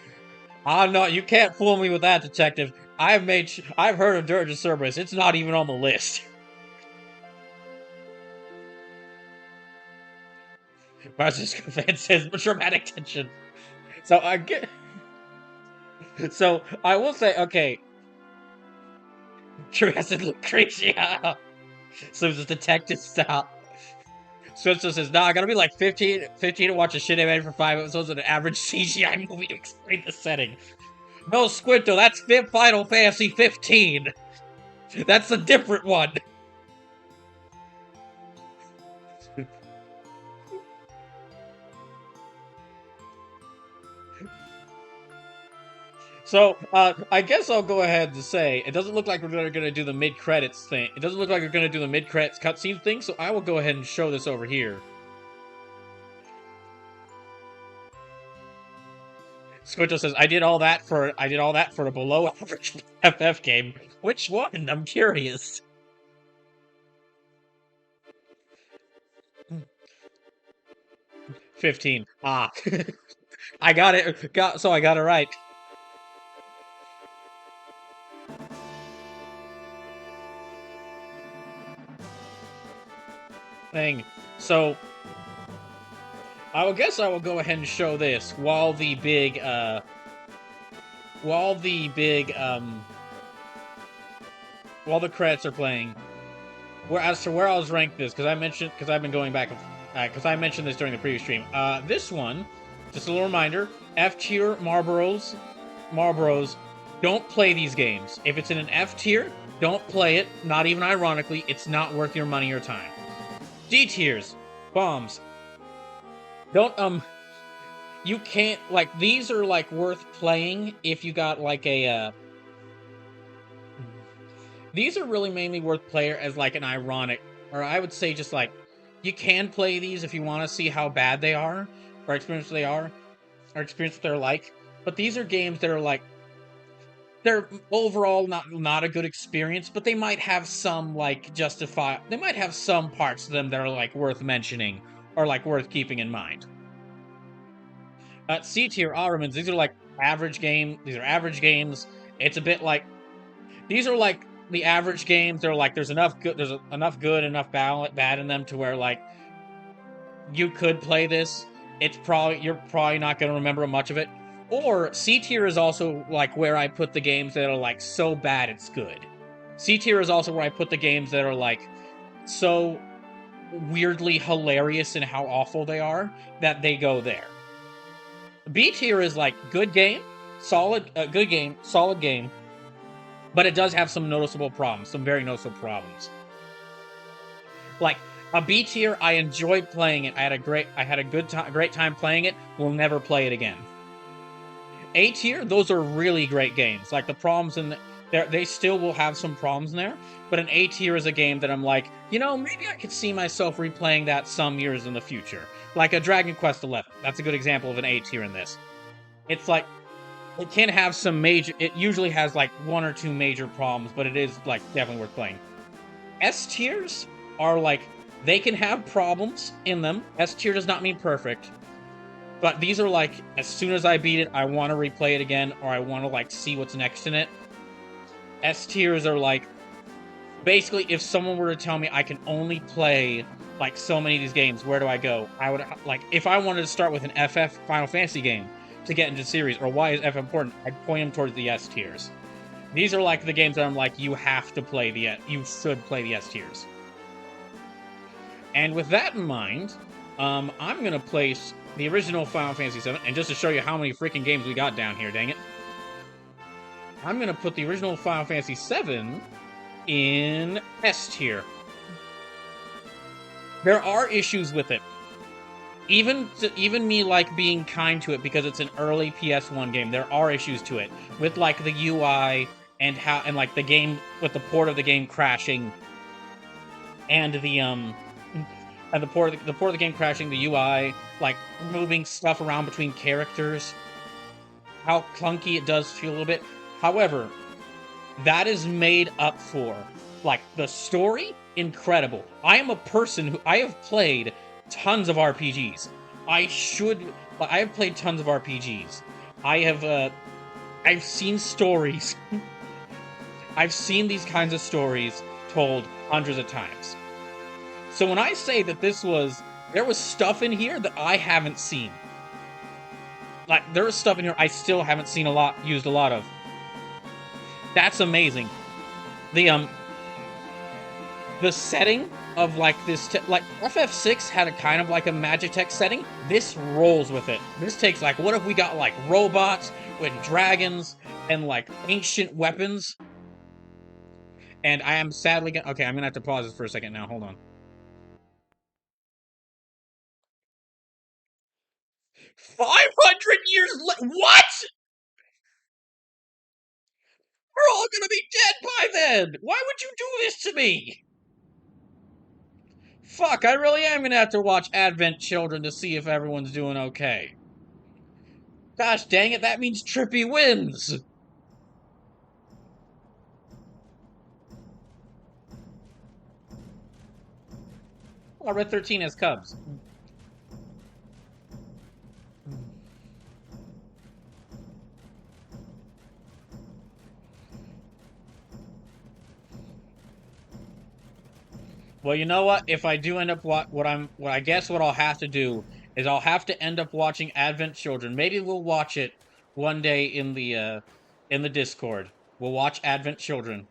Ah, no, you can't fool me with that, detective. I've heard of Dirge of Cerberus. It's not even on the list. Francisco fan says, dramatic tension. So I will say, okay. True acid Lucretia. So it's detective style. Switzer says, nah, I gotta be like 15 to watch a shit animated for 5 episodes of an average CGI movie to explain the setting. No, Squinto, that's Final Fantasy 15. That's a different one. So, I guess I'll go ahead and say, it doesn't look like we're gonna do the mid-credits thing. It doesn't look like we're gonna do the mid-credits cutscene thing, so I will go ahead and show this over here. Squinto says, I did all that for a below average FF game. Which one? I'm curious. $15. Ah. I got it right. Thing. So I guess I will go ahead and show this while the credits are playing. As to where I was ranked this, because I've been going back, because I mentioned this during the previous stream. This one, just a little reminder: F tier Marlboros, don't play these games. If it's in an F tier, don't play it. Not even ironically, it's not worth your money or time. D tiers, bombs. Don't you can't, like, these are like worth playing if you got like a these are really mainly worth player as like an ironic, or I would say just like, you can play these if you want to see how bad they are, or experience what they're like. But these are games that are like, they're overall not a good experience, but they might have some like they might have some parts of them that are like worth mentioning or like worth keeping in mind. C tier Armaments, these are like average game. These are average games. It's a bit like, these are like the average games. They're like, there's enough good, enough bad in them to where like you could play this. You're probably not going to remember much of it. Or C tier is also like where I put the games that are like so bad it's good. C tier is also where I put the games that are like so weirdly hilarious in how awful they are that they go there. B tier is like good game, solid game, but it does have some noticeable problems, some very noticeable problems. Like a B tier, I enjoyed playing it. I had a great time playing it. Will never play it again. A tier, those are really great games. Like the problems in they still will have some problems in there, but an A tier is a game that I'm like, maybe I could see myself replaying that some years in the future. Like a Dragon Quest XI. That's a good example of an A tier in this. It's like, it can have some major, it usually has like one or two major problems, but it is like definitely worth playing. S tiers are like, they can have problems in them. S tier does not mean perfect. But these are like, as soon as I beat it, I want to replay it again, or I want to like see what's next in it. S tiers are like, basically, if someone were to tell me I can only play like so many of these games, where do I go? I would, like, if I wanted to start with an FF Final Fantasy game to get into the series, or why is FF important, I'd point them towards the S tiers. These are like the games that I'm like, you should play the S tiers. And with that in mind, I'm gonna place the original Final Fantasy VII, and just to show you how many freaking games we got down here, dang it, I'm gonna put the original Final Fantasy VII in S tier. There are issues with it. Even me like being kind to it because it's an early PS1 game. There are issues to it with like the UI and like the game with the port of the game crashing and the port of the game crashing, the UI like moving stuff around between characters, how clunky it does feel a little bit. However, that is made up for. Like the story, incredible. I am a person who I have played tons of RPGs. I have played tons of RPGs. I've seen stories. I've seen these kinds of stories told hundreds of times. So when I say that there was stuff in here that I haven't seen. Like there was stuff in here I still haven't seen used a lot of. That's amazing. The the setting of like like FF6 had a kind of like a Magitech setting. This rolls with it. This takes like, what if we got like robots with dragons and like ancient weapons? And I am sadly gonna, okay, I'm gonna have to pause this for a second now. Hold on. 500 years what? We're all gonna be dead by then. Why would you do this to me? Fuck, I really am gonna have to watch Advent Children to see if everyone's doing okay. Gosh dang it, that means Trippy wins! Oh, Red 13 has Cubs. Well, you know what? If I do end up what I guess what I'll have to do is I'll have to end up watching Advent Children. Maybe we'll watch it one day in the Discord. We'll watch Advent Children.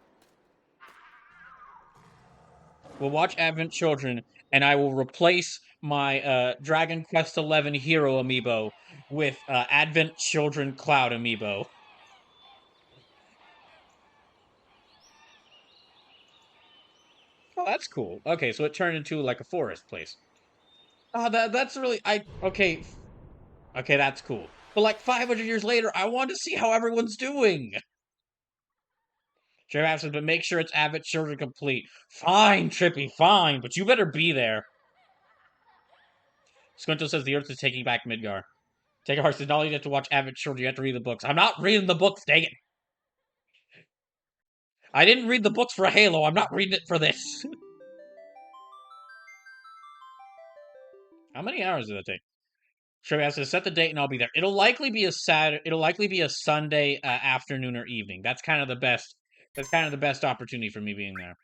We'll watch Advent Children, and I will replace my Dragon Quest XI Hero amiibo with Advent Children Cloud amiibo. Oh, that's cool. Okay, so it turned into like a forest place. Oh, that's really okay, that's cool. But like 500 years later, I want to see how everyone's doing. Trip says, but make sure it's Advent Children complete. Fine, Trippy, fine, but you better be there. Squinto says the Earth is taking back Midgar. Take a heart says, not only do you have to watch Advent Children, you have to read the books. I'm not reading the books, dang it. I didn't read the books for Halo. I'm not reading it for this. How many hours did it take? Trivia says, set the date and I'll be there. It'll likely be a Sunday afternoon or evening. That's kind of the best. That's kind of the best opportunity for me being there.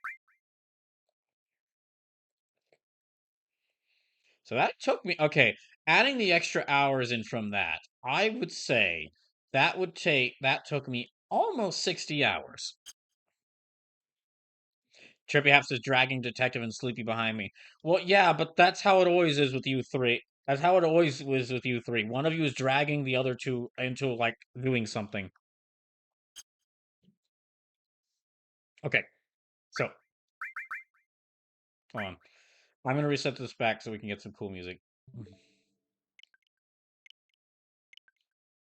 So that took me okay. Adding the extra hours in from that, I would say that took me almost 60 hours. Trippy Haps is dragging Detective and Sleepy behind me. Well, yeah, but that's how it always is with you three. That's how it always was with you three. One of you is dragging the other two into like doing something. Okay, so hold on. I'm gonna reset this back so we can get some cool music.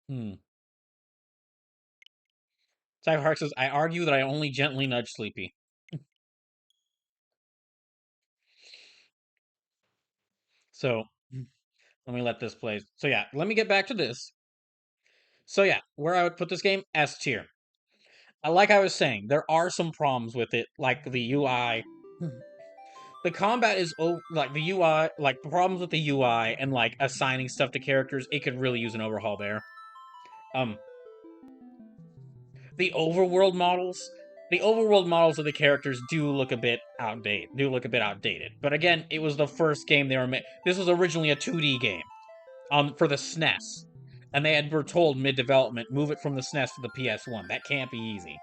Hmm. Type Heart says, I argue that I only gently nudge Sleepy. So let me let this play. So yeah, let me get back to this. So yeah, where I would put this game, S tier. Like I was saying, there are some problems with it, like the UI. The combat is like the UI, like problems with the UI and like assigning stuff to characters. It could really use an overhaul there. Um, the overworld models, the overworld models of the characters do look a bit outdated. But again, it was the first game they were made. This was originally a 2D game, for the SNES, and were told mid development move it from the SNES to the PS1. That can't be easy.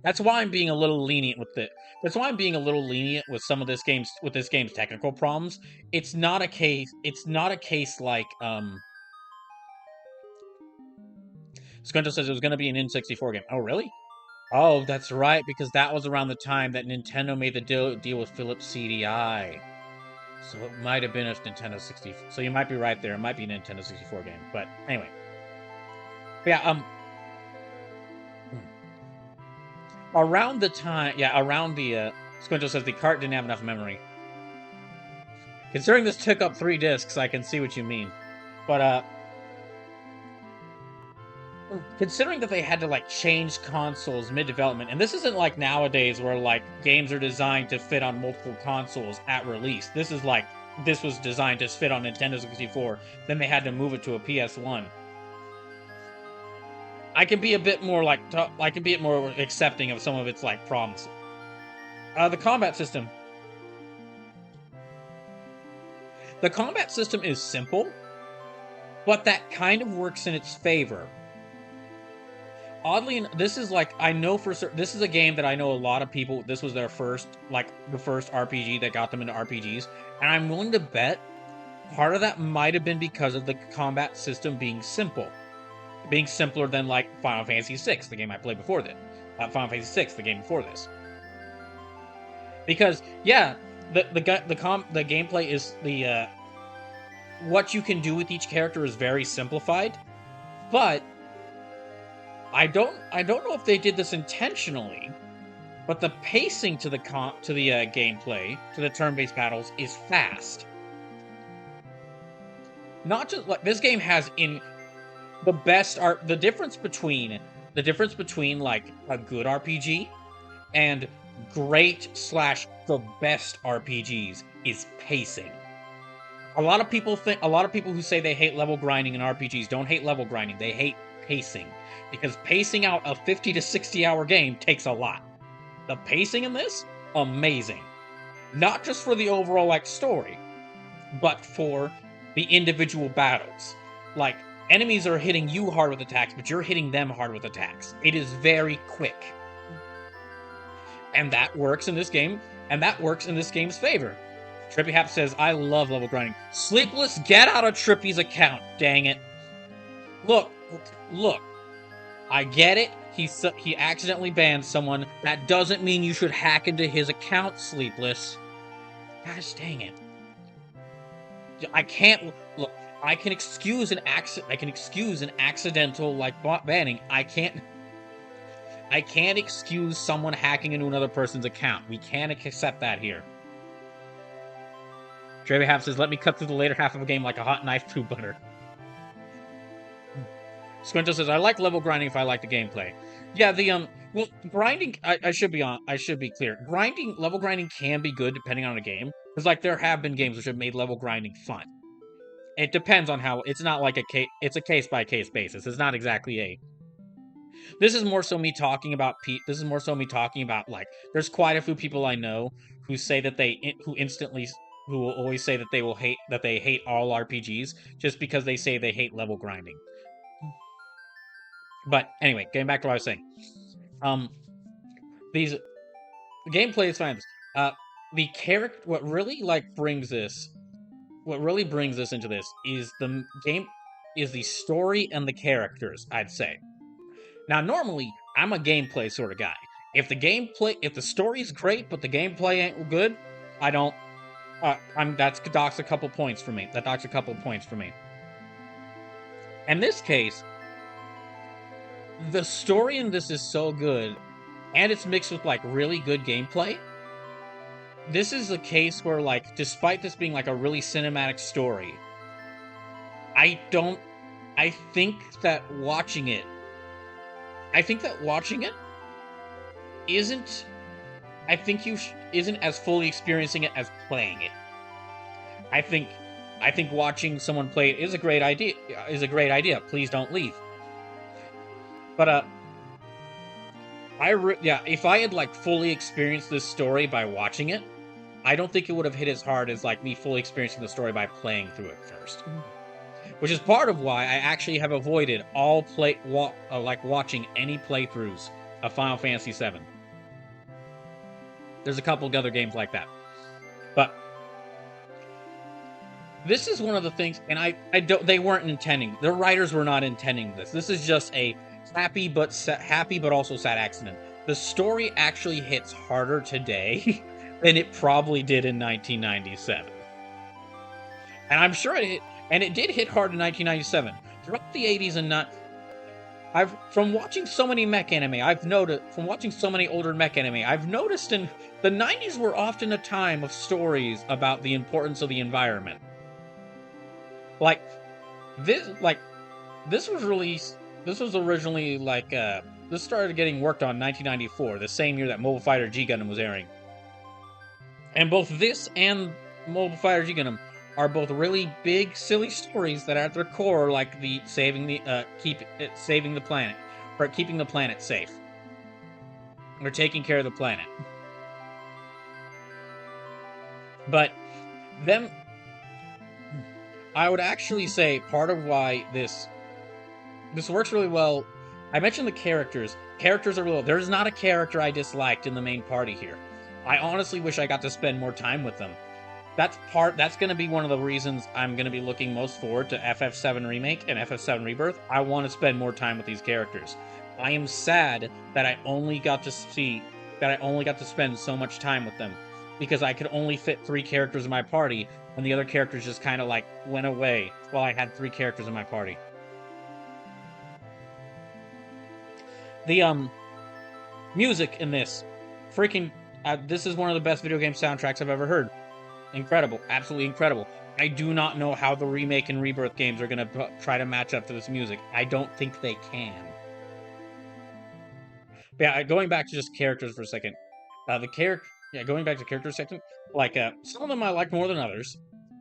That's why I'm being a little lenient with it. That's why I'm being a little lenient with some of this game's technical problems. It's not a case. It's not a case like Squinto says it was going to be an N64 game. Oh, really? Oh, that's right, because that was around the time that Nintendo made the deal with Philips CDI. So it might have been a Nintendo 64. So you might be right there. It might be a Nintendo 64 game. But anyway. But yeah, around the time, around the, Squinto says the cart didn't have enough memory. Considering this took up 3 discs, I can see what you mean. But, considering that they had to, like, change consoles mid-development, and this isn't like nowadays where, like, games are designed to fit on multiple consoles at release. This is like, this was designed to fit on Nintendo 64, then they had to move it to a PS1. I can be a bit more, like, I can be a bit more accepting of some of its, like, problems. The combat system. The combat system is simple, but that kind of works in its favor. Oddly, this is like, I know for certain, this is a game that I know a lot of people, this was their first, like, the first RPG that got them into RPGs, and I'm willing to bet part of that might have been because of the combat system being simple. Being simpler than, like, Final Fantasy VI, the game I played before this. Final Fantasy VI, the game before this. Because, yeah, the gameplay is, what you can do with each character is very simplified, but I don't know if they did this intentionally, but the pacing to the gameplay, to the turn-based battles, is fast. Not just like this game has in the best art. The difference between like a good RPG and great / the best RPGs is pacing. A lot of people who say they hate level grinding in RPGs don't hate level grinding. They hate pacing, because pacing out a 50 to 60 hour game takes a lot. The pacing in this, amazing. Not just for the overall, like, story, but for the individual battles. Like, enemies are hitting you hard with attacks, but you're hitting them hard with attacks. It is very quick. And that works in this game, and that works in this game's favor. Trippy Hap says, I love level grinding. Sleepless, get out of Trippy's account, dang it. Look, I get it. He accidentally banned someone. That doesn't mean you should hack into his account, Sleepless. Gosh dang it. I can't look. I can excuse an accidental, like, bot banning. I can't excuse someone hacking into another person's account. We can't accept that here. Trevor Half says, let me cut through the later half of a game like a hot knife through butter. Squinto says, I like level grinding if I like the gameplay. Yeah, well, grinding, I should be clear. Level grinding can be good depending on a game. Because, like, there have been games which have made level grinding fun. It depends on how, it's not like it's a case-by-case basis. It's not exactly this is more so me talking about, like, there's quite a few people I know who say that who will always say that they hate all RPGs just because they say they hate level grinding. But anyway, getting back to what I was saying. The gameplay is fine. The character, what really brings this into this is the story and the characters, I'd say. Now, normally, I'm a gameplay sort of guy. If the story's great, but the gameplay ain't good, I don't, that docks a couple points for me. In this case, the story in this is so good, and it's mixed with, like, really good gameplay. This is a case where, like, despite this being, like, a really cinematic story, I think that watching it isn't as fully experiencing it as playing it. I think watching someone play it is a great idea. Please don't leave. But if I had, like, fully experienced this story by watching it, I don't think it would have hit as hard as, like, me fully experiencing the story by playing through it first. Which is part of why I actually have avoided all watching any playthroughs of Final Fantasy VII. There's a couple other games like that. But this is one of the things, and I don't. They weren't intending. The writers were not intending this. This is just a happy but also sad accident. The story actually hits harder today than it probably did in 1997, and I'm sure it hit. And it did hit hard in 1997. Throughout the 80s and not. From watching so many mech anime, from watching so many older mech anime, I've noticed in the 90s were often a time of stories about the importance of the environment. Like this was released. This was originally this started getting worked on in 1994, the same year that Mobile Fighter G Gundam was airing. And both this and Mobile Fighter G Gundam are both really big, silly stories that at their core are like the saving the planet, or keeping the planet safe, or taking care of the planet. But them, I would actually say part of why this works really well. I mentioned the characters. Characters are real. There's not a character I disliked in the main party here. I honestly wish I got to spend more time with them. That's going to be one of the reasons I'm going to be looking most forward to FF7 Remake and FF7 Rebirth. I want to spend more time with these characters. I am sad that I only got to spend so much time with them, because I could only fit 3 characters in my party, and the other characters just kind of went away while I had 3 characters in my party. The music in this, this is one of the best video game soundtracks I've ever heard. Incredible, absolutely incredible. I do not know how the remake and rebirth games are going to try to match up to this music. I don't think they can. But yeah, going back to just characters for a second. Going back to characters for a second. Some of them I like more than others.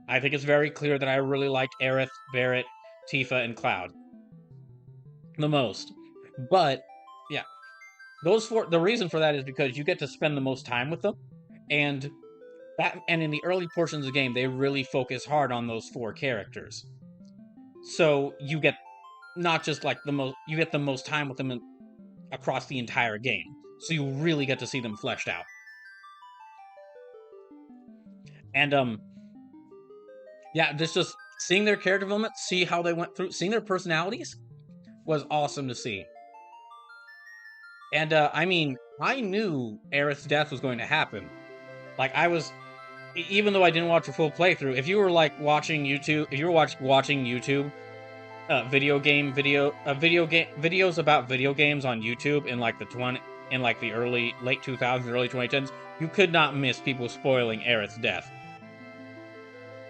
I think it's very clear that I really like Aerith, Barret, Tifa, and Cloud the most. But yeah, those 4. The reason for that is because you get to spend the most time with them, and in the early portions of the game, they really focus hard on those 4 characters. So you get not just you get the most time with them across the entire game. So you really get to see them fleshed out. And yeah, just seeing their character development, see how they went through, seeing their personalities was awesome to see. And I knew Aerith's death was going to happen. Even though I didn't watch a full playthrough, if you were watching YouTube, videos about video games on YouTube in the late 2000s, early 2010s, you could not miss people spoiling Aerith's death.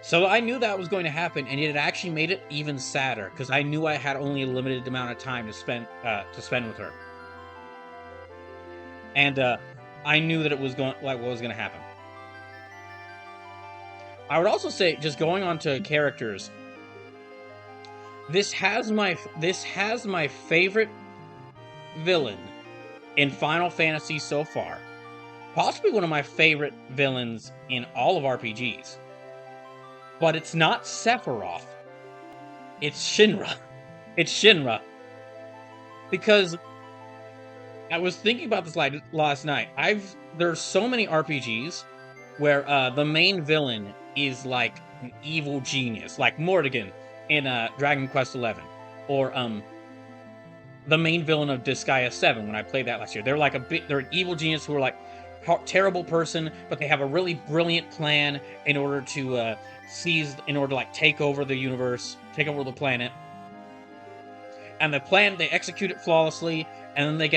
So I knew that was going to happen, and it actually made it even sadder, because I knew I had only a limited amount of time to spend with her, and I knew that it was what was going to happen. I would also say, just going on to characters, this has my favorite villain in Final Fantasy so far. Possibly one of my favorite villains in all of RPGs. But it's not Sephiroth. It's Shinra. Because I was thinking about this last night. There's so many RPGs where the main villain is like an evil genius, like Morrigan in Dragon Quest XI, or the main villain of Gaia 7 when I played that last year. They're they're an evil genius who are like a terrible person, but they have a really brilliant plan in order to take over the universe, take over the planet. And the plan, they execute it flawlessly, and then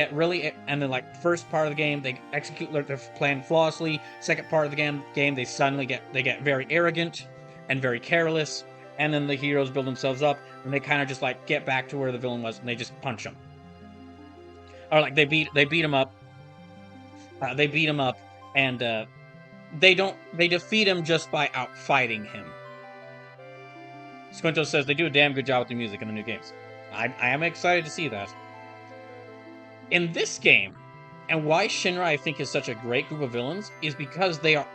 first part of the game, they execute their plan flawlessly. Second part of the game, they suddenly get very arrogant and very careless, and then the heroes build themselves up, and they kind of just get back to where the villain was, and they just punch him. Or they beat him up. And they defeat him just by outfighting him. Squinto says they do a damn good job with the music in the new games. I am excited to see that. In this game, and why Shinra I think is such a great group of villains, is because they are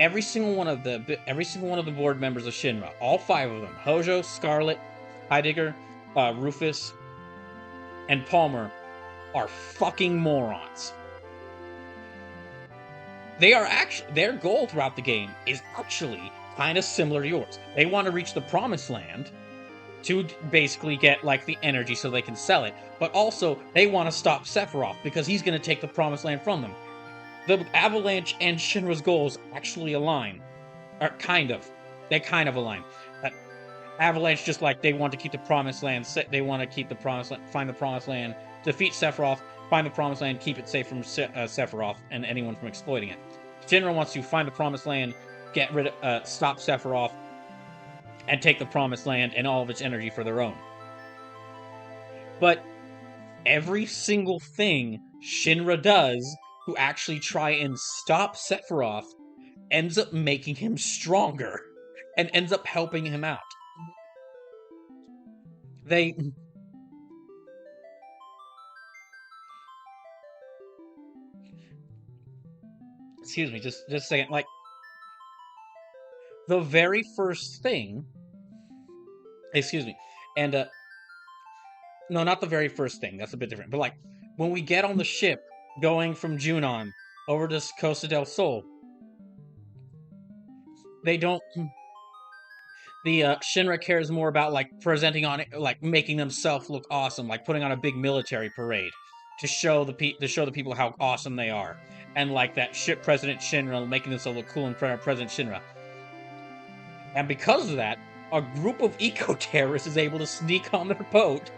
every single one of the board members of Shinra, all 5 of them, Hojo, Scarlet, Heidegger, Rufus, and Palmer, are fucking morons. They are actually, their goal throughout the game is actually kind of similar to yours. They want to reach the promised land to basically get like the energy so they can sell it, but also they want to stop Sephiroth because he's going to take the promised land from them. The Avalanche and Shinra's goals actually align, or kind of. They kind of align. Avalanche just like they want to keep the promised land. They want to keep the promised land, find the promised land, defeat Sephiroth, find the promised land, keep it safe from Sephiroth and anyone from exploiting it. Shinra wants to find the promised land, get rid of, stop Sephiroth, and take the promised land and all of its energy for their own. But every single thing Shinra does to actually try and stop Sephiroth ends up making him stronger and ends up helping him out. They excuse me, just a second. Like the very first thing, excuse me, and no, not the very first thing. That's a bit different. But like when we get on the ship going from Junon over to Costa del Sol, they don't. The Shinra cares more about like presenting on it, like making themselves look awesome, like putting on a big military parade to show the people how awesome they are, and like that ship President Shinra making themselves look cool in front of President Shinra. And because of that, a group of eco-terrorists is able to sneak on their boat,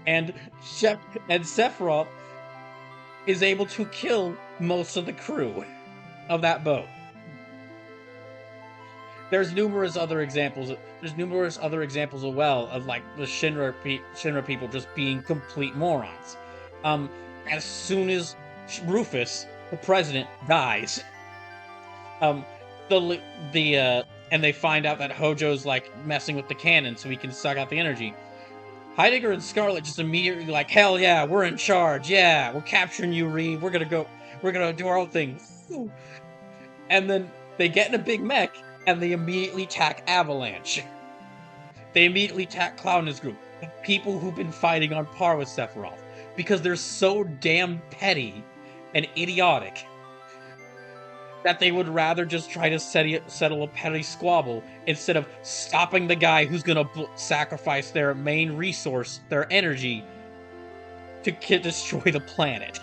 and Sephiroth is able to kill most of the crew of that boat. There's numerous other examples as well of like the Shinra people just being complete morons. As soon as Rufus, the president, dies, and they find out that Hojo's like messing with the cannon so he can suck out the energy. Heidegger and Scarlet just immediately like, hell yeah, we're in charge. Yeah, we're capturing you, Reed. We're gonna do our own thing. And then they get in a big mech and they immediately attack Avalanche. They immediately attack Cloud and his group. People who've been fighting on par with Sephiroth. Because they're so damn petty and idiotic that they would rather just try to settle a petty squabble instead of stopping the guy who's gonna sacrifice their main resource, their energy, to destroy the planet.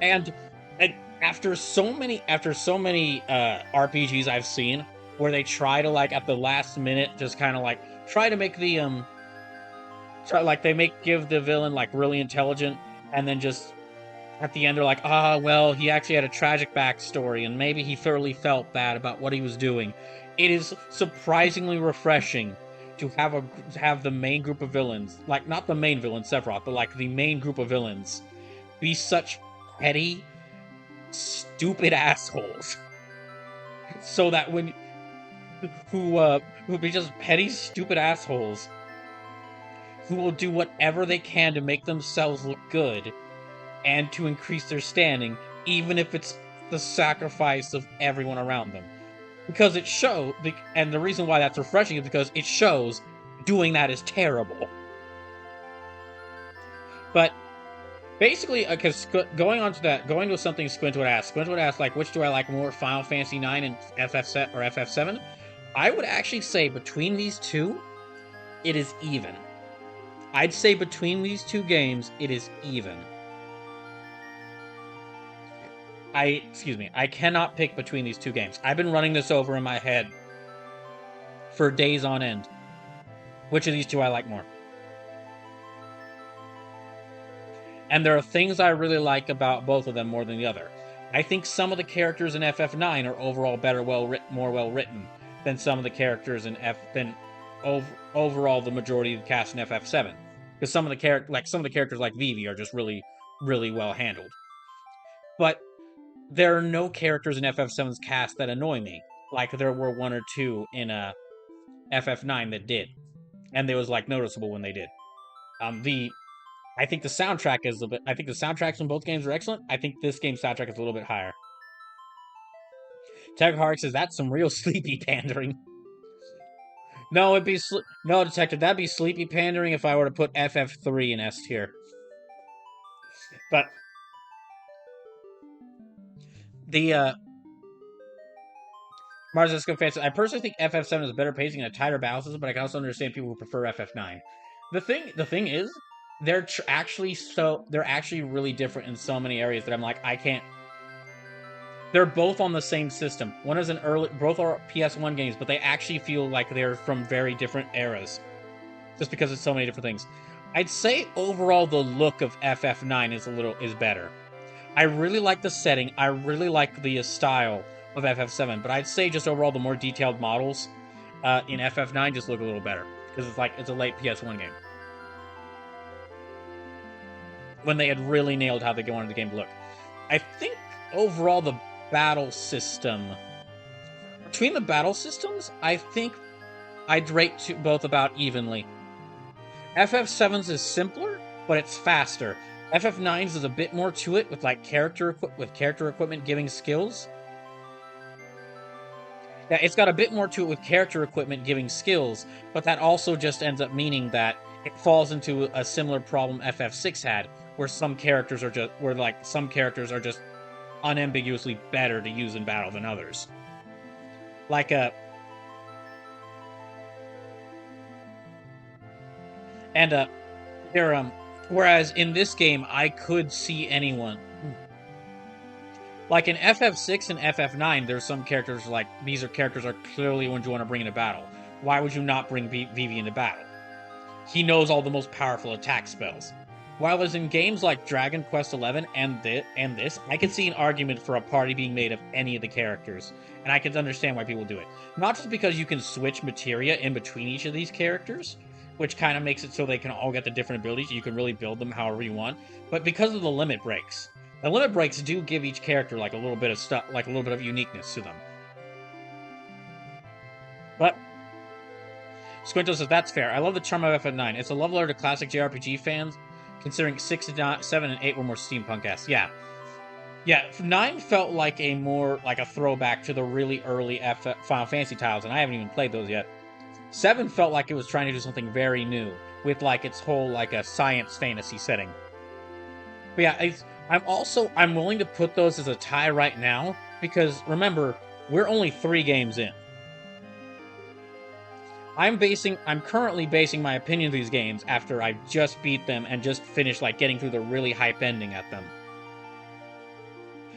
And after so many RPGs I've seen where they try to like at the last minute just kind of like try to make the give the villain like really intelligent, and then just at the end they're like, well, he actually had a tragic backstory and maybe he thoroughly felt bad about what he was doing. It is surprisingly refreshing to have the main group of villains, like not the main villain Sephiroth, but like the main group of villains be such petty, stupid assholes. So that when who be just petty, stupid assholes who will do whatever they can to make themselves look good and to increase their standing, even if it's the sacrifice of everyone around them. Because it shows, and the reason why that's refreshing is because it shows doing that is terrible. But basically, because going to something Squint would ask, like, which do I like more, Final Fantasy IX and FF7 or FF7? I would actually say between these two, it is even. I'd say between these two games, it is even. I cannot pick between these two games. I've been running this over in my head for days on end. Which of these two I like more? And there are things I really like about both of them more than the other. I think some of the characters in FF9 are overall more well written than some of the characters in overall the majority of the cast in FF7. Because some of the characters like Vivi are just really, really well handled. But there are no characters in FF7's cast that annoy me, like there were one or two in FF9 that did, and they was like noticeable when they did. I think the soundtrack is I think the soundtracks in both games are excellent. I think this game's soundtrack is a little bit higher. Tech Hark says that's some real sleepy pandering. No, it'd be no, Detective. That'd be sleepy pandering if I were to put FF3 in S tier. But the Mars Disco fans, I personally think FF7 is better pacing and a tighter battle system, but I can also understand people who prefer FF9. The thing is, they're actually really different in so many areas that I'm like, I can't. They're both on the same system. One is both are PS1 games, but they actually feel like they're from very different eras, just because it's so many different things. I'd say overall the look of FF9 is better. I really like the setting. I really like the style of FF7, but I'd say just overall the more detailed models in FF9 just look a little better because it's a late PS1 game when they had really nailed how they wanted the game to look. I think overall the battle system between the battle systems, I think I'd rate both about evenly. FF7's is simpler, but it's faster. FF9's is a bit more to it with like character equipment giving skills. Yeah, it's got a bit more to it with character equipment giving skills, but that also just ends up meaning that it falls into a similar problem FF6 had, where some characters are just unambiguously better to use in battle than others. Like and there whereas in this game I could see anyone. Like in FF6 and FF9, there's some characters like these characters are clearly ones you want to bring into battle. Why would you not bring Vivi into battle? He knows all the most powerful attack spells. While as in games like Dragon Quest XI and this, I can see an argument for a party being made of any of the characters, and I can understand why people do it. Not just because you can switch materia in between each of these characters, which kind of makes it so they can all get the different abilities. You can really build them however you want, but because of the limit breaks. The limit breaks do give each character like a little bit of stuff, like a little bit of uniqueness to them. But Squinto says that's fair. I love the charm of FF9. It's a love letter to classic JRPG fans, considering 6, 7, and 8 were more steampunk-esque. Yeah. 9 felt like a throwback to the really early Final Fantasy titles, and I haven't even played those yet. 7 felt like it was trying to do something very new, with like its whole like a science fantasy setting. But yeah, I'm willing to put those as a tie right now, because remember, we're only 3 games in. I'm currently basing my opinion of these games after I just beat them and just finished like getting through the really hype ending at them.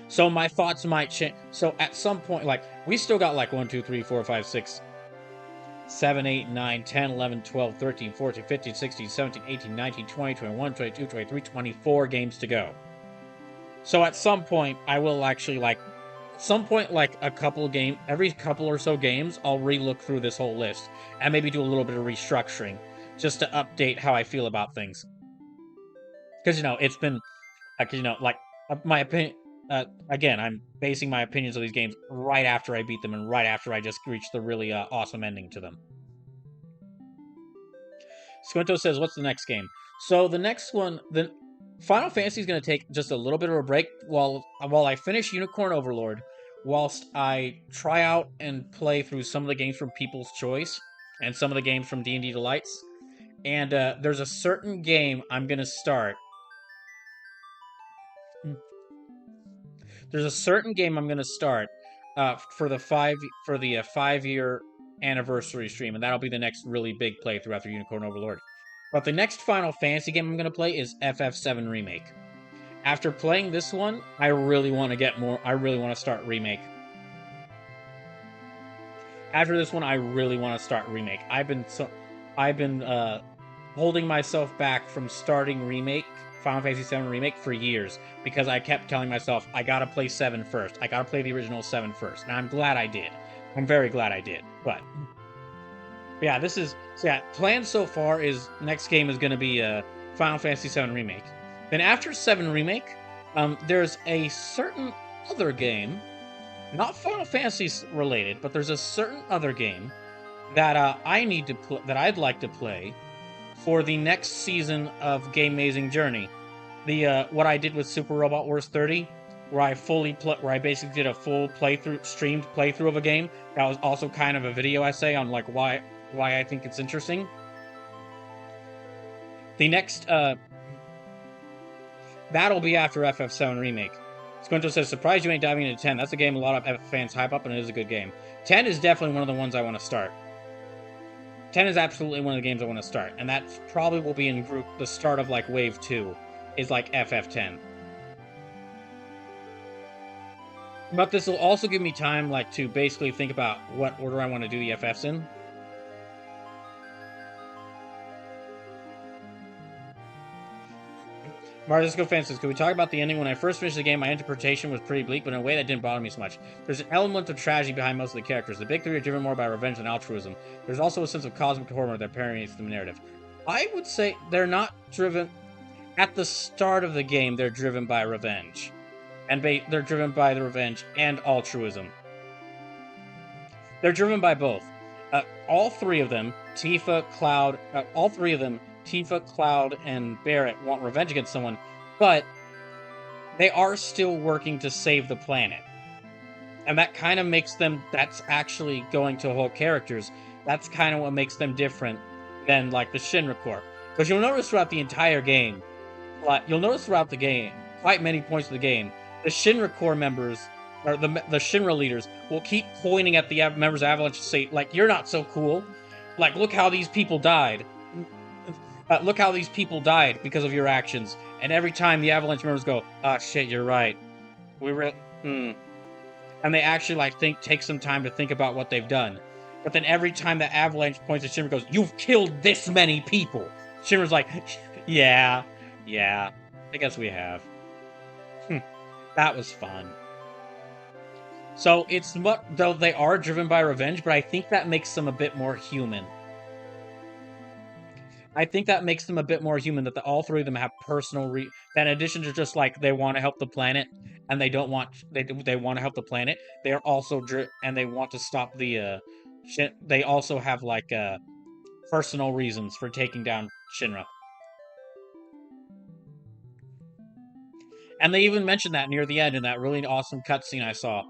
So my thoughts might change. So at some point, like, we still got like 1, 2, 3, 4, 5, 6, 7, 8, 9, 10, 11, 12, 13, 14, 15, 16, 17, 18, 19, 20, 21, 22, 23, 24 games to go. So at some point, I will actually like every couple or so games, I'll re-look through this whole list and maybe do a little bit of restructuring just to update how I feel about things. Because it's been, my opinion. Again, I'm basing my opinions of these games right after I beat them and right after I just reached the really awesome ending to them. Squinto says, "What's the next game?" So the next one, the Final Fantasy is going to take just a little bit of a break while I finish Unicorn Overlord, whilst I try out and play through some of the games from People's Choice and some of the games from D&D Delights. And there's a certain game I'm going to start. There's a certain game I'm going to start for the 5-year anniversary stream, and that'll be the next really big playthrough after Unicorn Overlord. But the next Final Fantasy game I'm going to play is FF7 Remake. After playing this one, I really want to get more. I really want to start Remake. After this one, I really want to start Remake. I've been holding myself back from starting Remake, Final Fantasy VII Remake, for years because I kept telling myself I gotta play 7 first. I gotta play the original 7 first. And I'm glad I did. I'm very glad I did. But yeah, plan so far is next game is gonna be Final Fantasy VII Remake. Then after 7 Remake, there's a certain other game, not Final Fantasy related, but there's a certain other game that that I'd like to play for the next season of Game Amazing Journey. The what I did with Super Robot Wars 30, where I basically did a full streamed playthrough of a game. That was also kind of a video essay on like why why I think it's interesting. The next that'll be after FF7 Remake. Squinto says, surprised you ain't diving into 10. That's a game a lot of FF fans hype up, and it is a good game. 10 is definitely one of the ones I want to start. 10 is absolutely one of the games I want to start, and that probably will be in the start of like Wave 2, is like FF10. But this will also give me time like to basically think about what order I want to do the FFs in. Marzisco fan says, could we talk about the ending? When I first finished the game, my interpretation was pretty bleak, but in a way that didn't bother me so much. There's an element of tragedy behind most of the characters. The big three are driven more by revenge than altruism. There's also a sense of cosmic horror that permeates the narrative. I would say they're not driven... At the start of the game, they're driven by revenge. And they're driven by the revenge and altruism. They're driven by both. All three of them, Tifa, Cloud, Tifa, Cloud, and Barrett want revenge against someone, but they are still working to save the planet. And that kind of makes them, that's actually going to whole characters, that's kind of what makes them different than, like, the Shinra Corps. Because you'll notice throughout the entire game, quite many points of the game, the Shinra Corps members, or the Shinra leaders, will keep pointing at the members of Avalanche to say, like, you're not so cool. Like, look how these people died. Look how these people died because of your actions. And every time the Avalanche members go, ah, shit, you're right. And they actually, like, take some time to think about what they've done. But then every time the Avalanche points at Shinra goes, you've killed this many people. Shinra's like, yeah, I guess we have. That was fun. So it's though they are driven by revenge, but I think that makes them a bit more human. I think that makes them a bit more human, that all three of them have personal that in addition to just like they want to help the planet and they don't want they want to help the planet, they are also and they want to stop the they also have like personal reasons for taking down Shinra. And they even mentioned that near the end in that really awesome cutscene I saw,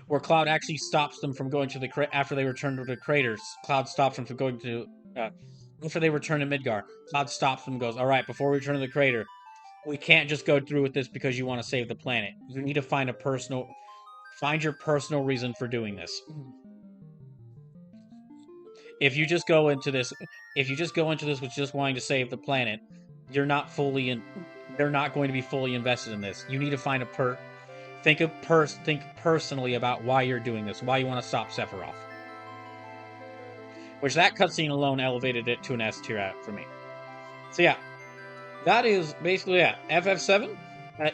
where Cloud actually stops them from going to the after they return to the craters. Cloud stops them from going to after they return to Midgar. Cloud stops them and goes, all right, before we return to the crater, we can't just go through with this because you want to save the planet. You need to find your personal reason for doing this. If you just go into this with just wanting to save the planet, you're not fully in. They're not going to be fully invested in this. You need to find think personally about why you're doing this, why you want to stop Sephiroth. Which that cutscene alone elevated it to an S tier for me. So yeah, that is basically it. FF7,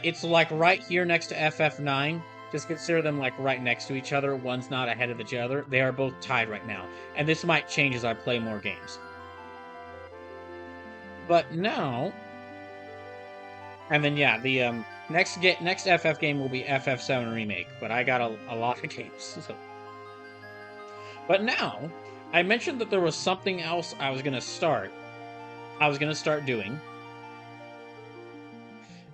it's like right here next to FF9. Just consider them like right next to each other. One's not ahead of the other. They are both tied right now. And this might change as I play more games. But now... And then yeah, the next FF game will be FF7 Remake. But I got a lot of games. So. But now... I mentioned that there was something else I was going to start doing.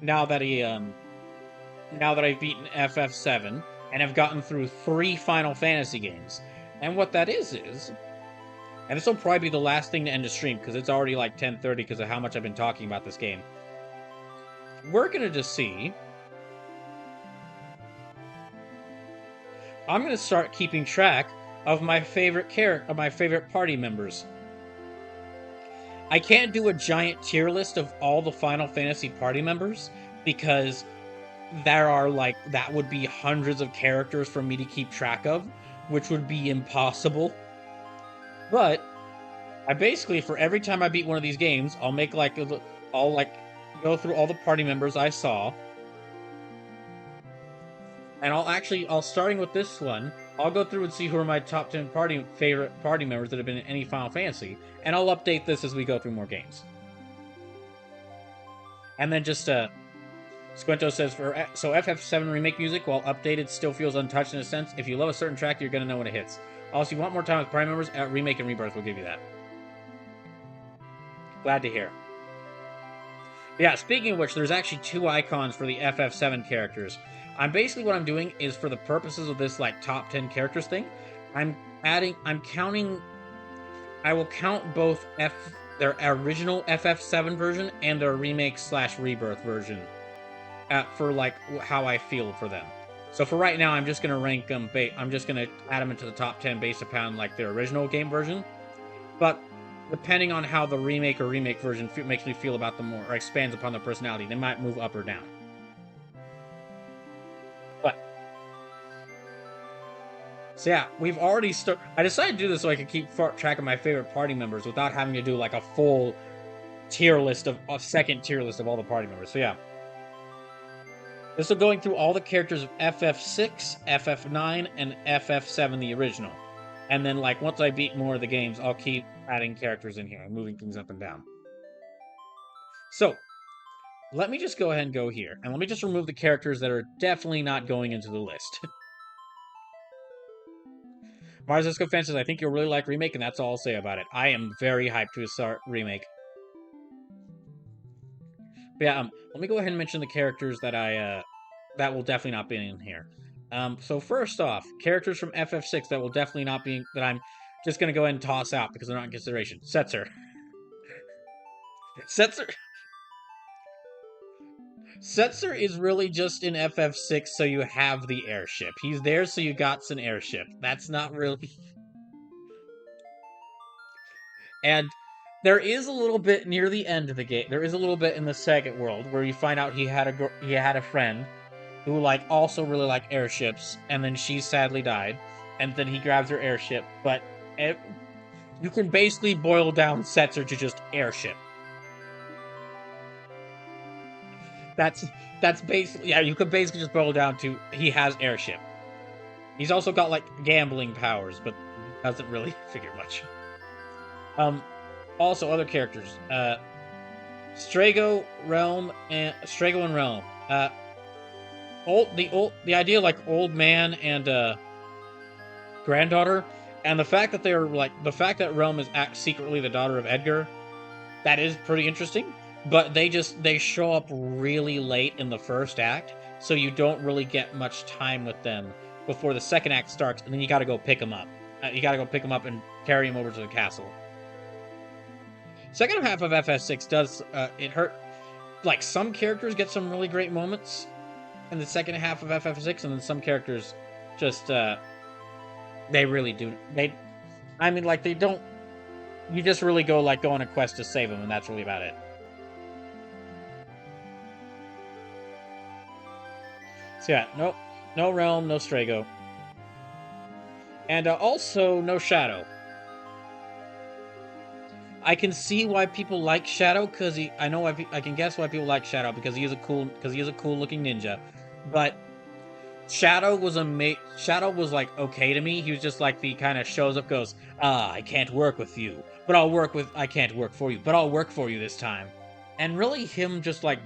Now that I've beaten FF7 and have gotten through 3 Final Fantasy games. And what that is, and this will probably be the last thing to end the stream because it's already like 10:30 because of how much I've been talking about this game. We're going to just see. I'm going to start keeping track of my favorite party members. I can't do a giant tier list of all the Final Fantasy party members because that would be hundreds of characters for me to keep track of, which would be impossible. But I basically, for every time I beat one of these games, I'll go through all the party members I saw. And starting with this one, I'll go through and see who are my top 10 favorite party members that have been in any Final Fantasy, and I'll update this as we go through more games. And then just, Squinto says, so FF7 Remake music, while updated, still feels untouched in a sense. If you love a certain track, you're going to know when it hits. Also, if you want more time with party members, Remake and Rebirth will give you that. Glad to hear. Yeah, speaking of which, there's actually 2 icons for the FF7 characters. What I'm doing is for the purposes of this like top 10 characters thing, I'm counting I will count both their original FF7 version and their remake / rebirth version for like how I feel for them. So for right now, I'm just gonna rank them. I'm just gonna add them into the top 10 based upon like their original game version. But depending on how the remake version makes me feel about them more or expands upon their personality, they might move up or down. But so yeah, we've already started. I decided to do this so I could keep track of my favorite party members without having to do like a full tier list of a second tier list of all the party members. So yeah, this is going through all the characters of FF6, FF9, and FF7, the original. And then, like, once I beat more of the games, I'll keep adding characters in here and moving things up and down. So, let me just go ahead and go here. And let me just remove the characters that are definitely not going into the list. Mars Disco Fan says, I think you'll really like Remake, and that's all I'll say about it. I am very hyped to start Remake. But yeah, let me go ahead and mention the characters that that will definitely not be in here. So first off, characters from FF6 that will definitely not be that I'm just gonna go ahead and toss out because they're not in consideration. Setzer. Setzer is really just in FF6 so you have the airship. He's there so you got an airship. That's not really. And there is a little bit near the end of the game. There is a little bit in the second world where you find out he had a friend who like also really liked airships, and then she sadly died, and then he grabs her airship. But you can basically boil down Setzer to just airship. That's basically, yeah, you could basically just boil down to he has airship. He's also got like gambling powers, but doesn't really figure much. Also other characters. Strago and Realm. The idea like old man and granddaughter, and the fact that that Realm is secretly the daughter of Edgar, that is pretty interesting. But they show up really late in the first act, so you don't really get much time with them before the second act starts, and then you got to go pick them up. You got to go pick them up and carry them over to the castle. Second half of FF6 does it hurt. Like some characters get some really great moments in the second half of FF6, and then some characters just they really do. They don't. You just really go on a quest to save them, and that's really about it. So yeah, no Realm, no Strago, and also no Shadow. I can see why people like Shadow because I can guess why people like Shadow because he is a cool looking ninja, but Shadow was like okay to me. He was just like the kind of shows up, goes, I can't work with you, but I can't work for you, but I'll work for you this time. And really him just like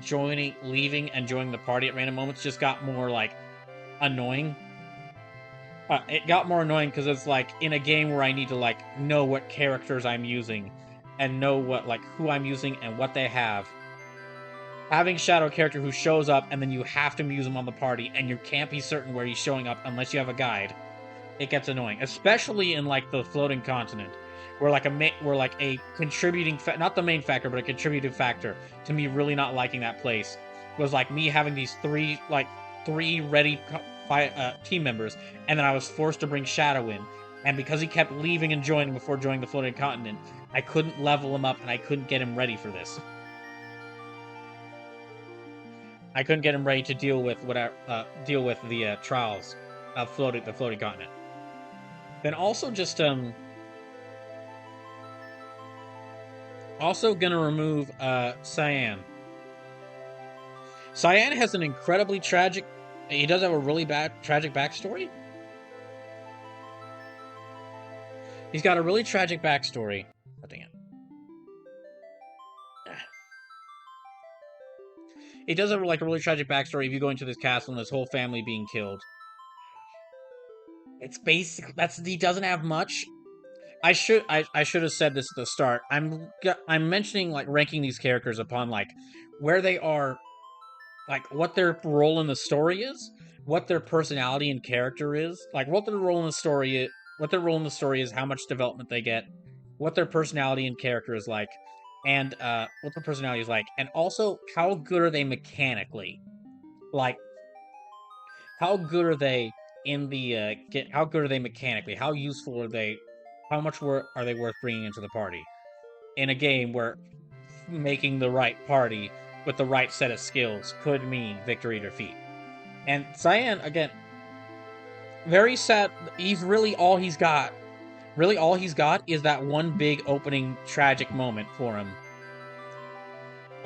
leaving and joining the party at random moments just got more like annoying. It got more annoying because it's like in a game where I need to like know what characters I'm using and know what like who I'm using and what they have. Having Shadow character who shows up and then you have to use him on the party and you can't be certain where he's showing up unless you have a guide, it gets annoying, especially in like the floating continent, where a contributing not the main factor but a contributive factor to me really not liking that place was like me having these three ready team members, and then I was forced to bring Shadow in, and because he kept leaving and joining before joining the floating continent, I couldn't level him up and I couldn't get him ready for this. I couldn't get him ready to deal with the trials of the floating continent. Then also just also gonna remove Cyan. Cyan has an incredibly tragic. He does have a really tragic backstory. He's got a really tragic backstory. Oh, dang it. He does have like a really tragic backstory if you go into this castle and his whole family being killed. It's basic. He doesn't have much. I should have said this at the start. I'm mentioning like ranking these characters upon like where they are, like what their role in the story is, what their personality and character is, like what their role in the story is, how much development they get, what their personality and character is like, and what their personality is like, and also how good are they mechanically? Like, how good are they in the how good are they mechanically? How useful are they? How much are they worth bringing into the party in a game where making the right party with the right set of skills could mean victory or defeat? And Cyan, again, very sad. He's really all he's got. Really, all he's got is that one big opening tragic moment for him.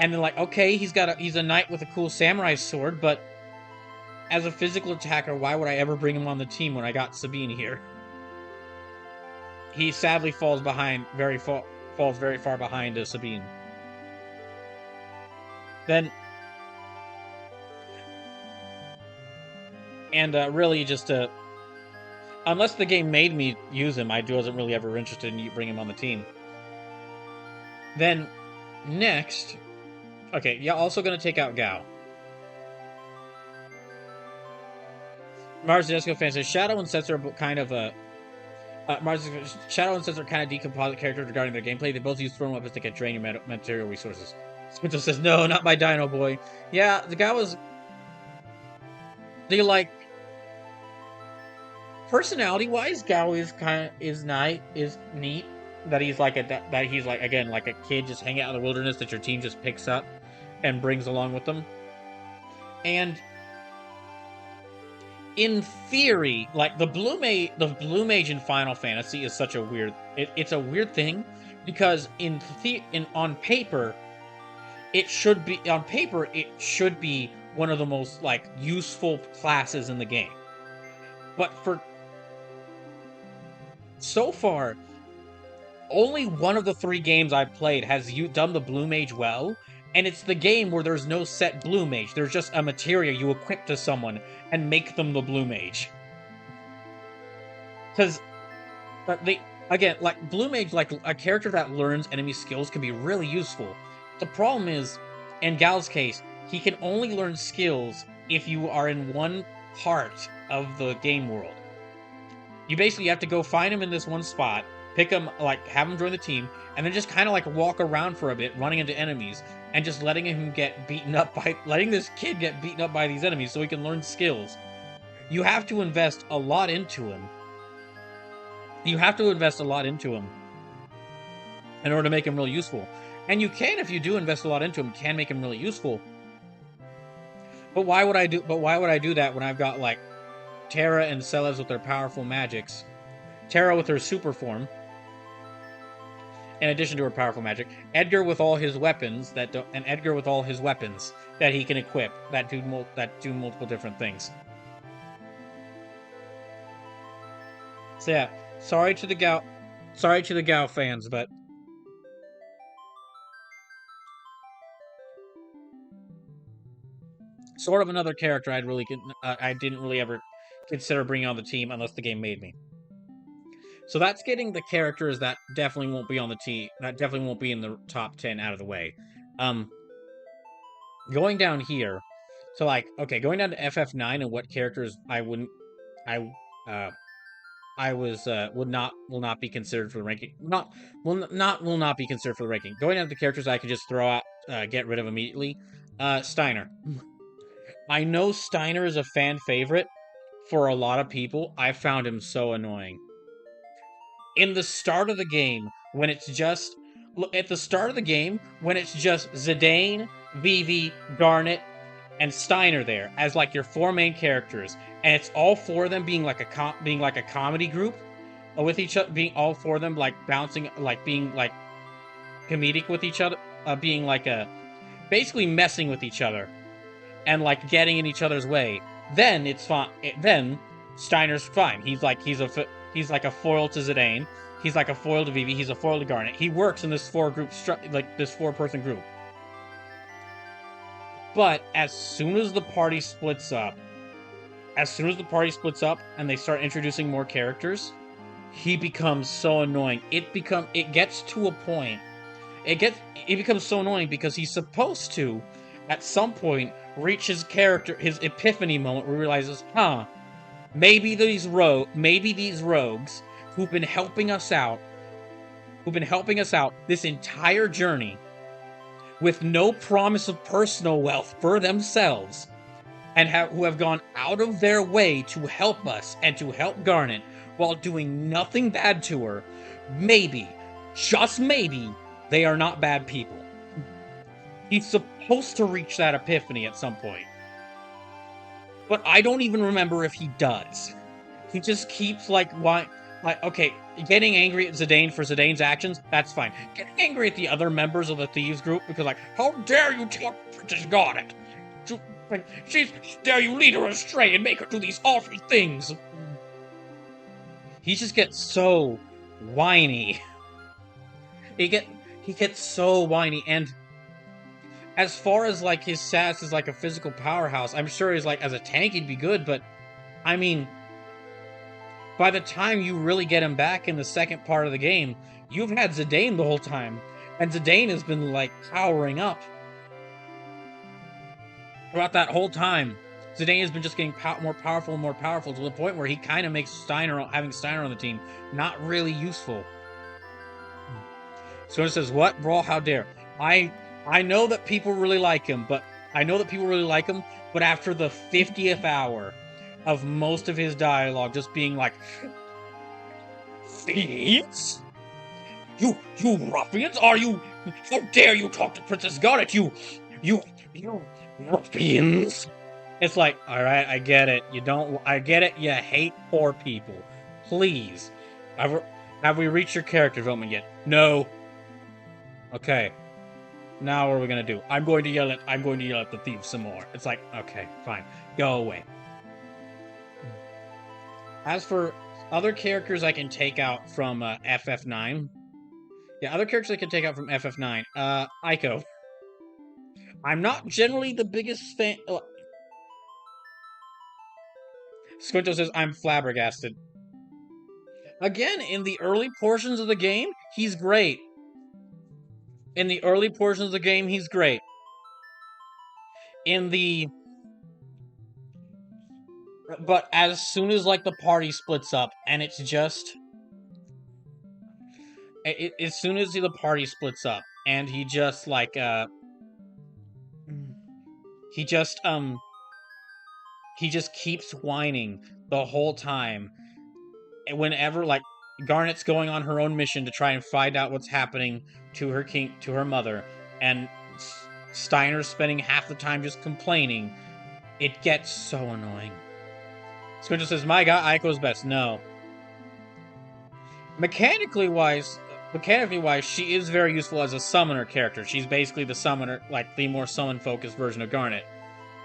And then, like, okay, he's a knight with a cool samurai sword, but as a physical attacker, why would I ever bring him on the team when I got Sabine here? He sadly falls very far behind Sabine. Then, and really just unless the game made me use him, I wasn't really ever interested in bringing him on the team. Then, next, okay, yeah, also gonna take out Gao. Mars Disco fan says Shadow and Sets are kind of a Shadow and Sets are kind of decomposite characters regarding their gameplay. They both use thrown weapons that can drain your material resources. Squinto says, "No, not my Dino Boy." Yeah, the guy was. They like personality-wise, Gao is neat. That he's like again like a kid just hanging out in the wilderness that your team just picks up and brings along with them. And in theory, like the blue mage in Final Fantasy is such a weird. It's a weird thing because on paper, it should be one of the most like useful classes in the game. But for so far, only one of the 3 games I've played has done the blue mage well, and it's the game where there's no set blue mage. There's just a materia you equip to someone and make them the blue mage. Because again, like blue mage, like a character that learns enemy skills can be really useful. The problem is, in Gao's case, he can only learn skills if you are in one part of the game world. You basically have to go find him in this one spot, pick him, like have him join the team, and then just kind of like walk around for a bit, running into enemies, and just letting this kid get beaten up by these enemies so he can learn skills. You have to invest a lot into him. In order to make him really useful. And you can, if you do invest a lot into him, can make him really useful. But why would I do that when I've got like Terra and Celebs with their powerful magics? Terra with her super form, in addition to her powerful magic. Edgar with all his weapons that he can equip that do multiple different things. So yeah, sorry to the Gao fans, but sort of another character I didn't really ever consider bringing on the team unless the game made me. So that's getting the characters that definitely won't be on the team. That definitely won't be in the top 10 out of the way. Going down here, so like, okay, going down to FF9 and what characters will not be considered for the ranking. Will not be considered for the ranking. Going down to the characters I can just throw out, get rid of immediately. Steiner. I know Steiner is a fan favorite for a lot of people. I found him so annoying. In the start of the game, when it's just Zidane, Vivi, Garnet, and Steiner there as like your 4 main characters, and it's all 4 of them being like a comedy group with each other, being all 4 of them like bouncing, like being like comedic with each other, being like basically messing with each other and like getting in each other's way. Then it's fine. Then Steiner's fine. He's like a foil to Zidane. He's like a foil to Vivi. He's a foil to Garnet. He works in this 4-person group. But as soon as the party splits up, and they start introducing more characters, he becomes so annoying. It gets to a point. It becomes so annoying because he's supposed to, at some point, reach his epiphany moment where he realizes, maybe these rogues who've been helping us out, who've been helping us out this entire journey with no promise of personal wealth for themselves, and who have gone out of their way to help us and to help Garnet while doing nothing bad to her, maybe, just maybe, they are not bad people. He's supposed to reach that epiphany at some point. But I don't even remember if he does. He just keeps, like, okay, getting angry at Zidane for Zidane's actions, that's fine. Getting angry at the other members of the Thieves group because, like, how dare you tell Princess Garnet? How dare you lead her astray and make her do these awful things? He just gets so whiny. He gets so whiny, and as far as, like, his stats as, like, a physical powerhouse, I'm sure he's, like, as a tank he'd be good, but, I mean, by the time you really get him back in the second part of the game, you've had Zidane the whole time, and Zidane has been, like, powering up. Throughout that whole time, Zidane has been just getting more powerful and more powerful to the point where he kind of makes having Steiner on the team not really useful. So it says, what? Brawl, how dare. I know that people really like him, but after the 50th hour of most of his dialogue just being like, thieves? You ruffians? How dare you talk to Princess Garnet, you ruffians? It's like, alright, I get it. You hate poor people. Please. Have we reached your character development yet? No. Okay. Now what are we gonna do? I'm going to yell at the thief some more. It's like, okay, fine. Go away. As for other characters I can take out from FF9. Yeah, other characters I can take out from FF9. Aiko. I'm not generally the biggest fan. Squinto says, I'm flabbergasted. Again, in the early portions of the game, he's great. But as soon as, like, the party splits up, and it's just... as soon as the party splits up, and he just, like, he just keeps whining the whole time. And whenever, like, Garnet's going on her own mission to try and find out what's happening to her mother, and Steiner's spending half the time just complaining, it gets so annoying. Squinto says, my god, Aiko's best. No. Mechanically wise, she is very useful as a summoner character. She's basically the summoner, like, the more summon-focused version of Garnet.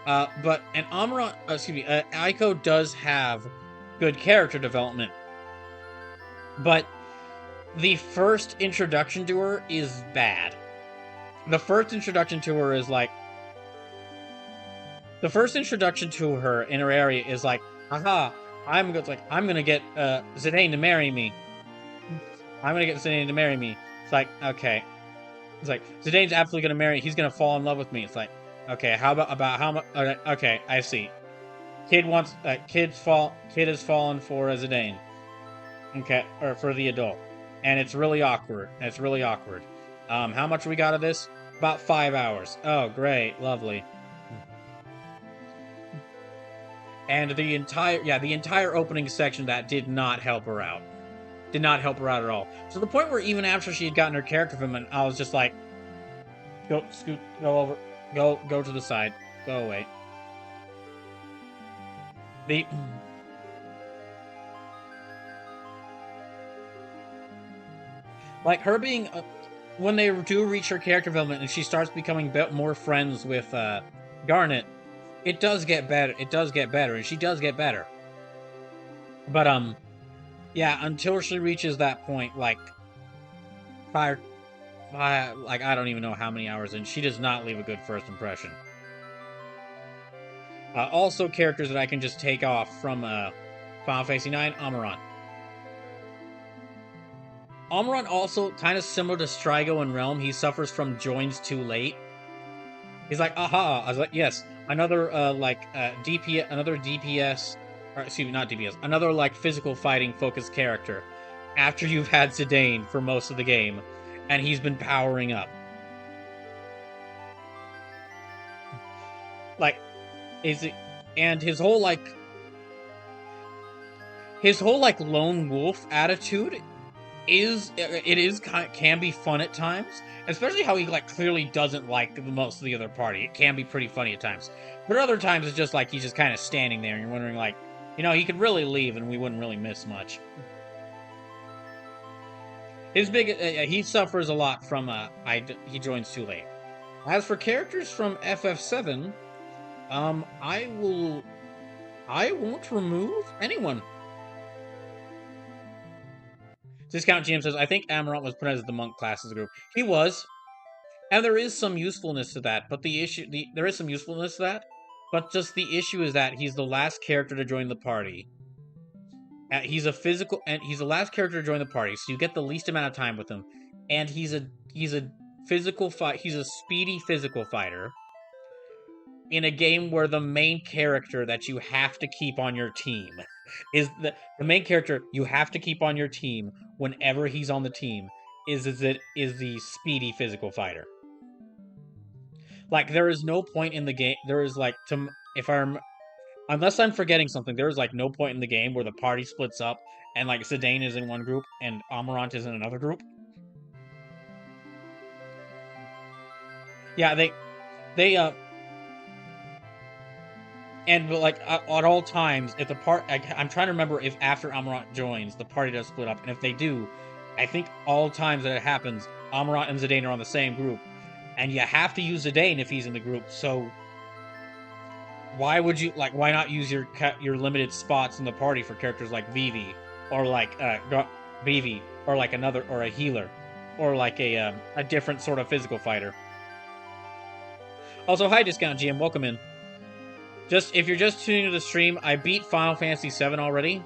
But Aiko does have good character development. But the first introduction to her is bad. The first introduction to her in her area is like, haha, I'm gonna get Zidane to marry me. It's like, okay. It's like, Zidane's absolutely gonna marry. He's gonna fall in love with me. It's like, okay, how much? Okay, I see. Kid has fallen for Zidane. Okay, or for the adult, and it's really awkward. How much we got of this? About 5 hours. Oh, great, lovely. And the entire opening section that did not help her out. Did not help her out at all. To the point where even after she had gotten her character development, I was just like, go to the side, go away. Like, her being... when they do reach her character development and she starts becoming more friends with Garnet, it does get better. And she does get better. But, yeah, until she reaches that point, like, I don't even know how many hours in, she does not leave a good first impression. Also, characters that I can just take off from Final Fantasy IX, Amaran. Amaran also, kind of similar to Strigo in Realm, he suffers from joins too late. He's like, aha! I was like, yes, another, DPS, or excuse me, not DPS, another, like, physical fighting focused character. after you've had Zidane for most of the game, and he's been powering up. Like, is it? And his whole like lone wolf attitude can be fun at times, especially how he like clearly doesn't like most of the other party. It can be pretty funny at times, but other times it's just like he's just kind of standing there and you're wondering like, he could really leave and we wouldn't really miss much. He suffers a lot from he joins too late. As for characters from FF7, I won't remove anyone. Discount GM says, I think Amarant was put as the monk class as a group. He was. And there is some usefulness to that, but there is some usefulness to that, but just the issue is that he's the last character to join the party. He's the last character to join the party, so you get the least amount of time with him. And he's a physical fight. He's a speedy physical fighter in a game where the main character that you have to keep on your team is the main character you have to keep on your team whenever he's on the team is the speedy physical fighter. Like, there is no point in the game. There is like unless I'm forgetting something, there is like no point in the game where the party splits up and like Zidane is in one group and Amarant is in another group. Yeah, and like at all times, if I'm trying to remember if after Amarant joins, the party does split up, and if they do, I think all times that it happens, Amarant and Zidane are on the same group, and you have to use Zidane if he's in the group. So why not use your limited spots in the party for characters like Vivi or like Vivi or like a healer or like a different sort of physical fighter. Also, hi Discount GM, welcome in. If you're just tuning to the stream, I beat Final Fantasy VII already.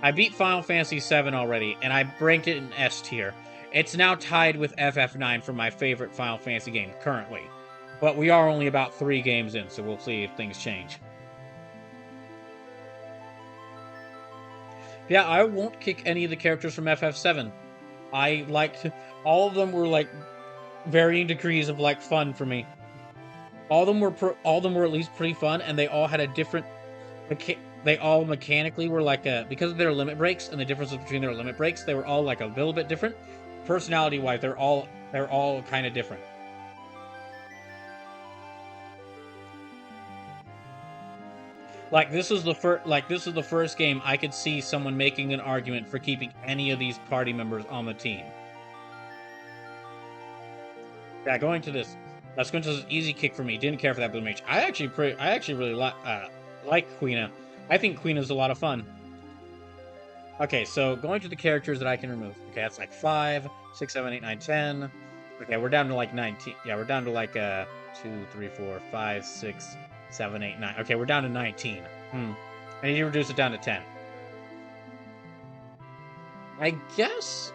And I ranked it in S tier. It's now tied with FF9 for my favorite Final Fantasy game currently. But we are only about 3 games in, so we'll see if things change. Yeah, I won't kick any of the characters from FF7. I liked all of them were like varying degrees of like fun for me. All of them were at least pretty fun, and they all had a different. They all mechanically were like because of their limit breaks and the differences between their limit breaks, they were all like a little bit different. Personality-wise, they're all kind of different. This is the first game I could see someone making an argument for keeping any of these party members on the team. Yeah, going to this. Squinch's easy kick for me. Didn't care for that blue mage. I actually really like Quina. I think Quina's a lot of fun. Okay, so going to the characters that I can remove. Okay, that's like 5, 6, 7, 8, 9, 10. Okay, we're down to like 19. Yeah, we're down to like 2, 3, 4, 5, 6, 7, 8, 9. Okay, we're down to 19. I need to reduce it down to 10. I guess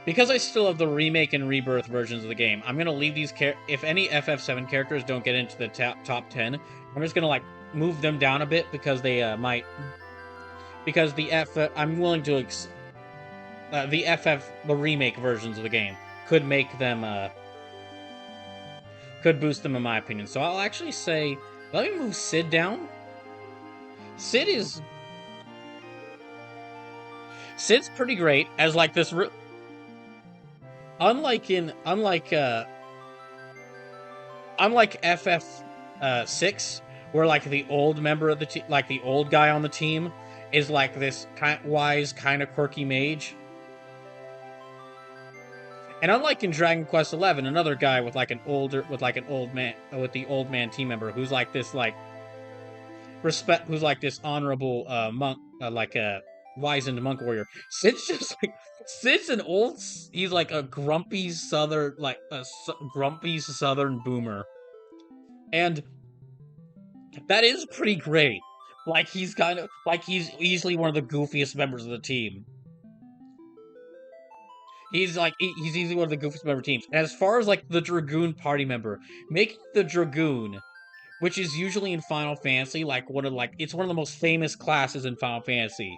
because I still have the remake and rebirth versions of the game, I'm gonna leave these if any FF7 characters don't get into the top 10, I'm just gonna like move them down a bit because they might. Because I'm willing to the remake versions of the game could make them could boost them in my opinion. So I'll actually say let me move Sid down. Sid's pretty great as like this. Unlike FF6, where like the old member of the team, like the old guy on the team, is like this wise, kind of quirky mage. And unlike in Dragon Quest XI, another guy with the old man team member who's like this who's like this honorable monk, like a wizened monk warrior. Sid's he's like a grumpy southern boomer, and that is pretty great. Like he's easily one of the goofiest members of the team. He's easily one of the goofiest member teams. And as far as like the Dragoon party member, make the Dragoon which is usually in Final Fantasy, like it's one of the most famous classes in Final Fantasy.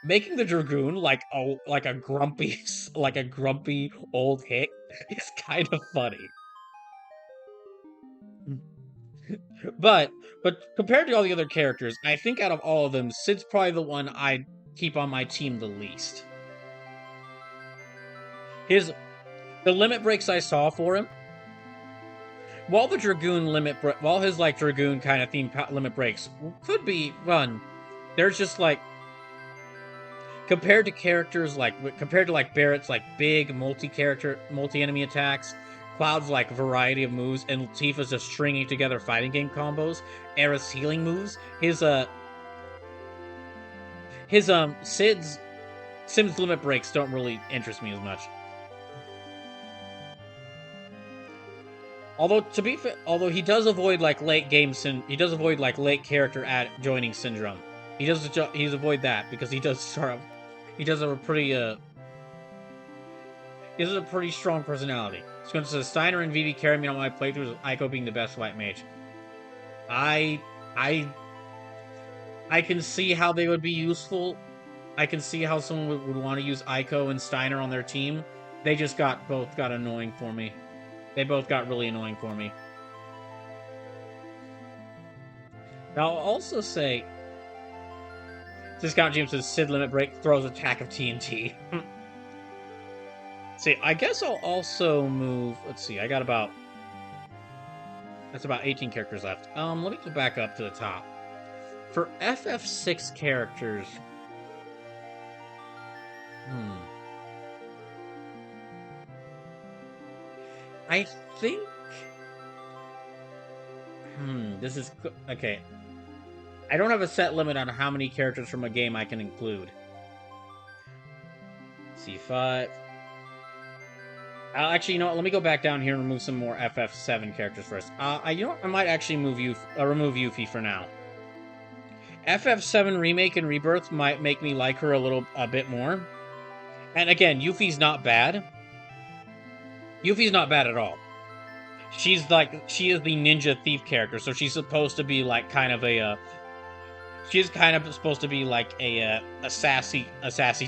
Making the Dragoon like a grumpy like a grumpy old hick is kind of funny. But compared to all the other characters, I think out of all of them, Sid's probably the one I'd keep on my team the least. The limit breaks I saw for him, while the Dragoon while his like Dragoon kind of theme limit breaks could be fun, there's just like compared to like Barrett's like big multi-enemy attacks, Cloud's like variety of moves, and Tifa's just stringing together fighting game combos, Aerith's healing moves, Sid's limit breaks don't really interest me as much. Although he does avoid like late character joining syndrome. He's avoid that because he does have a pretty strong personality. So Steiner and Vivi carry me on my playthroughs with Aiko being the best white mage. I can see how they would be useful. I can see how someone would want to use Aiko and Steiner on their team. They just both got annoying for me. They both got really annoying for me. Now, I'll also say, Discount James says Sid limit break throws attack of TNT. See, I guess I'll also move. Let's see, that's about 18 characters left. Let me go back up to the top. For FF6 characters, I think. This is okay. I don't have a set limit on how many characters from a game I can include. C5. Actually, you know what? Let me go back down here and remove some more FF7 characters first. You know what? I might actually remove Yuffie for now. FF7 Remake and Rebirth might make me like her a bit more. And again, Yuffie's not bad. Yuffie's not bad at all. She is the ninja thief character, so she's supposed to be like kind of a she's kind of supposed to be like a sassy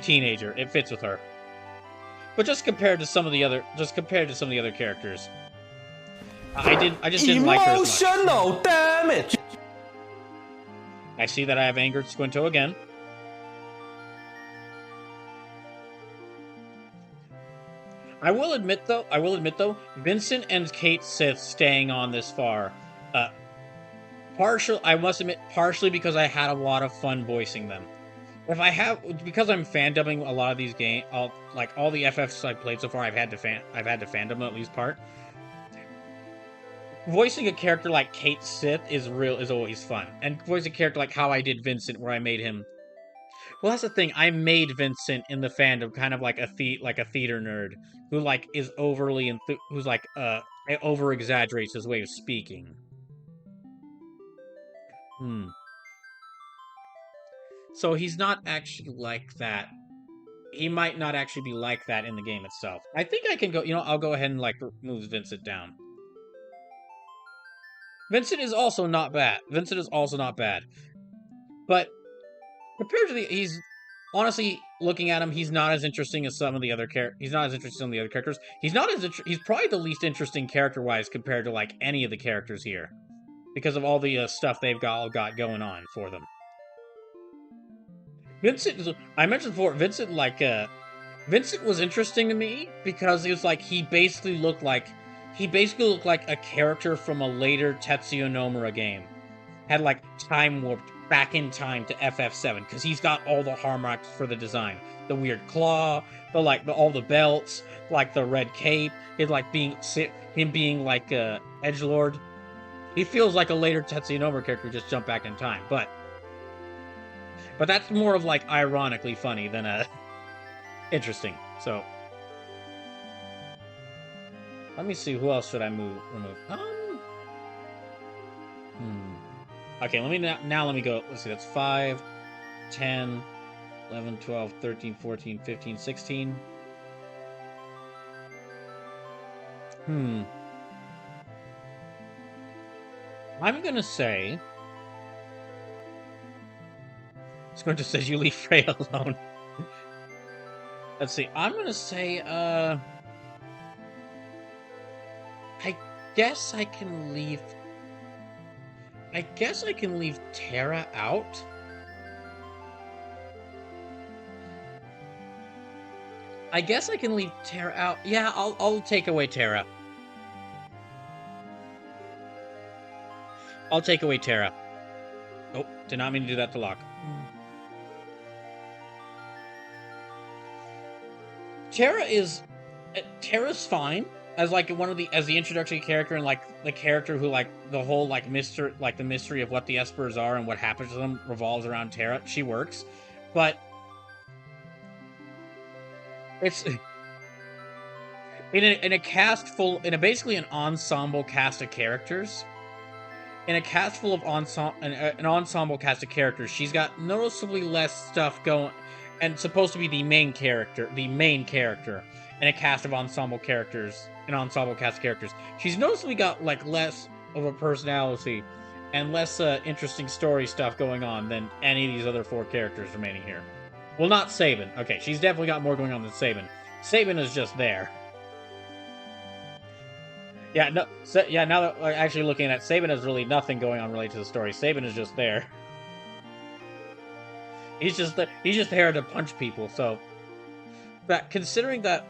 teenager. It fits with her. But just compared to some of the other characters, I just didn't like her as much. Emotional damage. I see that I have angered Squinto again. I will admit though, Vincent and Kate Sith staying on this far, I must admit, partially because I had a lot of fun voicing them. Because I'm fandubbing a lot of these games, all the FFs I've played so far, I've had to fandom at least part. Voicing a character like Kate Sith is always fun, and voicing a character like how I did Vincent, where I made him. Well, that's the thing. I made Vincent in the fandom kind of like a theater nerd who like is overly who's like over exaggerates his way of speaking. So he's not actually like that. He might not actually be like that in the game itself. I think I can go. You know, I'll go ahead and like move Vincent down. Vincent is also not bad. But compared to he's honestly looking at him, he's not as interesting as some of the other characters. He's probably the least interesting character-wise compared to like any of the characters here, because of all the stuff they've got going on for them. Vincent, I mentioned before, Vincent was interesting to me because it was like he basically looked like a character from a later Tetsuya Nomura game. Had like time warped back in time to FF7 because he's got all the hallmarks for the design. The weird claw, all the belts, like the red cape, him being like a edgelord. He feels like a later Tetsuya Nomura character who just jumped back in time, but that's more of like ironically funny than interesting. So let me see, who else should I remove? Okay, let me go. Let's see, that's 5, 10, 11, 12, 13, 14, 15, 16. I'm gonna say... Squinter says you leave Frey alone. Let's see. I'm gonna say, I guess I can leave... I guess I can leave Terra out. I guess I can leave Terra out. Yeah, I'll take away Terra. I'll take away Terra. Oh, did not mean to do that to Locke. Terra's fine as like one of the as the introductory character and like the character who like the whole like the mystery of what the Espers are and what happens to them revolves around Terra. She works, but it's in a cast full in a basically an ensemble cast of characters. In a cast full of an ensemble cast of characters, she's got noticeably less stuff going, and supposed to be the main character, in a cast of ensemble characters, an ensemble cast of characters. She's noticeably got like less of a personality and less interesting story stuff going on than any of these other 4 characters remaining here. Well, not Sabin. Okay, she's definitely got more going on than Sabin. Sabin is just there. Yeah, no. Yeah, now that we're actually looking at it, Sabin has really nothing going on related to the story. Sabin is just there. He's just there to punch people. So, but considering that,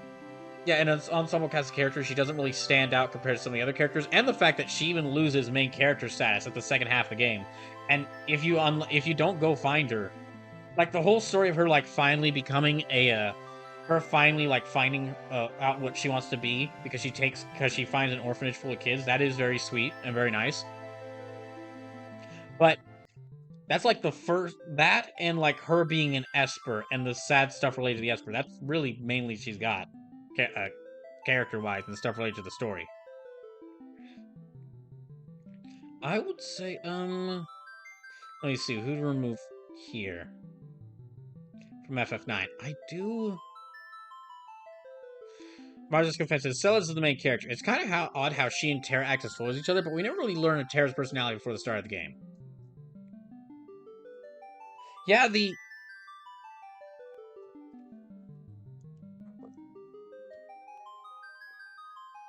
yeah, in an ensemble cast of characters, she doesn't really stand out compared to some of the other characters, and the fact that she even loses main character status at the second half of the game. And if you don't go find her, like the whole story of her like finally becoming her finally like finding out what she wants to be because she finds an orphanage full of kids. That is very sweet and very nice. But that's like the first that and like her being an Esper and the sad stuff related to the Esper. That's really mainly she's got character wise and stuff related to the story. I would say let me see who to remove here from FF9. I do. Marza's confesses Celes is the main character. It's kind of odd how she and Terra act as foes each other, but we never really learn of Terra's personality before the start of the game. Yeah,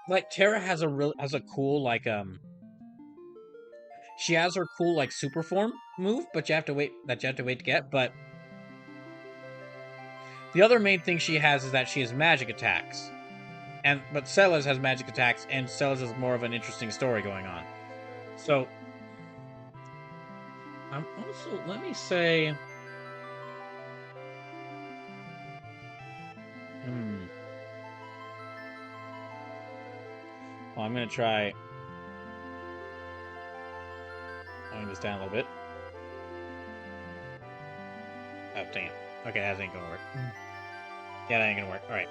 like Terra has a cool like she has her cool like super form move, but you have to wait to get. But the other main thing she has is that she has magic attacks. But Celes has magic attacks, and Celes has more of an interesting story going on. So, I'm also let me say, well, I'm gonna try slowing this down a little bit. Oh dang it! Okay, that ain't gonna work. Yeah, that ain't gonna work. All right.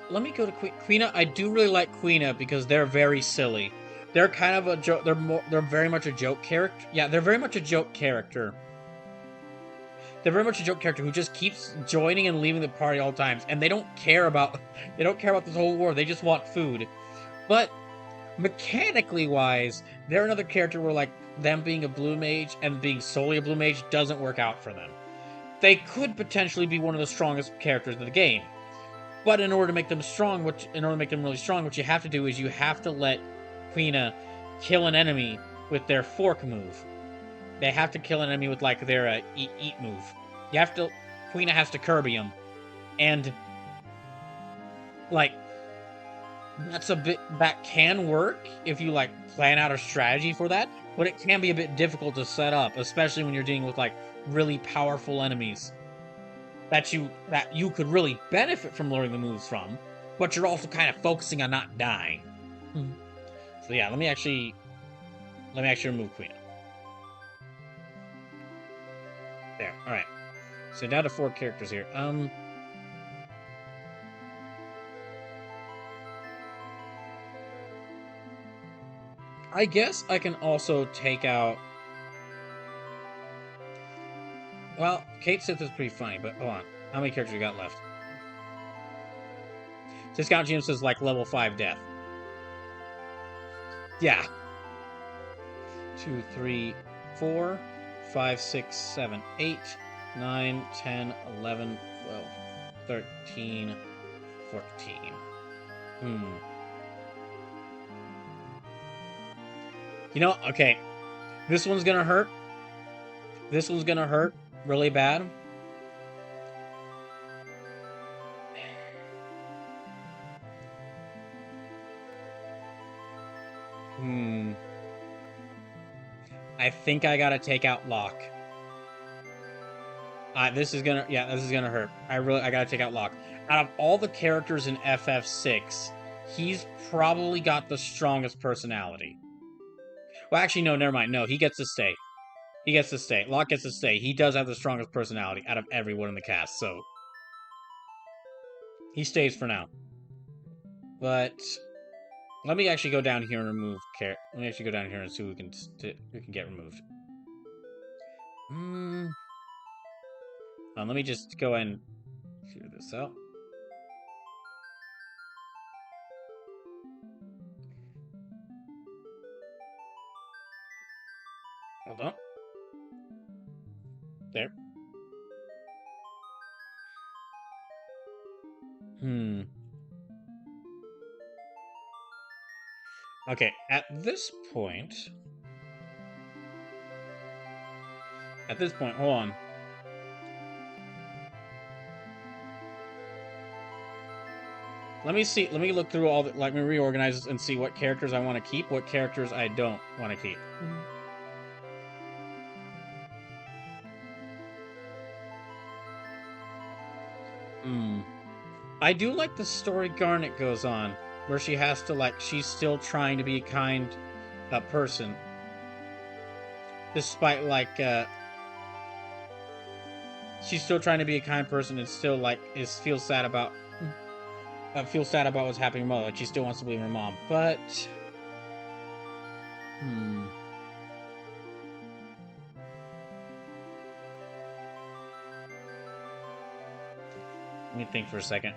Let me go to Quina. I do really like Quina because they're very silly. They're kind of a joke. They're very much a joke character. Yeah, they're very much a joke character. They're very much a joke character who just keeps joining and leaving the party all times, and they don't care about this whole war. They just want food. But mechanically wise, they're another character where like them being a blue mage and being solely a blue mage doesn't work out for them. They could potentially be one of the strongest characters in the game. But in order to make them really strong, what you have to do is you have to let Quina kill an enemy with their fork move. They have to kill an enemy with like their eat move. Quina has to Kirby them, and like that can work if you like plan out a strategy for that, but it can be a bit difficult to set up, especially when you're dealing with like really powerful enemies that you could really benefit from learning the moves from, but you're also kind of focusing on not dying. So yeah, let me actually remove Quina. There. All right. So down to 4 characters here. I guess I can also take out. Well, Kate Sith is pretty funny, but hold on. How many characters you got left? Discount Jim says like level 5 death. Yeah. 2, 3, 4, 5, 6, 7, 8, 9, 10, 11, 12, 13, 14. You know, okay. This one's gonna hurt. This one's gonna hurt really bad. I think I gotta take out Locke. This is gonna hurt. I gotta take out Locke. Out of all the characters in FF6, he's probably got the strongest personality. Well, actually, no, never mind. No, he gets to stay. He gets to stay. Locke gets to stay. He does have the strongest personality out of everyone in the cast, so he stays for now. But let me actually go down here and remove Let me actually go down here and see who can get removed. Let me just go and figure this out. Hold on. There. Okay, at this point, hold on. Let me look through all the, let me reorganize this and see what characters I want to keep, what characters I don't want to keep. I do like the story Garnet goes on, where she has to, she's still trying to be a kind person. Despite, she's still trying to be a kind person and still, feels sad about what's happening to her mother. Like, she still wants to believe in her mom. But... Let me think for a second.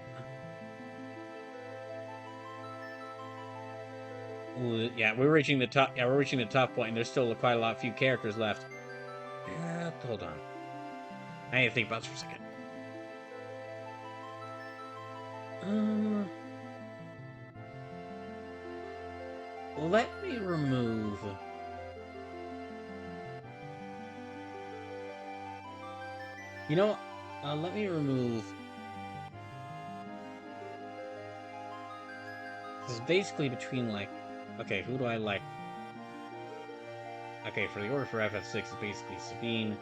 Ooh, yeah, we're reaching the top. Yeah, we're reaching the top point, and there's still quite a few characters left. Hold on. I need to think about this for a second. Let me remove. You know, let me remove. This is basically between, okay, who do I like? Okay, for the order for FF6, it's basically Sabine,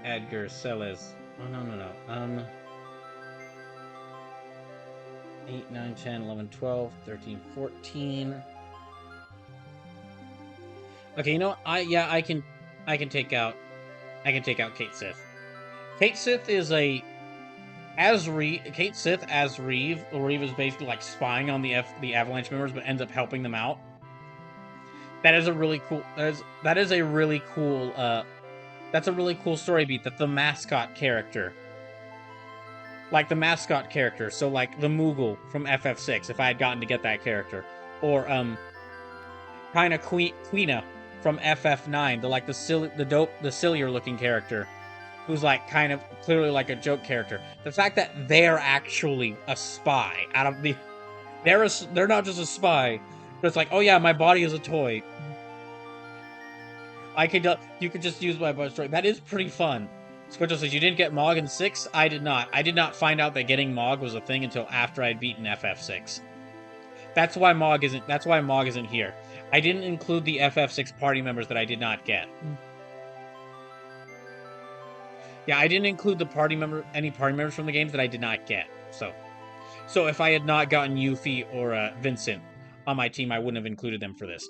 Edgar, Celes. Oh, no. 8, 9, 10, 11, 12, 13, 14. Okay, you know, I can take out Kate Sith. Kate Sith is a Kate Sith as Reeve. Reeve is basically spying on the Avalanche members, but ends up helping them out. That is a really cool. That is a really cool. That's a really cool story beat. That the mascot character, the mascot character. So the Moogle from FF6. If I had gotten to get that character, or kind of Queena from FF9. The sillier looking character. Who's kind of clearly a joke character. The fact that they're actually a spy out of the, they're not just a spy, but it's oh yeah, my body is a toy. You could just use my body story. That is pretty fun. Squidge says you didn't get Mog in 6. I did not. I did not find out that getting Mog was a thing until after I'd beaten FF6. That's why Mog isn't here. I didn't include the FF6 party members that I did not get. Yeah, I didn't include any party members from the games that I did not get. So if I had not gotten Yuffie or Vincent on my team, I wouldn't have included them for this.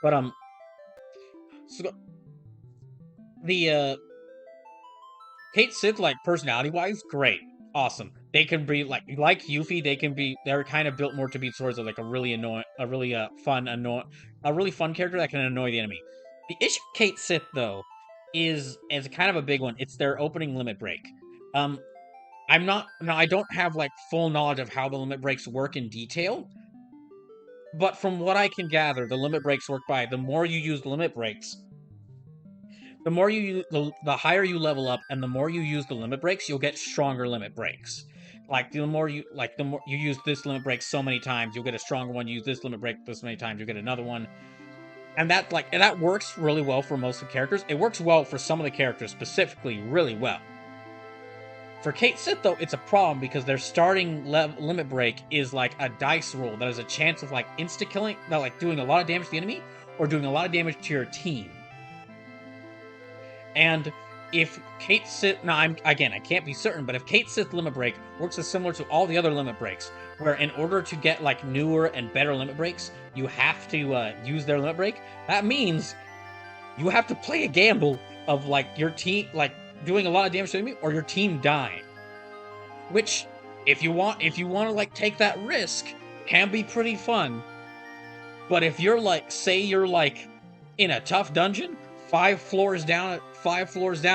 But so the Kate Sith, personality-wise, great, awesome. They can be like Yuffie. They're kind of built more to be sort of a really fun character that can annoy the enemy. The issue with Kate Sith though is kind of a big one. It's their opening limit break. I don't have full knowledge of how the limit breaks work in detail, But from what I can gather, the limit breaks work by the more you use the limit breaks, the more you use, the higher you level up, and the more you use the limit breaks, you'll get stronger limit breaks. Like the more you use this limit break so many times, you'll get a stronger one. You use this limit break this many times, you'll get another one. And that works really well for most of the characters. It works well for some of the characters specifically, really well. For Kate Sith, though, it's a problem because their starting limit break is like a dice roll that has a chance of like insta killing, like doing a lot of damage to the enemy or doing a lot of damage to your team. And if Kate Sith, now I can't be certain, but if Kate Sith limit break works as similar to all the other limit breaks, where in order to get like newer and better limit breaks, you have to use their limit break, that means you have to play a gamble of like your team like doing a lot of damage to the enemy or your team dying. Which, if you want to like take that risk, can be pretty fun. But if you're like, say you're like in a tough dungeon, 5 floors down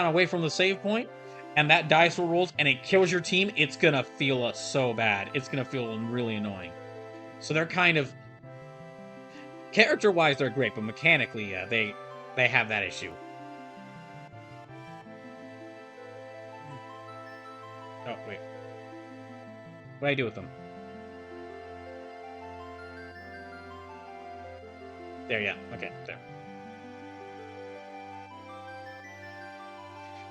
away from the save point, and that dice rolls and it kills your team, it's gonna feel so bad. It's gonna feel really annoying. So they're kind of, character-wise, they're great, but mechanically, they have that issue. Oh wait, what do I do with them? There, yeah, okay, there.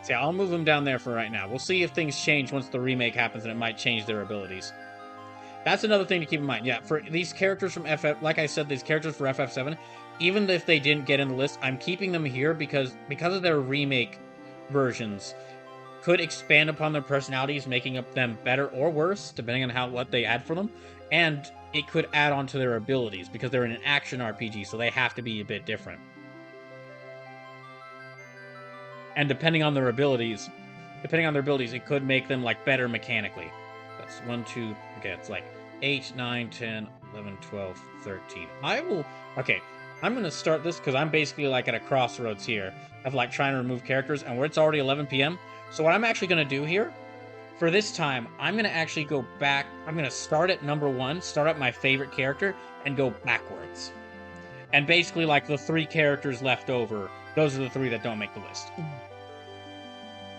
So yeah, I'll move them down there for right now. We'll see if things change once the remake happens, and it might change their abilities. That's another thing to keep in mind. Yeah, for these characters from FF, like I said, these characters for FF7, even if they didn't get in the list, I'm keeping them here because of their remake versions could expand upon their personalities, making up them better or worse, depending on what they add for them, and it could add on to their abilities because they're in an action RPG, so they have to be a bit different. And depending on their abilities, it could make them like better mechanically. That's 1, 2, okay, it's like 8, 9, 10, 11, 12, 13. Okay, I'm going to start this because I'm basically like at a crossroads here of like trying to remove characters, and where it's already 11 p.m. So what I'm actually going to do here, for this time, I'm going to actually go back. I'm going to start at number 1, start at my favorite character, and go backwards. And basically like the 3 characters left over, those are the 3 that don't make the list.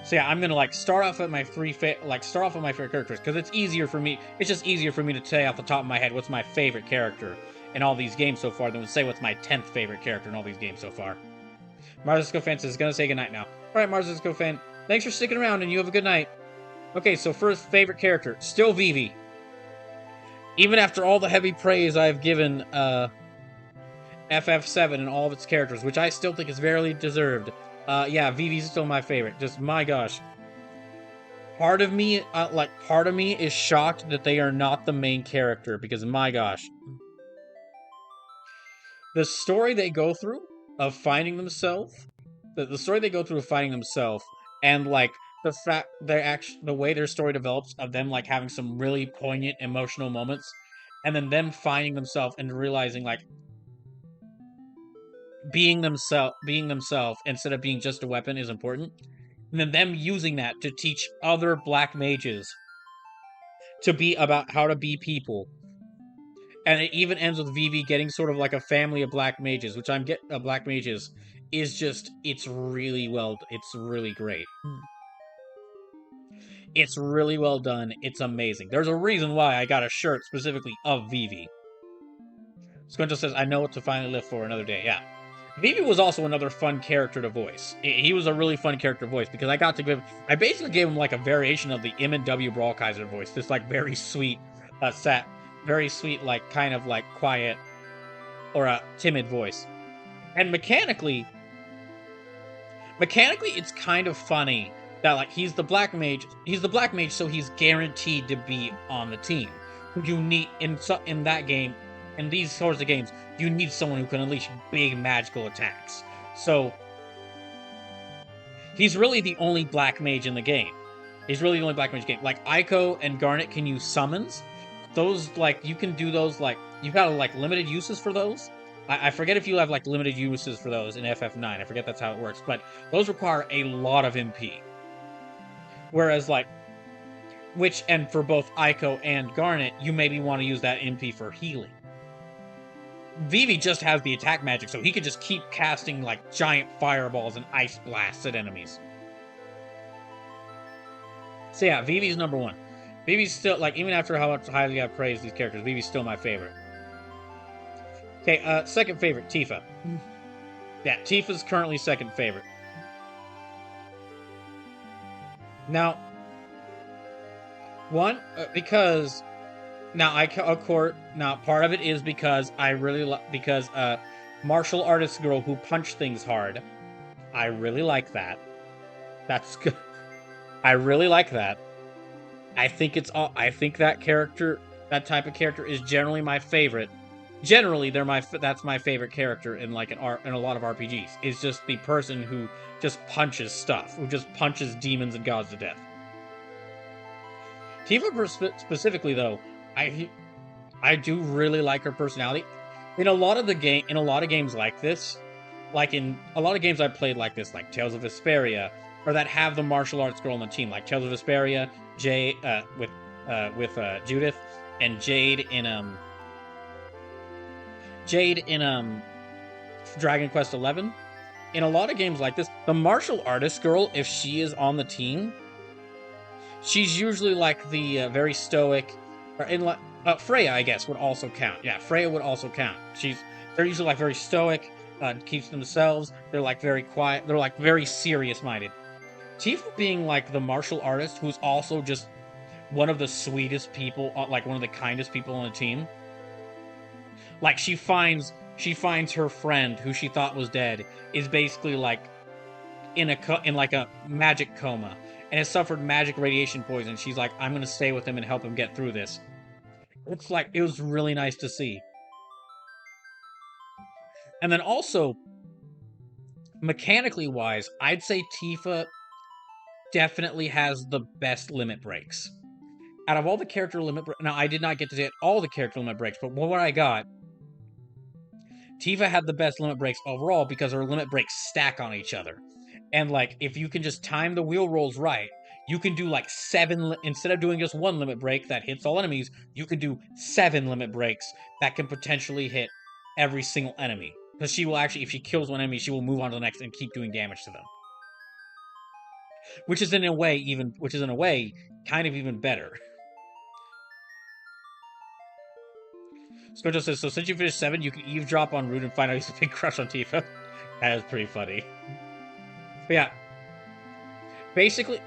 So yeah, I'm gonna like start off at my favorite characters because it's easier for me. It's just easier for me to say off the top of my head what's my favorite character in all these games so far than to say what's my 10th favorite character in all these games so far. Marzisko Fan is gonna say goodnight now. All right, Marzisko Fan, thanks for sticking around and you have a good night. Okay, so first favorite character, still Vivi. Even after all the heavy praise I've given FF7 and all of its characters, which I still think is very deserved. Yeah, Vivi's still my favorite. Just, my gosh. Part of me is shocked that they are not the main character, because my gosh. The story they go through of finding themselves, and like the fact the way their story develops of them like having some really poignant emotional moments, and then them finding themselves and realizing like being themselves instead of being just a weapon is important, and then them using that to teach other black mages to be about how to be people. And it even ends with Vivi getting sort of like a family of black mages, which black mages is just, it's really great. It's really well done. It's amazing. There's a reason why I got a shirt specifically of Vivi. Squinto says, I know what to finally live for another day. Yeah. Vivi was also another fun character to voice. He was a really fun character to voice because I basically gave him like a variation of the M&W Brawlkaiser voice. This like very sweet, very sweet, like kind of like quiet or a timid voice. And mechanically, it's kind of funny that like he's the black mage, so he's guaranteed to be on the team. You need in that game. In these sorts of games, you need someone who can unleash big magical attacks. So, he's really the only black mage in the game. Like, Aiko and Garnet can use summons. Those, like, you can do those, like, you've got, like, limited uses for those. I forget if you have, like, limited uses for those in FF9. I forget that's how it works. But those require a lot of MP. Whereas, like, and for both Aiko and Garnet, you maybe want to use that MP for healing. Vivi just has the attack magic, so he could just keep casting like giant fireballs and ice blasts at enemies. So yeah, Vivi's number one. Vivi's still, like, even after how much highly I've praised these characters, Vivi's still my favorite. Okay, second favorite, Tifa. Yeah, Tifa's currently second favorite. Now, one, because now part of it is because I really because martial artist girl who punch things hard. I really like that. That's good. I really like that. I think that character, that type of character, is generally my favorite. Generally, that's my favorite character in like in a lot of RPGs. Is just the person who just punches stuff, who just punches demons and gods to death. Tifa specifically, though, I do really like her personality. In a lot of games like this, like in a lot of games I've played like this, like Tales of Vesperia, or that have the martial arts girl on the team, like Tales of Vesperia, with Judith, and Jade in Dragon Quest XI. In a lot of games like this, the martial artist girl, if she is on the team, she's usually like the very stoic, or in like Freya, I guess, would also count. Yeah, Freya would also count. They're usually like very stoic, keeps themselves. They're like very quiet. They're like very serious-minded. Tifa being like the martial artist, who's also just one of the sweetest people, like one of the kindest people on the team. Like she finds her friend who she thought was dead is basically like in like a magic coma and has suffered magic radiation poison. She's like, I'm gonna stay with him and help him get through this. It's like, it was really nice to see. And then also, mechanically wise, I'd say Tifa definitely has the best limit breaks. Out of all the character limit breaks, now I did not get to get all the character limit breaks, but what I got, Tifa had the best limit breaks overall because her limit breaks stack on each other. And like, if you can just time the wheel rolls right, you can do like 7, instead of doing just 1 limit break that hits all enemies, you could do 7 limit breaks that can potentially hit every single enemy. Because she will actually, if she kills one enemy, she will move on to the next and keep doing damage to them. Which is in a way kind of even better. Skojo says, so since you finished 7, you can eavesdrop on Rude and find out he's a big crush on Tifa. That is pretty funny. But yeah. Basically,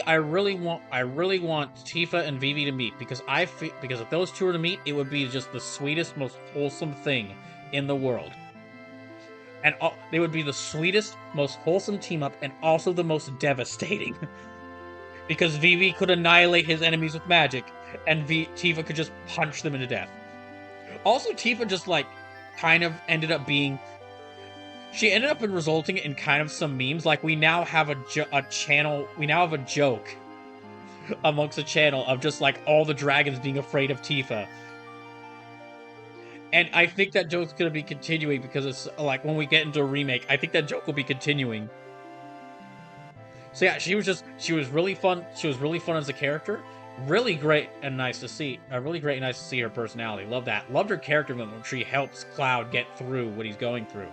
I really want Tifa and Vivi to meet, because if those two were to meet, it would be just the sweetest, most wholesome thing in the world. And they would be the sweetest, most wholesome team up, and also the most devastating. Because Vivi could annihilate his enemies with magic, and Tifa could just punch them into death. Also, Tifa just like kind of ended up being. She ended up resulting in kind of some memes. Like, we now have a channel. We now have a joke amongst the channel of just like all the dragons being afraid of Tifa. And I think that joke's gonna be continuing, because it's like when we get into a remake, I think that joke will be continuing. So yeah, she was really fun. She was really fun as a character. Really great and nice to see. Really great and nice to see her personality. Love that. Loved her character moment when she helps Cloud get through what he's going through.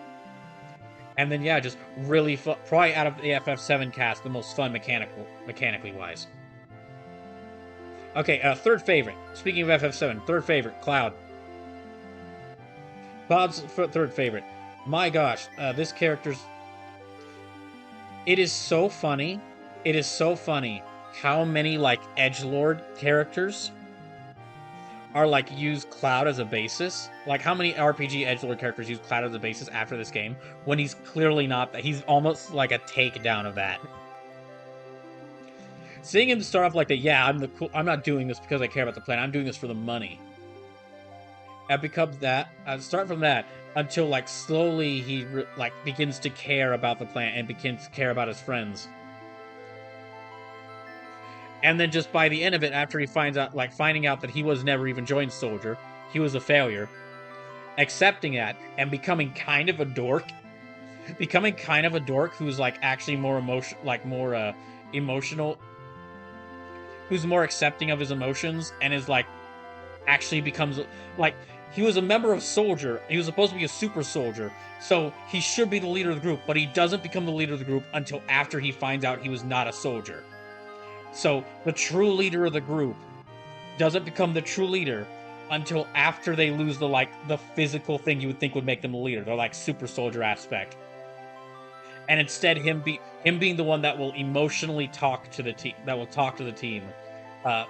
And then yeah, just really fun. Probably out of the FF7 cast, the most fun mechanically wise. Okay, third favorite. Speaking of FF7, third favorite, Cloud. Cloud's third favorite. My gosh, this character's. It is so funny. It is so funny how many like edgelord characters are like use Cloud as a basis. Like, how many RPG edgelord characters use Cloud as a basis after this game when he's clearly not that. He's almost like a takedown of that. Seeing him start off like that, yeah, I'm not doing this because I care about the plan. I'm doing this for the money. It becomes that. Start from that until like slowly he like begins to care about the plan and begins to care about his friends. And then just by the end of it, after he finding out that he was never even joined Soldier, he was a failure, accepting that and becoming kind of a dork. Becoming kind of a dork who's like actually more emotional, who's more accepting of his emotions, and is like actually becomes like he was a member of Soldier. He was supposed to be a super soldier, so he should be the leader of the group, but he doesn't become the leader of the group until after he finds out he was not a soldier. So the true leader of the group doesn't become the true leader until after they lose the physical thing you would think would make them the leader. They're like super soldier aspect. And instead him being the one that will emotionally talk to the team, that will talk to the team, uh,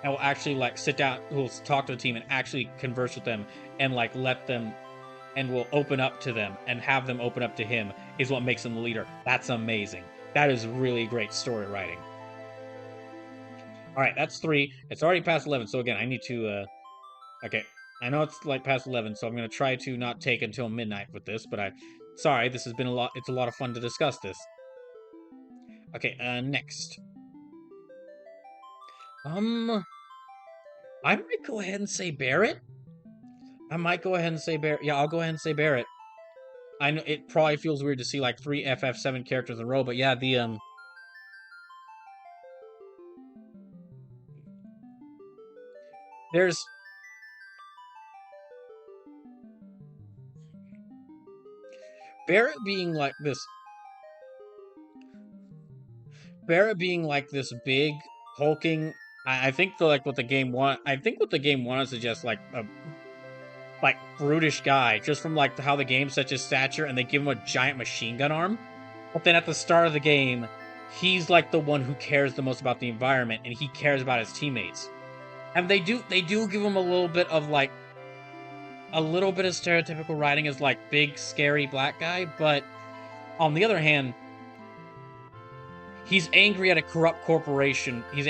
and will actually like sit down, who will talk to the team and actually converse with them and like let them, and will open up to them and have them open up to him, is what makes him the leader. That's amazing. That is really great story writing. All right, that's 3. It's already past 11, so again, I need to. Okay, I know it's like past 11, so I'm gonna try to not take until midnight with this. But sorry, this has been a lot. It's a lot of fun to discuss this. Okay, next. I might go ahead and say Barrett. I might go ahead and say Barrett. Yeah, I'll go ahead and say Barrett. I know it probably feels weird to see like 3 FF7 characters in a row, but yeah, there's Barrett being like this. Barrett being like this big hulking. I think the like what the game want. I think what the game wants is just like a like brutish guy, just from like how the game sets his stature, and they give him a giant machine gun arm. But then at the start of the game, he's like the one who cares the most about the environment, and he cares about his teammates. And they do give him a little bit of stereotypical writing as like big scary black guy, but on the other hand, he's angry at a corrupt corporation. He's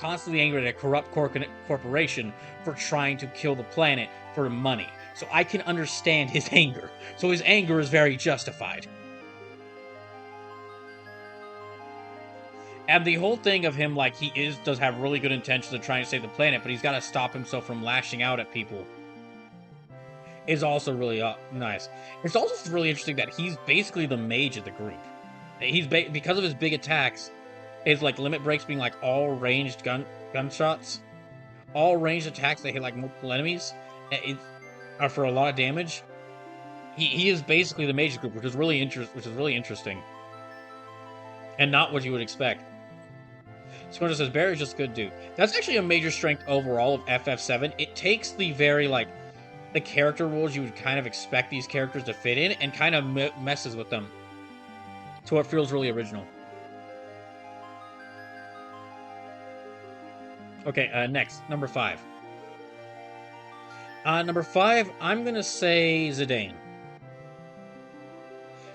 constantly angry at a corrupt corporation for trying to kill the planet for money. So I can understand his anger. So his anger is very justified. And the whole thing of him, like, does have really good intentions of trying to save the planet, but he's got to stop himself from lashing out at people, is also really nice. It's also really interesting that he's basically the mage of the group. Because of his big attacks, his like limit breaks being like all ranged gunshots, all ranged attacks that hit like multiple enemies, are for a lot of damage. He is basically the mage of the group, which is really interesting, and not what you would expect. Squinter says Barry's just a good dude. That's actually a major strength overall of FF7. It takes the very like the character roles you would kind of expect these characters to fit in, and kind of messes with them to what feels really original. Okay, next, number 5. Number 5, I'm gonna say Zidane.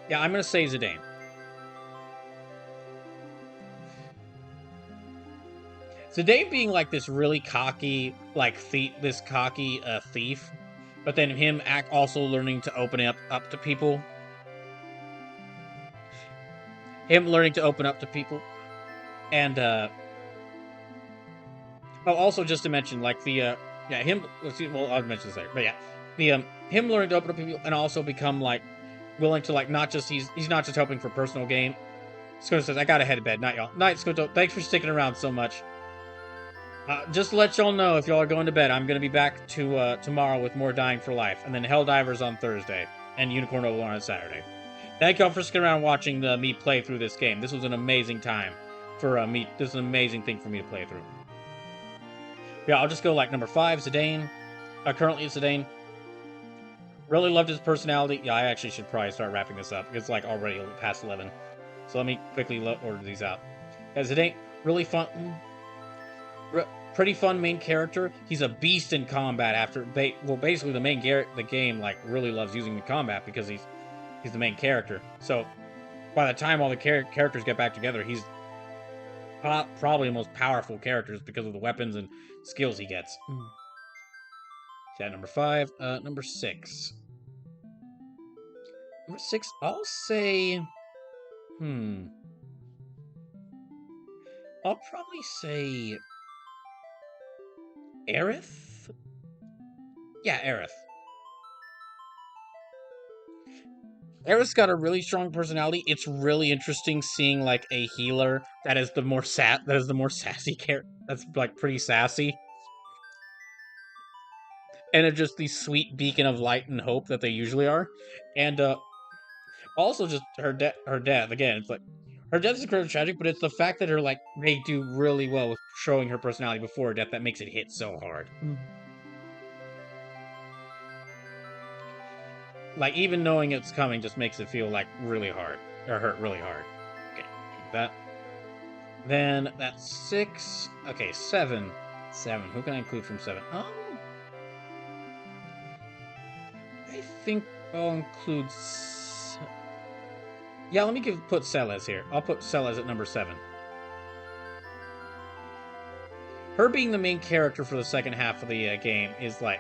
Yeah, I'm gonna say Zidane. Zidane being like this really cocky, like thief, thief, but then him also learning to open up to people. Him learning to open up to people, and also just to mention, like the yeah, him. Well, I'll mention this later, but yeah, the him learning to open up to people and also become like willing to like not just he's not just hoping for personal gain. Scoto says, "I gotta head to bed. Night, y'all. Night, Scoto. Thanks for sticking around so much." Just to let y'all know, if y'all are going to bed, I'm going to be back to tomorrow with more Dying for Life, and then Helldivers on Thursday, and Unicorn Overlord on Saturday. Thank y'all for sticking around watching me play through this game. This was an amazing time for me. This is an amazing thing for me to play through. Yeah, I'll just go like number 5, Zidane. Currently it's Zidane. Really loved his personality. Yeah, I actually should probably start wrapping this up. It's like already past 11. So let me quickly order these out. Yeah, Zidane, really fun. Pretty fun main character. He's a beast in combat. Basically the game like really loves using the combat because he's the main character. So by the time all the characters get back together, he's probably the most powerful characters because of the weapons and skills he gets. Yeah, number 5. Number 6. Number 6, I'll say. I'll probably say Aerith? Yeah, Aerith. Aerith's got a really strong personality. It's really interesting seeing like a healer that is the more sassy character. That's like pretty sassy. and of just the sweet beacon of light and hope that they usually are. And also just her death again. It's like her death is incredibly tragic, but it's the fact that her like they do really well with showing her personality before her death that makes it hit so hard. Like even knowing it's coming just makes it feel like really hard or hurt really hard. Okay, keep that. Then that's 6. Okay, 7. 7. Who can I include from 7? I think I'll include. Yeah, let me put Celes here. I'll put Celes at number 7. Her being the main character for the second half of the game is like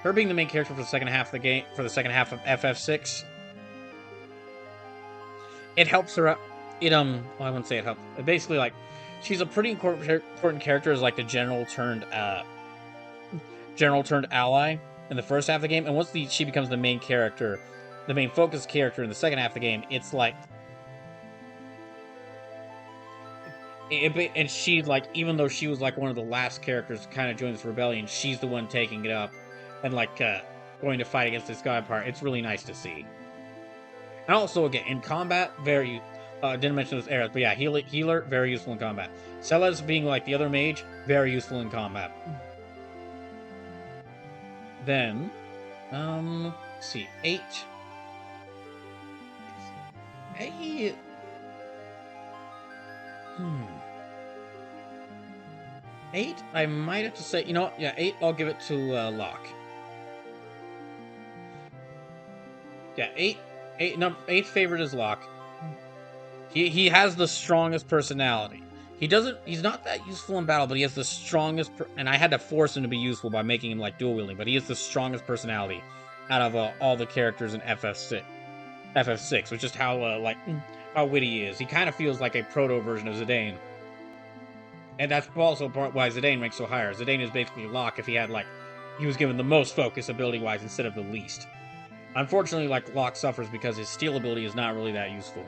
her being the main character for the second half of the game for the second half of FF6. It helps her out. Well, I wouldn't say it helps. Basically, like she's a pretty important character as like the general turned ally in the first half of the game, and once she becomes the main character, the main focus character in the second half of the game, it's like and she like even though she was like one of the last characters to kind of join this rebellion, she's the one taking it up and like going to fight against this guy part. It's really nice to see. And also again in combat, very didn't mention this era, but yeah, healer very useful in combat. Celes being like the other mage, very useful in combat. Then let's see, 8. Hey. 8, I might have to say, you know what? Yeah, 8, I'll give it to Locke. Yeah, 8th favorite is Locke. He has the strongest personality. He's not that useful in battle, but he has the strongest, and I had to force him to be useful by making him like dual wielding, but he has the strongest personality out of all the characters in FF6, which is how how witty he is. He kind of feels like a proto version of Zidane. And that's also part why Zidane ranks so higher. Zidane is basically Locke if he had he was given the most focus ability wise instead of the least. Unfortunately, Locke suffers because his steel ability is not really that useful.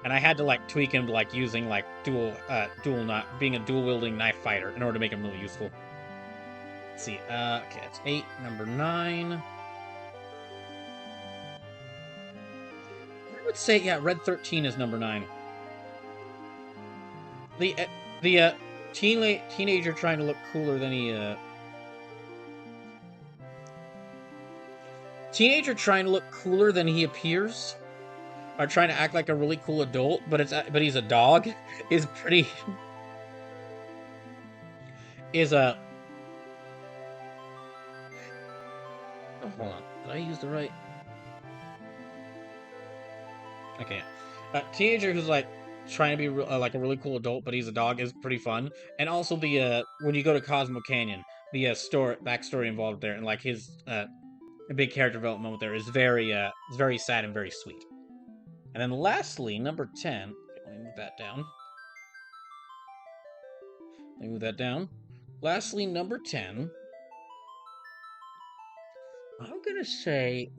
And I had to tweak him to using being a dual wielding knife fighter in order to make him really useful. Let's see. Okay, that's 8. Number 9. I would say Red 13 is number 9. The teenager trying to look cooler than he teenager trying to look cooler than he appears, or trying to act like a really cool adult, but he's a dog, is pretty oh, hold on, did I use the right? Okay, teenager who's trying to be like a really cool adult, but he's a dog is pretty fun. And also the when you go to Cosmo Canyon, the backstory involved there, and his big character development there is very sad and very sweet. And then lastly, number 10. Let me move that down. Lastly, number 10. I'm gonna say,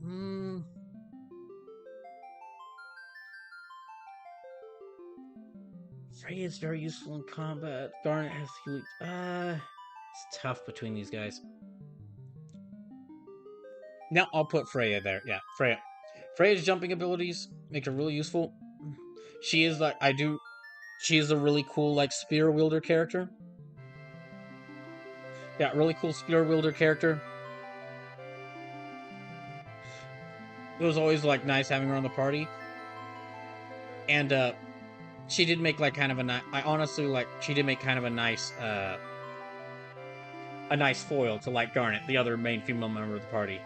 Freya is very useful in combat. Garnet has healing. It's tough between these guys. Now I'll put Freya there. Yeah, Freya. Freya's jumping abilities make her really useful. She is she is a really cool spear wielder character. Yeah, really cool spear wielder character. It was always nice having her on the party. And she did make kind of a nice. I honestly she did make kind of a nice foil to Garnet, the other main female member of the party.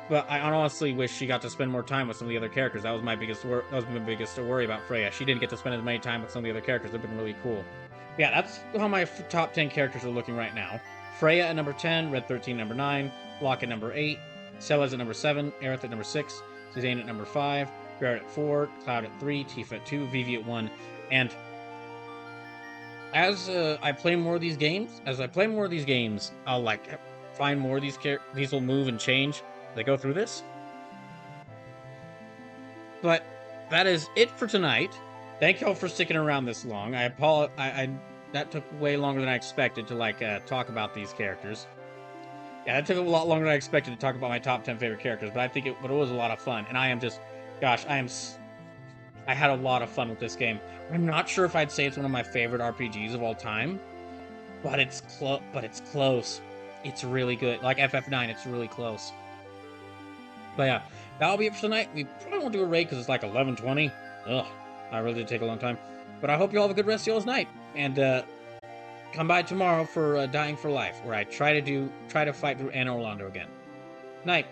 But I honestly wish she got to spend more time with some of the other characters. That was my biggest worry about Freya. She didn't get to spend as many time with some of the other characters. They've been really cool. Yeah, that's how my top 10 characters are looking right now. Freya at number 10, Red 13 number 9, Locke at number 8, Celes at number 7, Aerith at number 6, Zidane at number 5, Garrett at 4, Cloud at 3, Tifa at 2, Vivi at 1, and as I play more of these games, I'll find more of these characters. These will move and change. They go through this. But that is it for tonight. Thank y'all for sticking around this long. I that took way longer than I expected to like talk about these characters. Yeah, that took a lot longer than I expected to talk about my top 10 favorite characters, but I think it was a lot of fun, and I am just, gosh, I had a lot of fun with this game. I'm not sure if I'd say it's one of my favorite RPGs of all time, but it's close. It's really good. Like FF9, it's really close. But yeah, that'll be it for tonight. We probably won't do a raid because it's like 11:20. Ugh, I really did take a long time. But I hope you all have a good rest of y'all's night, and come by tomorrow for Dying for Life, where I try to fight through Anne Orlando again. Night.